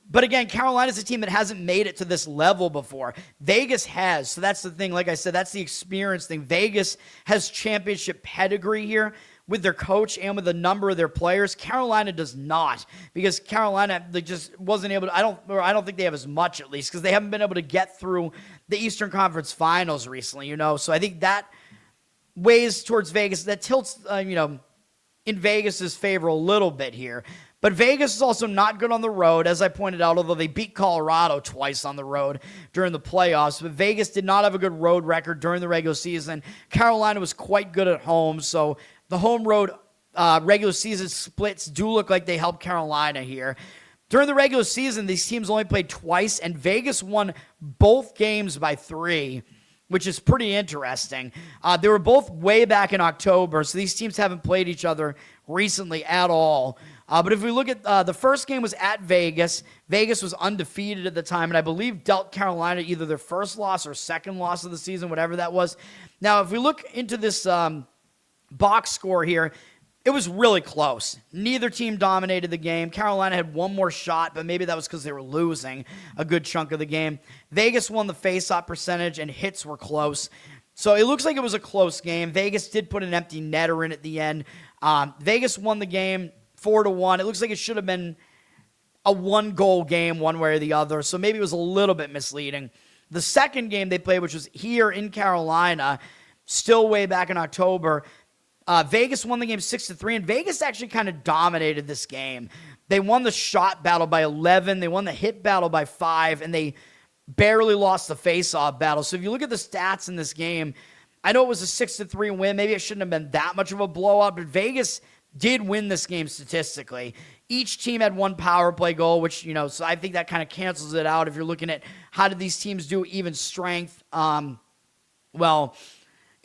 But again, Carolina's a team that hasn't made it to this level before. Vegas has. So that's the thing. Like I said, that's the experience thing. Vegas has championship pedigree here with their coach and with a number of their players. Carolina does not because Carolina, they just wasn't able to. I don't think they have as much, at least, because they haven't been able to get through the Eastern Conference Finals recently, So I think that weighs towards Vegas. That tilts, in Vegas's favor a little bit here. But Vegas is also not good on the road, as I pointed out, although they beat Colorado twice on the road during the playoffs. But Vegas did not have a good road record during the regular season. Carolina was quite good at home, so the home-road regular season splits do look like they helped Carolina here. During the regular season, these teams only played twice, and Vegas won both games by 3, which is pretty interesting. They were both way back in October, so these teams haven't played each other recently at all. But if we look at the first game was at Vegas. Vegas was undefeated at the time, and I believe dealt Carolina either their first loss or second loss of the season, whatever that was. Now, if we look into this box score here, it was really close. Neither team dominated the game. Carolina had one more shot, but maybe that was because they were losing a good chunk of the game. Vegas won the face-off percentage, and hits were close. So it looks like it was a close game. Vegas did put an empty netter in at the end. Vegas won the game 4-1. It looks like it should have been a 1-goal game one way or the other, so maybe it was a little bit misleading. The second game they played, which was here in Carolina, still way back in October, Vegas won the game 6-3, and Vegas actually kind of dominated this game. They won the shot battle by 11, they won the hit battle by 5, and they barely lost the face-off battle. So if you look at the stats in this game, I know it was a 6-3 win. Maybe it shouldn't have been that much of a blowout, but Vegas did win this game statistically. Each team had one power play goal, which, so I think that kind of cancels it out if you're looking at how did these teams do even strength. Well,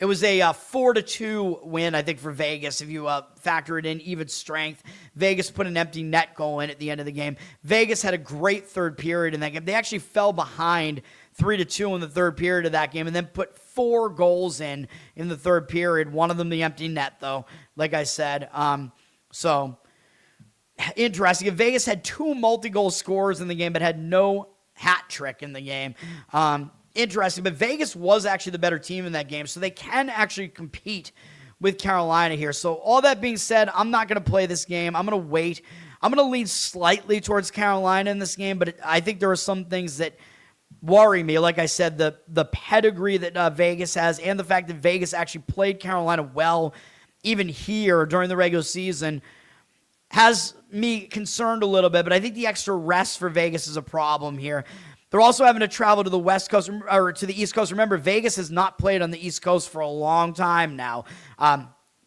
It was a 4-2 win, I think, for Vegas. If you factor it in, even strength. Vegas put an empty net goal in at the end of the game. Vegas had a great third period in that game. They actually fell behind 3-2 in the third period of that game and then put 4 goals in the third period. One of them the empty net, though, like I said. So, interesting. Vegas had 2 multi-goal scorers in the game but had no hat trick in the game. Interesting, but Vegas was actually the better team in that game, so they can actually compete with Carolina here. So all that being said, I'm not going to play this game. I'm going to wait. I'm going to lean slightly towards Carolina in this game, but I think there are some things that worry me. Like I said, the pedigree that Vegas has and the fact that Vegas actually played Carolina well, even here during the regular season, has me concerned a little bit, but I think the extra rest for Vegas is a problem here. They're also having to travel to the West Coast or to the East Coast. Remember, Vegas has not played on the East Coast for a long time now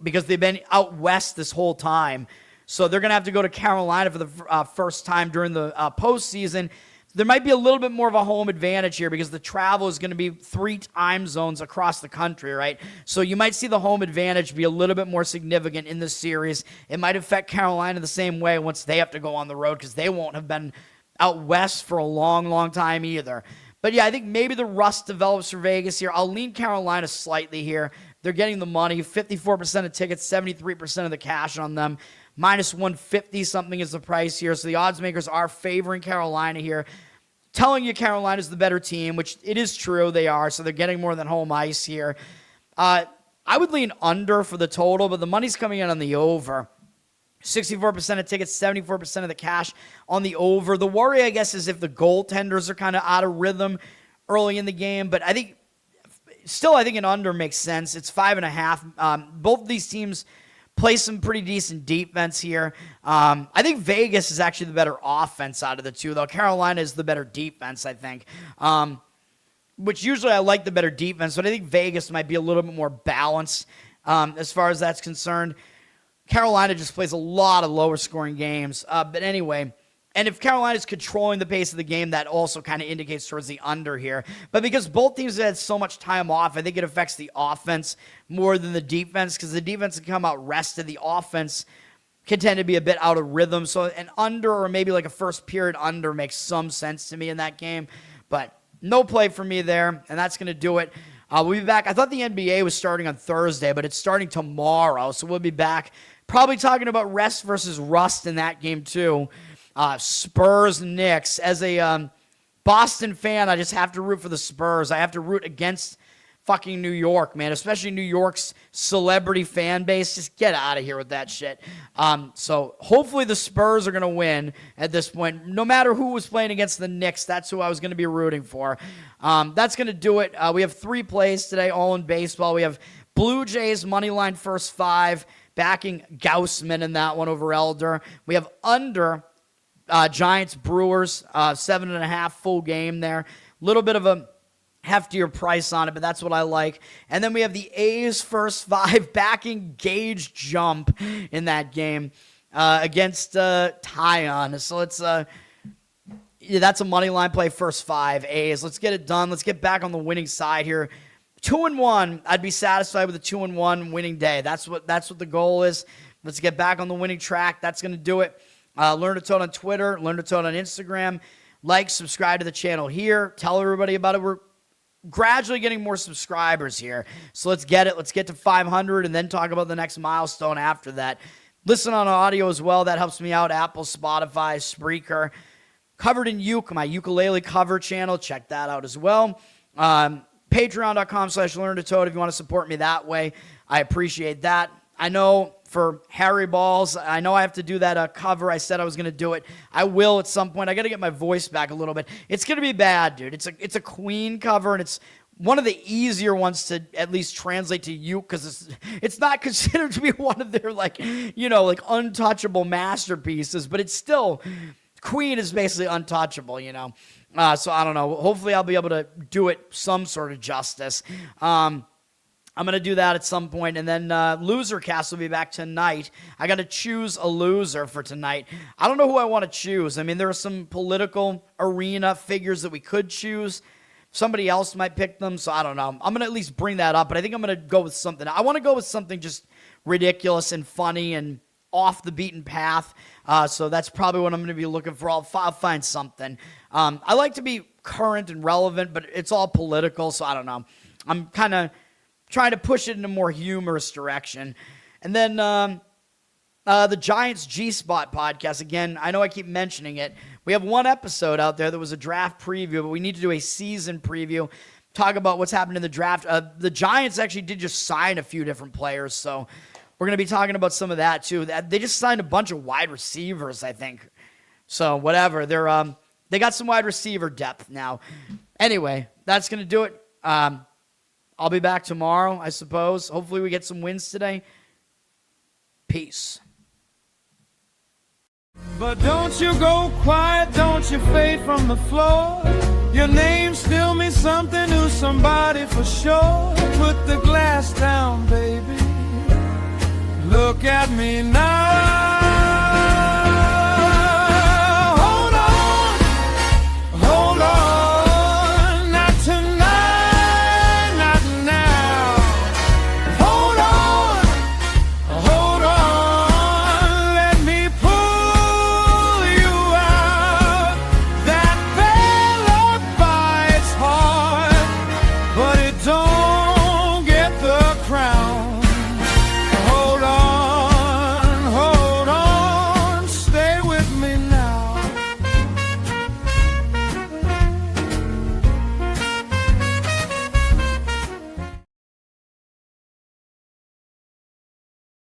because they've been out west this whole time. So they're going to have to go to Carolina for the first time during the postseason. There might be a little bit more of a home advantage here because the travel is going to be 3 time zones across the country, right? So you might see the home advantage be a little bit more significant in this series. It might affect Carolina the same way once they have to go on the road because they won't have been out west for a long, long time either. But yeah, I think maybe the rust develops for Vegas here. I'll lean Carolina slightly here. They're getting the money, 54% of tickets, 73% of the cash on them. Minus 150 something is the price here. So the odds makers are favoring Carolina here, telling you Carolina's the better team, which it is true they are. So they're getting more than home ice here. I would lean under for the total, but the money's coming in on the over. 64% of tickets, 74% of the cash on the over. The worry, I guess, is if the goaltenders are kind of out of rhythm early in the game. But I think an under makes sense. It's 5.5. Both of these teams play some pretty decent defense here. I think Vegas is actually the better offense out of the two, though. Carolina is the better defense, I think. Which usually I like the better defense, but I think Vegas might be a little bit more balanced as far as that's concerned. Carolina just plays a lot of lower scoring games. But anyway, and if Carolina's controlling the pace of the game, that also kind of indicates towards the under here. But because both teams have had so much time off, I think it affects the offense more than the defense because the defense can come out rested. The offense can tend to be a bit out of rhythm. So an under or maybe like a first period under makes some sense to me in that game. But no play for me there, and that's going to do it. We'll be back. I thought the NBA was starting on Thursday, but it's starting tomorrow. So we'll be back probably talking about rest versus rust in that game too. Spurs, Knicks. As a Boston fan, I just have to root for the Spurs. I have to root against fucking New York, man, especially New York's celebrity fan base. Just get out of here with that shit. So hopefully the Spurs are going to win at this point. No matter who was playing against the Knicks, that's who I was going to be rooting for. That's going to do it. We have 3 plays today, all in baseball. We have Blue Jays money line first 5, backing Gausman in that one over Elder. We have under Giants Brewers, 7.5 full game there. Little bit of a heftier price on it, but that's what I like. And then we have the A's first 5 backing Gage Jump in that game against Taillon. So it's that's a money line play first 5 A's. Let's get it done. Let's get back on the winning side here. 2-1. I'd be satisfied with a 2-1 winning day. That's what the goal is. Let's get back on the winning track. That's going to do it. Learn to Toad on Twitter. Learn to Toad on Instagram. Like, subscribe to the channel here. Tell everybody about it. We're gradually getting more subscribers here. So let's get it. Let's get to 500 and then talk about the next milestone after that. Listen on audio as well. That helps me out. Apple, Spotify, Spreaker. Covered in Uke, my ukulele cover channel. Check that out as well. Patreon.com/LearnToToad if you want to support me that way. I appreciate that. I know for Harry Balls, I know I have to do that cover. I said I was going to do it. I will at some point. I got to get my voice back a little bit. It's going to be bad, dude. It's a Queen cover, and it's one of the easier ones to at least translate to you because it's not considered to be one of their untouchable masterpieces, but it's still, Queen is basically untouchable, So I don't know. Hopefully I'll be able to do it some sort of justice. I'm going to do that at some point, and then Loser Cast will be back tonight. I got to choose a loser for tonight. I don't know who I want to choose. I mean, there are some political arena figures that we could choose. Somebody else might pick them, so I don't know. I'm going to at least bring that up, but I think I'm going to go with something. I want to go with something just ridiculous and funny and off the beaten path. So that's probably what I'm going to be looking for. I'll find something. I like to be current and relevant, but it's all political, so I don't know. I'm kind of trying to push it in a more humorous direction. And then the Giants G-Spot podcast. Again, I know I keep mentioning it. We have one episode out there that was a draft preview, but we need to do a season preview. Talk about what's happened in the draft. The Giants actually did just sign a few different players, so we're going to be talking about some of that too. They just signed a bunch of wide receivers, I think. So whatever. They got some wide receiver depth now. Anyway, that's going to do it. I'll be back tomorrow, I suppose. Hopefully we get some wins today. Peace. But don't you go quiet, don't you fade from the floor. Your name still means something to somebody for sure. Put the glass down, baby. Look at me now.